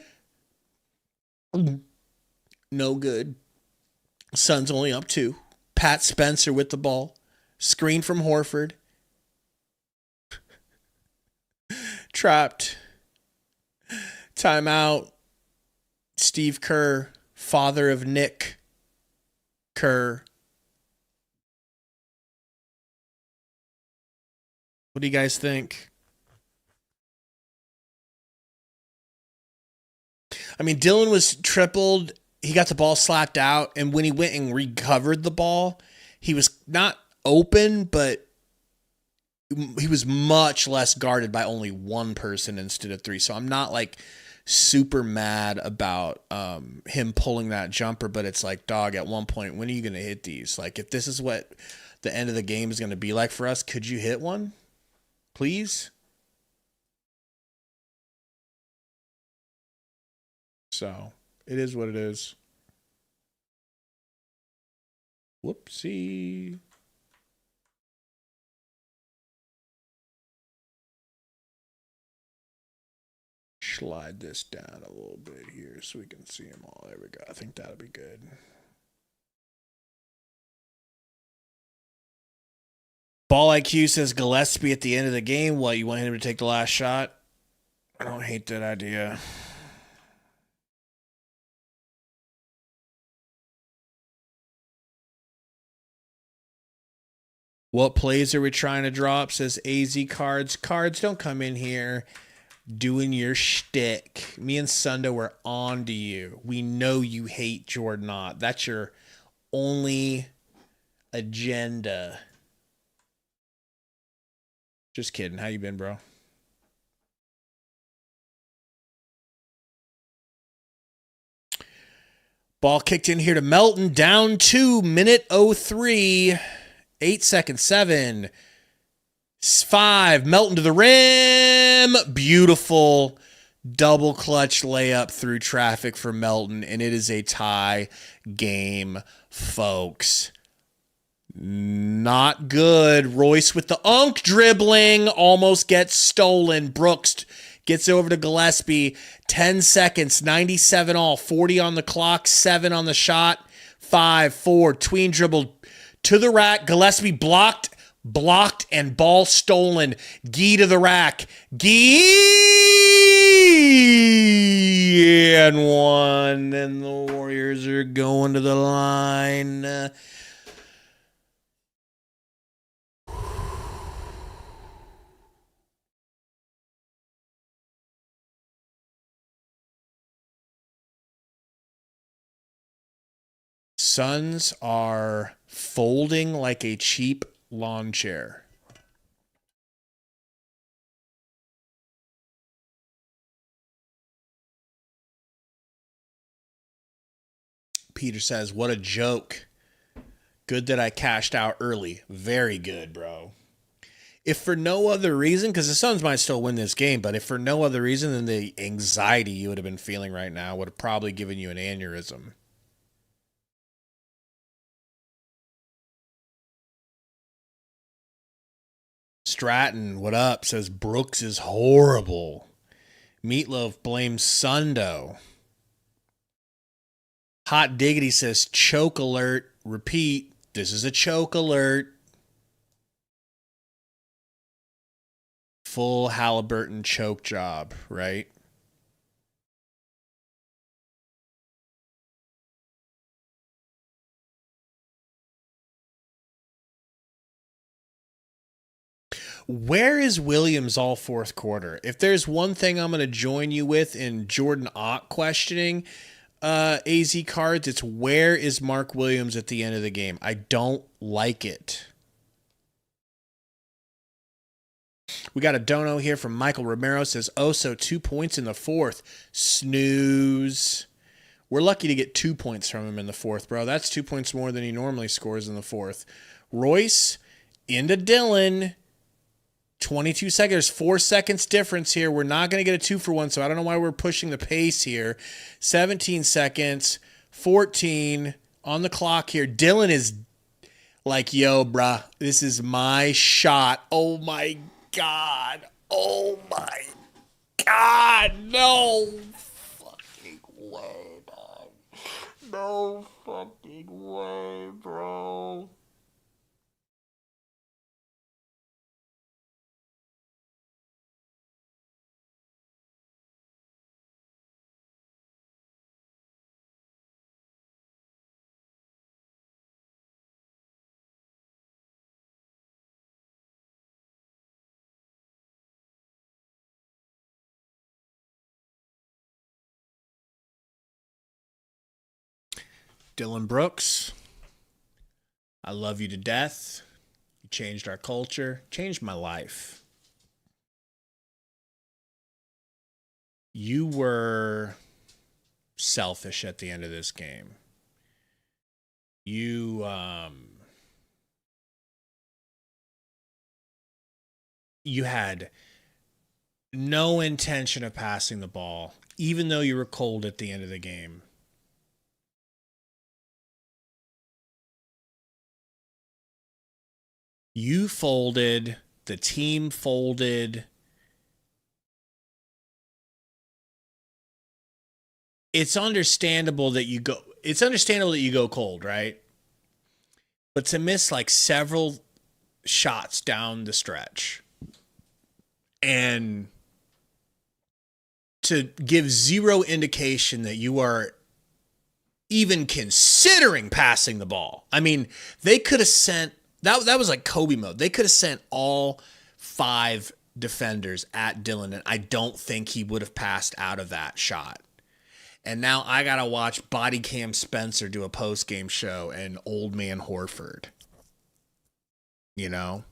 No good. Suns only up 2. Pat Spencer with the ball. Screen from Horford. Trapped. Timeout. Steve Kerr, father of Nick Kerr. What do you guys think? I mean, Dylan was tripled. He got the ball slapped out, and when he went and recovered the ball, he was not open, but he was much less guarded by only one person instead of 3. So I'm not like super mad about him pulling that jumper, but it's like, dog, at one point, when are you going to hit these? Like, if this is what the end of the game is going to be like for us. Could you hit one? Please? So, it is what it is. Whoopsie. Slide this down a little bit here so we can see them all. There we go. I think that'll be good. Ball IQ says Gillespie at the end of the game. What, you want him to take the last shot? I don't hate that idea. What plays are we trying to drop? Says AZ Cards. Cards, don't come in here doing your shtick. Me and Sundo are on to you. We know you hate Jordan Ott. That's your only agenda. Just kidding. How you been, bro? Ball kicked in here to Melton. Down 2, minute 03. 8 seconds. 7. 5. Melton to the rim. Beautiful double clutch layup through traffic for Melton. And it is a tie game, folks. Not good. Royce with the unk dribbling. Almost gets stolen. Brooks gets over to Gillespie. 10 seconds. 97 all. 40 on the clock. 7 on the shot. 5, 4. Tween dribble to the rack. Gillespie blocked, and ball stolen. Gee to the rack. Gee and 1. And the Warriors are going to the line. Suns are folding like a cheap lawn chair. Peter says, what a joke. Good that I cashed out early. Very good, bro. If for no other reason, because the Suns might still win this game, but if for no other reason than the anxiety you would have been feeling right now would have probably given you an aneurysm. Stratton, what up? Says Brooks is horrible. Meatloaf blames Sundo. Hot Diggity says choke alert. Repeat, this is a choke alert. Full Halliburton choke job, right? Where is Williams all fourth quarter? If there's one thing I'm going to join you with in Jordan Ott questioning AZ Cards, it's where is Mark Williams at the end of the game? I don't like it. We got a dono here from Michael Romero. Says, oh, so 2 points in the fourth. Snooze. We're lucky to get 2 points from him in the fourth, bro. That's 2 points more than he normally scores in the fourth. Royce into Dylan. 22 seconds, 4 seconds difference here. We're not going to get a 2-for-1, so I don't know why we're pushing the pace here. 17 seconds, 14 on the clock here. Dylan is like, yo, bruh, this is my shot. Oh, my God. Oh, my God. No fucking way, dog. No fucking way, bro. Dylan Brooks, I love you to death. You changed our culture, changed my life. You were selfish at the end of this game. You you had no intention of passing the ball, even though you were cold at the end of the game. You folded, the team folded. It's understandable that you go cold, right? But to miss like several shots down the stretch and to give zero indication that you are even considering passing the ball. I mean, they could have sent that was like Kobe mode. They could have sent all 5 defenders at Dylan, and I don't think he would have passed out of that shot. And now I got to watch Body Cam Spencer do a post-game show and Old Man Horford. You know?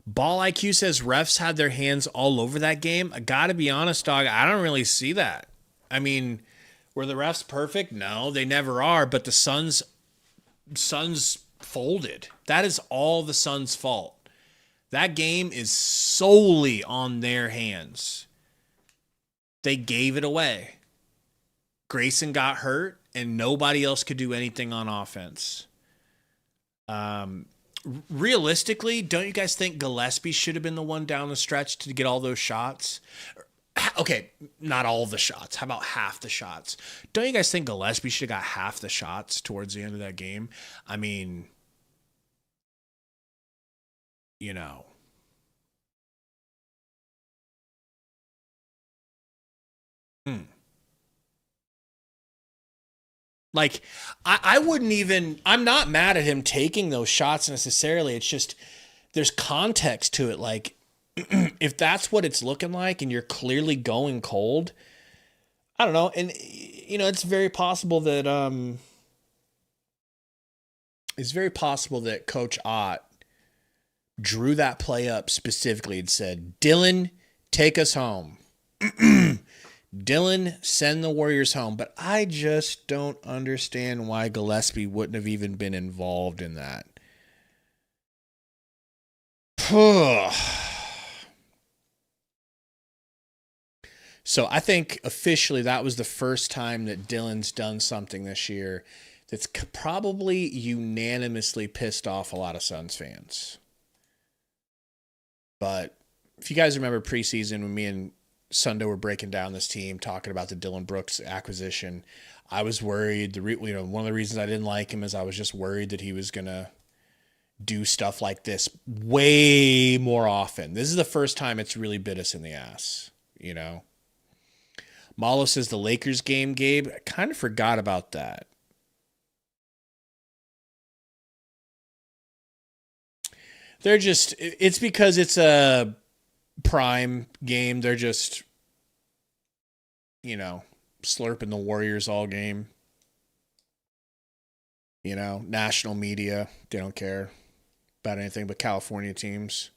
Ball IQ says refs had their hands all over that game. I got to be honest, dog, I don't really see that. I mean, were the refs perfect? No, they never are, but the Suns folded. That is all the Suns' fault. That game is solely on their hands. They gave it away. Grayson got hurt, and nobody else could do anything on offense. Realistically, don't you guys think Gillespie should have been the one down the stretch to get all those shots? Okay, not all the shots. How about half the shots? Don't you guys think Gillespie should have got half the shots towards the end of that game? I mean, you know. Like, I wouldn't even, I'm not mad at him taking those shots necessarily. It's just, there's context to it. Like, if that's what it's looking like and you're clearly going cold, I don't know. And, you know, it's very possible that Coach Ott drew that play up specifically and said, Dylan, take us home. Dylan, send the Warriors home. But I just don't understand why Gillespie wouldn't have even been involved in that. So I think officially that was the first time that Dylan's done something this year that's probably unanimously pissed off a lot of Suns fans. But if you guys remember preseason when me and Sundo were breaking down this team, talking about the Dylan Brooks acquisition, I was worried. One of the reasons I didn't like him is I was just worried that he was going to do stuff like this way more often. This is the first time it's really bit us in the ass, you know? Malo says the Lakers game, Gabe. I kind of forgot about that. It's because it's a prime game. They're just, you know, slurping the Warriors all game. You know, national media, they don't care about anything but California teams.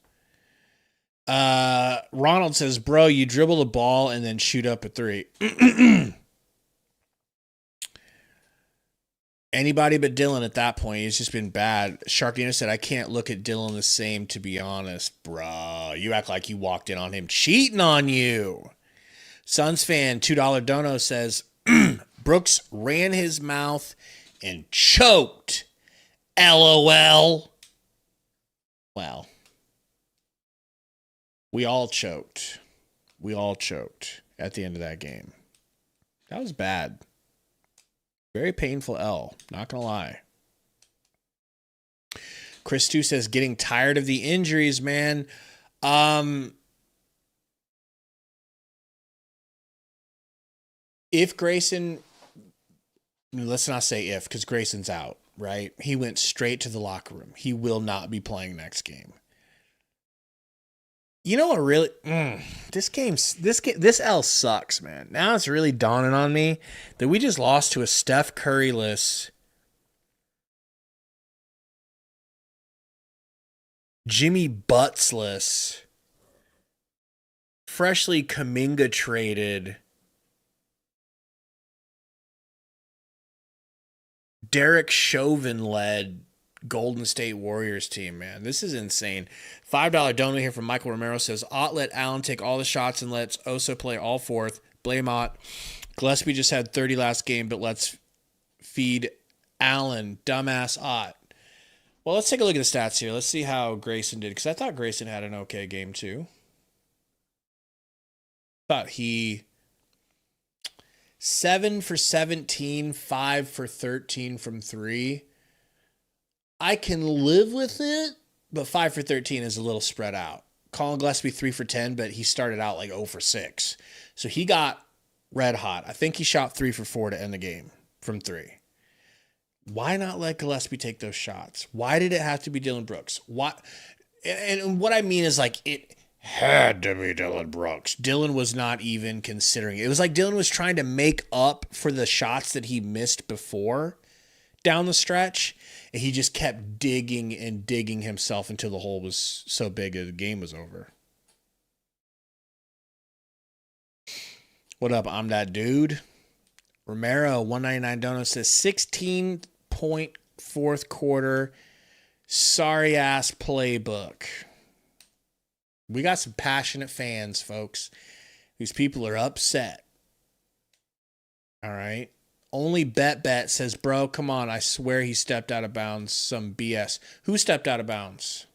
Ronald says, bro, you dribble the ball and then shoot up a 3. Anybody but Dylan at that point. He's just been bad. Sharkina said, I can't look at Dylan the same, to be honest. Bruh, you act like you walked in on him cheating on you. Suns fan, $2 dono says, Brooks ran his mouth and choked. LOL. Well, we all choked. We all choked at the end of that game. That was bad. Very painful L, not going to lie. Chris 2 says, getting tired of the injuries, man. If Grayson, let's not say if, because Grayson's out, right? He went straight to the locker room. He will not be playing next game. You know what really, this L sucks, man. Now it's really dawning on me that we just lost to a Steph Curry-less, Jimmy Butts-less, freshly Kuminga traded, Derek Chauvin-led Golden State Warriors team, man. This is insane. $5 donor here from Michael Romero says, Ott let Allen take all the shots and lets Oso play all fourth. Blame Ott. Gillespie just had 30 last game, but let's feed Allen. Dumbass Ott. Well, let's take a look at the stats here. Let's see how Grayson did, because I thought Grayson had an okay game too. Thought he 7 for 17, 5 for 13 from 3. I can live with it, but 5 for 13 is a little spread out. Colin Gillespie 3 for 10, but he started out like 0 for 6. So he got red hot. I think he shot 3 for 4 to end the game from 3. Why not let Gillespie take those shots? Why did it have to be Dylan Brooks? Why? And what I mean is, like, it had to be Dylan Brooks. Dylan was not even considering it. It was like Dylan was trying to make up for the shots that he missed before down the stretch, and he just kept digging and digging himself until the hole was so big that the game was over. What up? I'm that dude. Romero 199 dono says 16-point fourth quarter. Sorry ass playbook. We got some passionate fans, folks. These people are upset. All right. Only Bet says, bro, come on. I swear he stepped out of bounds. Some BS. Who stepped out of bounds?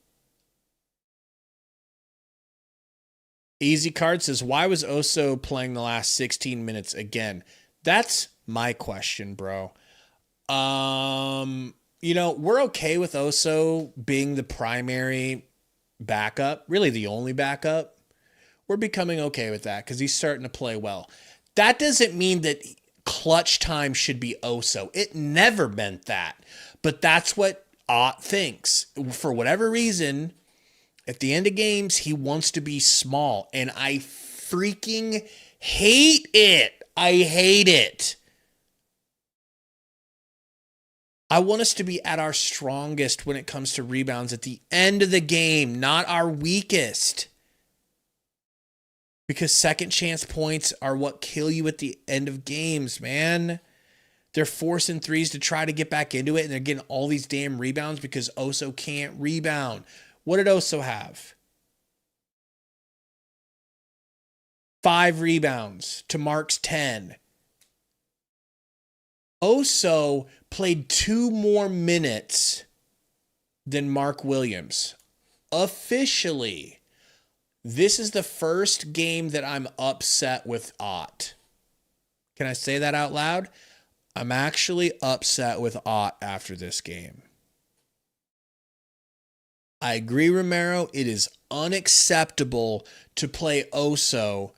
Easy Card says, why was Oso playing the last 16 minutes again? That's my question, bro. You know, we're okay with Oso being the primary backup, really the only backup. We're becoming okay with that because he's starting to play well. That doesn't mean that clutch time should be Oso. It never meant that. But that's what Ott thinks. For whatever reason, at the end of games, he wants to be small. And I freaking hate it. I hate it. I want us to be at our strongest when it comes to rebounds at the end of the game, not our weakest. Because second chance points are what kill you at the end of games, man. They're forcing threes to try to get back into it, and they're getting all these damn rebounds because Oso can't rebound. What did Oso have? 5 rebounds to Mark's 10. Oso played 2 more minutes than Mark Williams. Officially. This is the first game that I'm upset with Ott. Can I say that out loud? I'm actually upset with Ott after this game. I agree, Romero. It is unacceptable to play Oso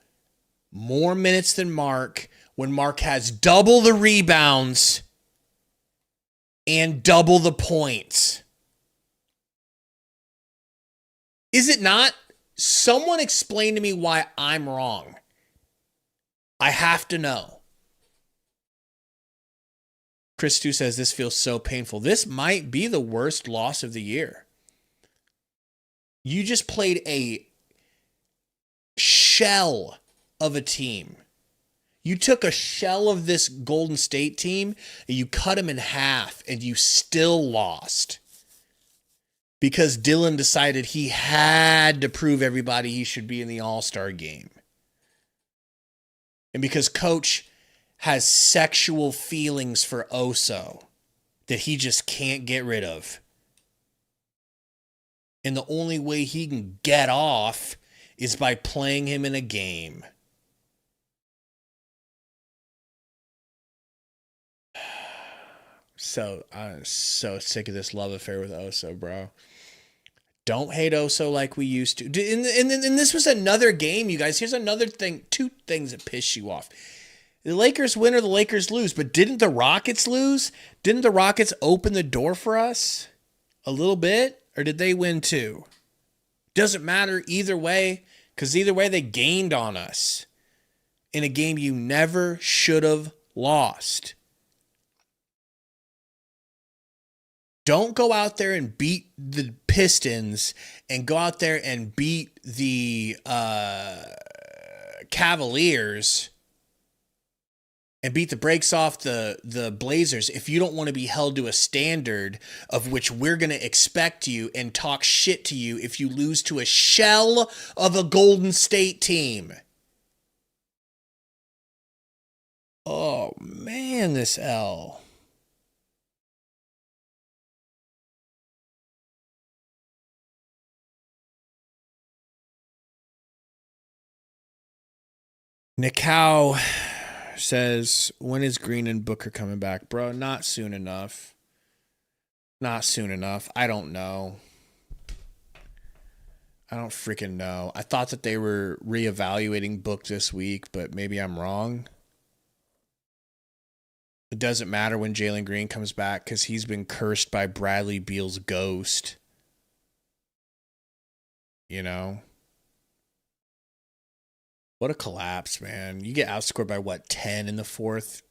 more minutes than Mark when Mark has double the rebounds and double the points. Is it not? Someone explain to me why I'm wrong. I have to know. Chris Stu says this feels so painful. This might be the worst loss of the year. You just played a shell of a team. You took a shell of this Golden State team and you cut them in half and you still lost. Because Dylan decided he had to prove everybody he should be in the All-Star game. And because Coach has sexual feelings for Oso that he just can't get rid of. And the only way he can get off is by playing him in a game. So I'm so sick of this love affair with Oso, bro. Don't hate Oso like we used to. And this was another game, you guys. Here's another thing. 2 things that piss you off. The Lakers win or the Lakers lose. But didn't the Rockets lose? Didn't the Rockets open the door for us a little bit? Or did they win too? Doesn't matter either way. Because either way, they gained on us. In a game you never should have lost. Don't go out there and beat the Pistons and go out there and beat the Cavaliers and beat the brakes off the Blazers if you don't want to be held to a standard of which we're going to expect you and talk shit to you if you lose to a shell of a Golden State team. Oh, man, this L. Nikau says, when is Green and Booker coming back? Bro, not soon enough. Not soon enough. I don't know. I don't freaking know. I thought that they were reevaluating Book this week, but maybe I'm wrong. It doesn't matter when Jalen Green comes back because he's been cursed by Bradley Beal's ghost. You know? What a collapse, man. You get outscored by, 10 in the fourth?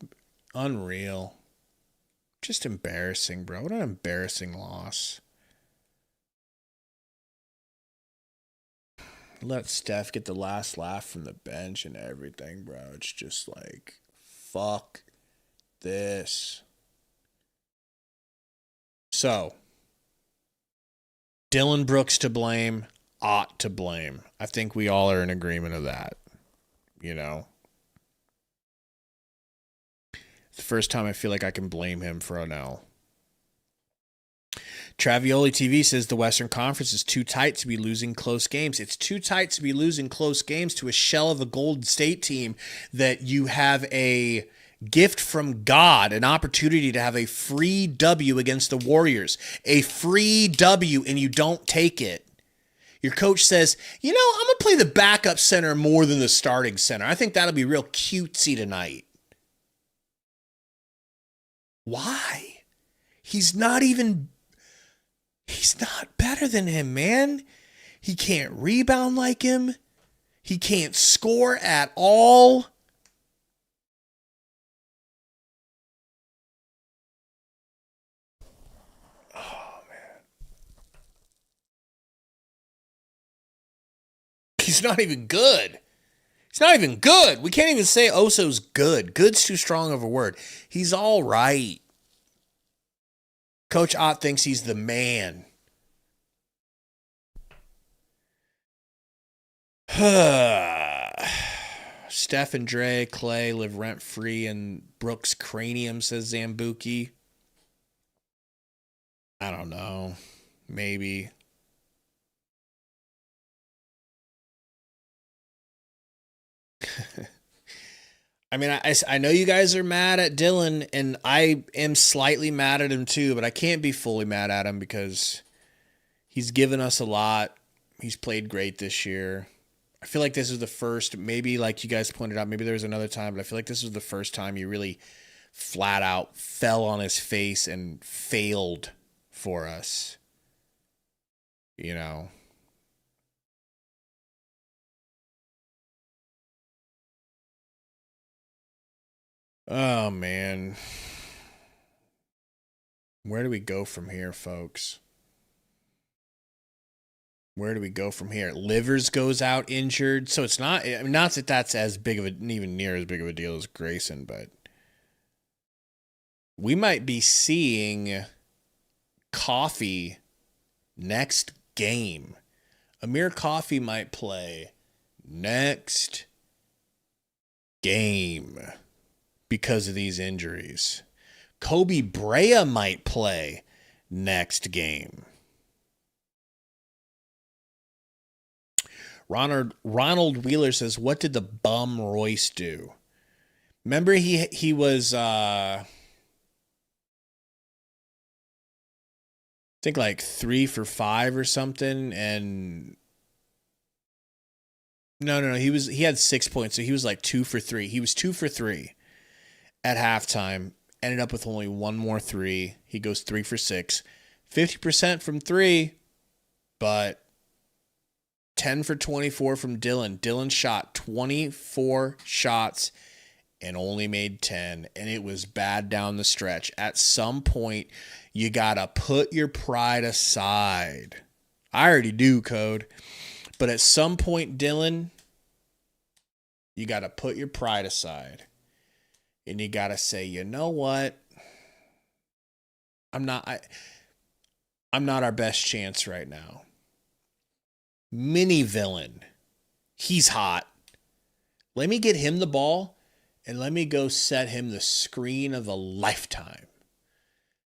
Unreal. Just embarrassing, bro. What an embarrassing loss. Let Steph get the last laugh from the bench and everything, bro. It's just like, fuck this. So, Dylan Brooks to blame, ought to blame. I think we all are in agreement of that. You know, it's the first time I feel like I can blame him for an L. Travioli TV says the Western Conference is too tight to be losing close games. It's too tight to be losing close games to a shell of a Golden State team that you have a gift from God, an opportunity to have a free W against the Warriors, a free W, and you don't take it. Your coach says, I'm going to play the backup center more than the starting center. I think that'll be real cutesy tonight. Why? He's not better than him, man. He can't rebound like him. He can't score at all. He's not even good. He's not even good. We can't even say Oso's good. Good's too strong of a word. He's all right. Coach Ott thinks he's the man. Steph and Dre, Clay live rent-free in Brooks' cranium, says Zambuki. I don't know. Maybe. I mean, I know you guys are mad at Dylan, and I am slightly mad at him too, but I can't be fully mad at him because he's given us a lot. He's played great this year. I feel like this is the first, maybe like you guys pointed out, maybe there was another time, but I feel like this was the first time he really flat out fell on his face and failed for us. You know? Oh, man. Where do we go from here, folks? Where do we go from here? Livers goes out injured. So it's not, I mean, not that that's as big of a, even near as big of a deal as Grayson, but we might be seeing Coffee next game. Amir Coffee might play next game because of these injuries. Kobe Brea might play next game. Ronald Wheeler says, what did the bum Royce do? Remember he was I think like 3 for 5 or something, and no, he had 6 points, so he was like 2 for 3. He was 2 for 3 at halftime. Ended up with only one more 3. He goes 3 for 6, 50% from 3, but 10 for 24 from Dylan. Dylan shot 24 shots and only made 10, and it was bad down the stretch. At some point, you got to put your pride aside. I already do, Code. But at some point, Dylan, you got to put your pride aside. And you got to say, you know what? I'm not our best chance right now. Mini villain. He's hot. Let me get him the ball and let me go set him the screen of a lifetime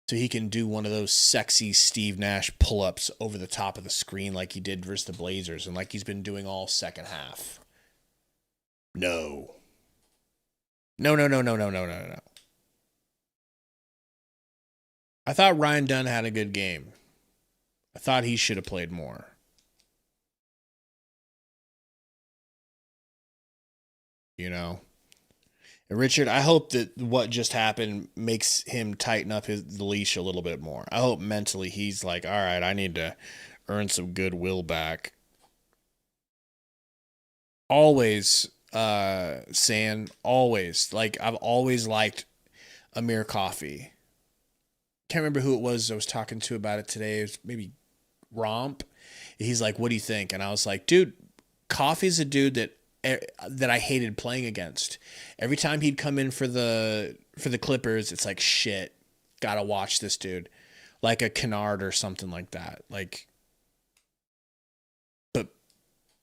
so he can do one of those sexy Steve Nash pull-ups over the top of the screen like he did versus the Blazers and like he's been doing all second half. No. No. I thought Ryan Dunn had a good game. I thought he should have played more. You know? And Richard, I hope that what just happened makes him tighten up the leash a little bit more. I hope mentally he's like, all right, I need to earn some goodwill back. Always, San, always. Like, I've always liked Amir Coffey. Can't remember who it was I was talking to about it today. It was maybe Romp. He's like, what do you think? And I was like, dude, Coffey's a dude that I hated playing against. Every time he'd come in for the Clippers, it's like, shit, gotta watch this dude. Like a Kennard or something like that. Like, but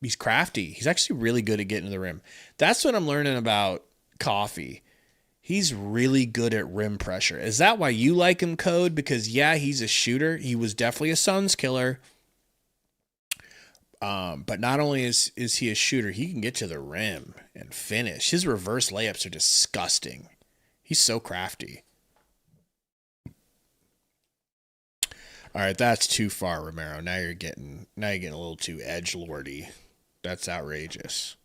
he's crafty. He's actually really good at getting to the rim. That's what I'm learning about Coffey. He's really good at rim pressure. Is that why you like him, Code? Because, yeah, he's a shooter. He was definitely a Suns killer. But not only is he a shooter, he can get to the rim and finish. His reverse layups are disgusting. He's so crafty. All right, that's too far, Romero. Now you're getting a little too edgelordy. That's outrageous.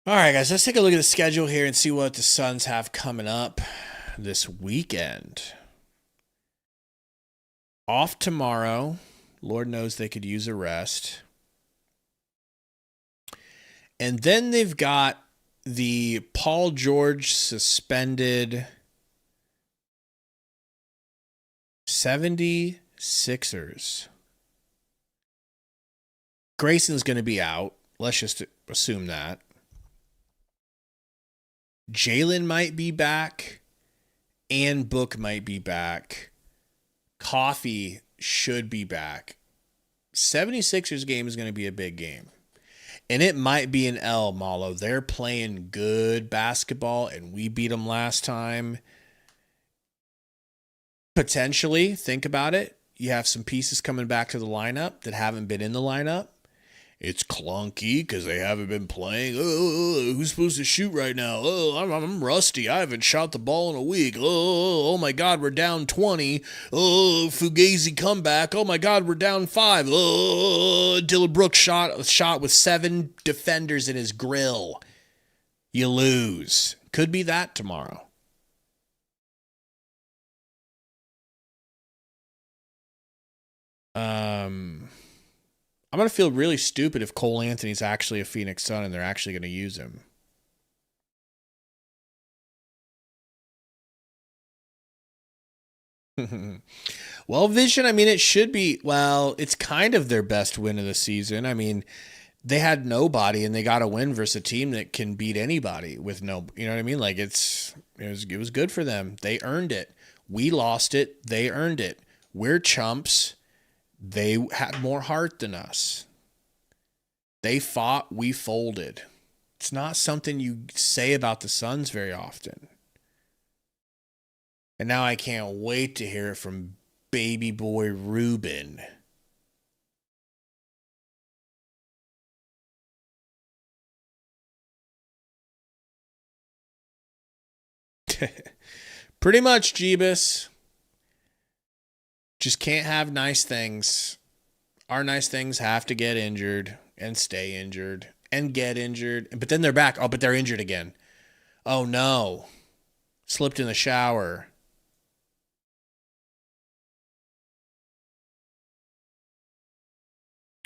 All right, guys, let's take a look at the schedule here and see what the Suns have coming up this weekend. Off tomorrow. Lord knows they could use a rest. And then they've got the Paul George suspended 76ers. Grayson's going to be out. Let's just assume that. Jalen might be back, and Book might be back. Coffee should be back. 76ers game is going to be a big game. And it might be an L, Malo. They're playing good basketball, and we beat them last time. Potentially, think about it. You have some pieces coming back to the lineup that haven't been in the lineup. It's clunky because they haven't been playing. Oh, who's supposed to shoot right now? Oh, I'm rusty. I haven't shot the ball in a week. Oh my God, we're down 20. Oh, Fugazi comeback. Oh my God, we're down 5. Oh, Dylan Brooks shot with 7 defenders in his grill. You lose. Could be that tomorrow. I'm going to feel really stupid if Cole Anthony's actually a Phoenix Sun and they're actually going to use him. Well, Vision, I mean, it should be, well, it's kind of their best win of the season. I mean, they had nobody and they got a win versus a team that can beat anybody with no, you know what I mean? Like it was good for them. They earned it. We lost it. They earned it. We're chumps. They had more heart than us. They fought, we folded. It's not something you say about the Suns very often. And now I can't wait to hear it from baby boy Ruben. Pretty much, Jeebus. Just can't have nice things. Our nice things have to get injured and stay injured and get injured. But then they're back. Oh, but they're injured again. Oh, no. Slipped in the shower.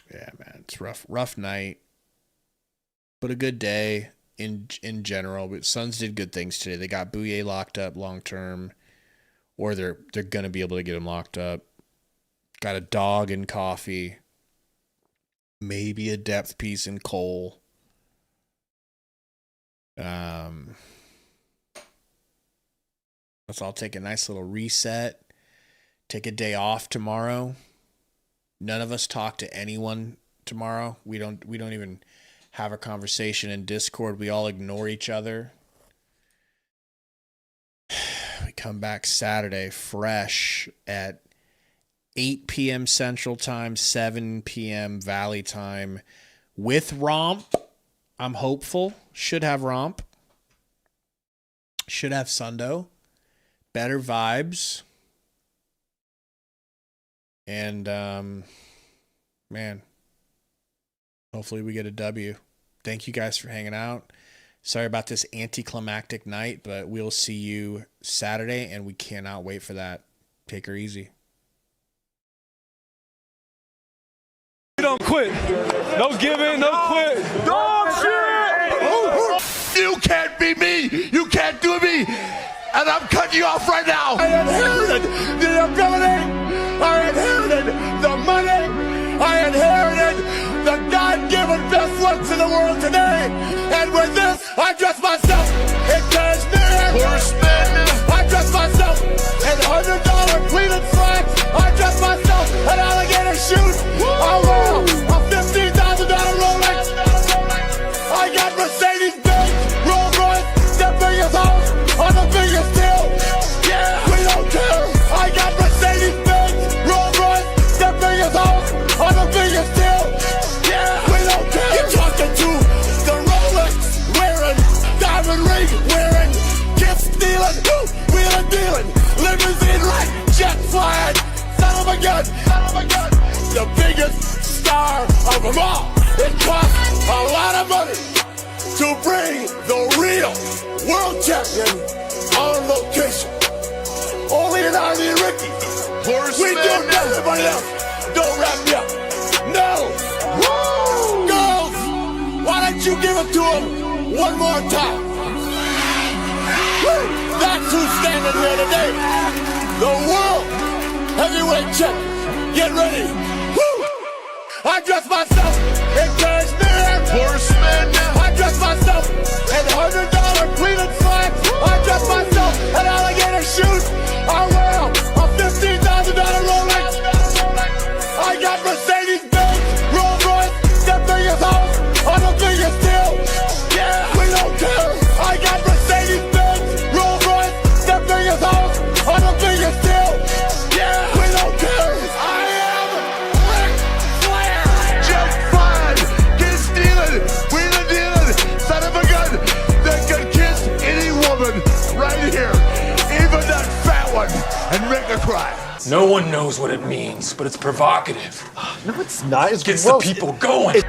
Yeah, man. It's rough night. But a good day in general. But Suns did good things today. They got Bouye locked up long term. Or they're going to be able to get him locked up. Got a dog in Coffee. Maybe a depth piece in Cole. Let's all take a nice little reset. Take a day off tomorrow. None of us talk to anyone tomorrow. We don't even have a conversation in Discord. We all ignore each other. We come back Saturday fresh at 8 p.m. Central Time, 7 p.m. Valley Time with Romp. I'm hopeful. Should have Romp. Should have Sundo. Better vibes. And, man, hopefully we get a W. Thank you guys for hanging out. Sorry about this anticlimactic night, but we'll see you Saturday, and we cannot wait for that. Take her easy. We don't quit. No giving, no quit. Dog shit! You can't be me. You can't do me. And I'm cutting you off right now. I inherited the ability. I inherited the money. I inherited the God-given best looks in the world today. And with this, I dress myself in cashmere. Horseman. I dress myself in $100 pleated slacks. I dress myself in alligator shoes. I wear a $15,000 Rolex. I got Mercedes-Benz, Rolls-Royce, the biggest house on the biggest deal. Yeah, we don't care. I got Mercedes-Benz, Rolls-Royce, the biggest house on the biggest deal. Yeah, we don't care. You're talking to the Rolex wearing, diamond ring wearing, gift stealing, wheeling dealing, limousine right, jet flying, son of a gun, the biggest star of them all. It costs a lot of money to bring the real world champion on location. Only an Arnie and Ricky. We do everybody else. Don't wrap me up. No. Woo! Girls, why don't you give it to him one more time? Woo! That's who's standing here today. The world heavyweight champion. Get ready. Woo! I dress myself in cashmere. Horseman. I dress myself in $100 pleated slacks. I dress myself in alligator shoes. I wear a $15,000 Rolex. I got Mercedes-Benz, Rolls-Royce, the biggest house on the biggest deal. Yeah, we don't care. I got Mercedes-Benz, Rolls-Royce, the biggest house on the biggest deal. Yeah, we don't care. I am Ric Flair. Just fine. Get stealing, wheeling dealing, son of a gun that can kiss any woman right here, even that fat one, and make her cry. No one knows what it means, but it's provocative. No, it's not. It's Gets gross. the people going.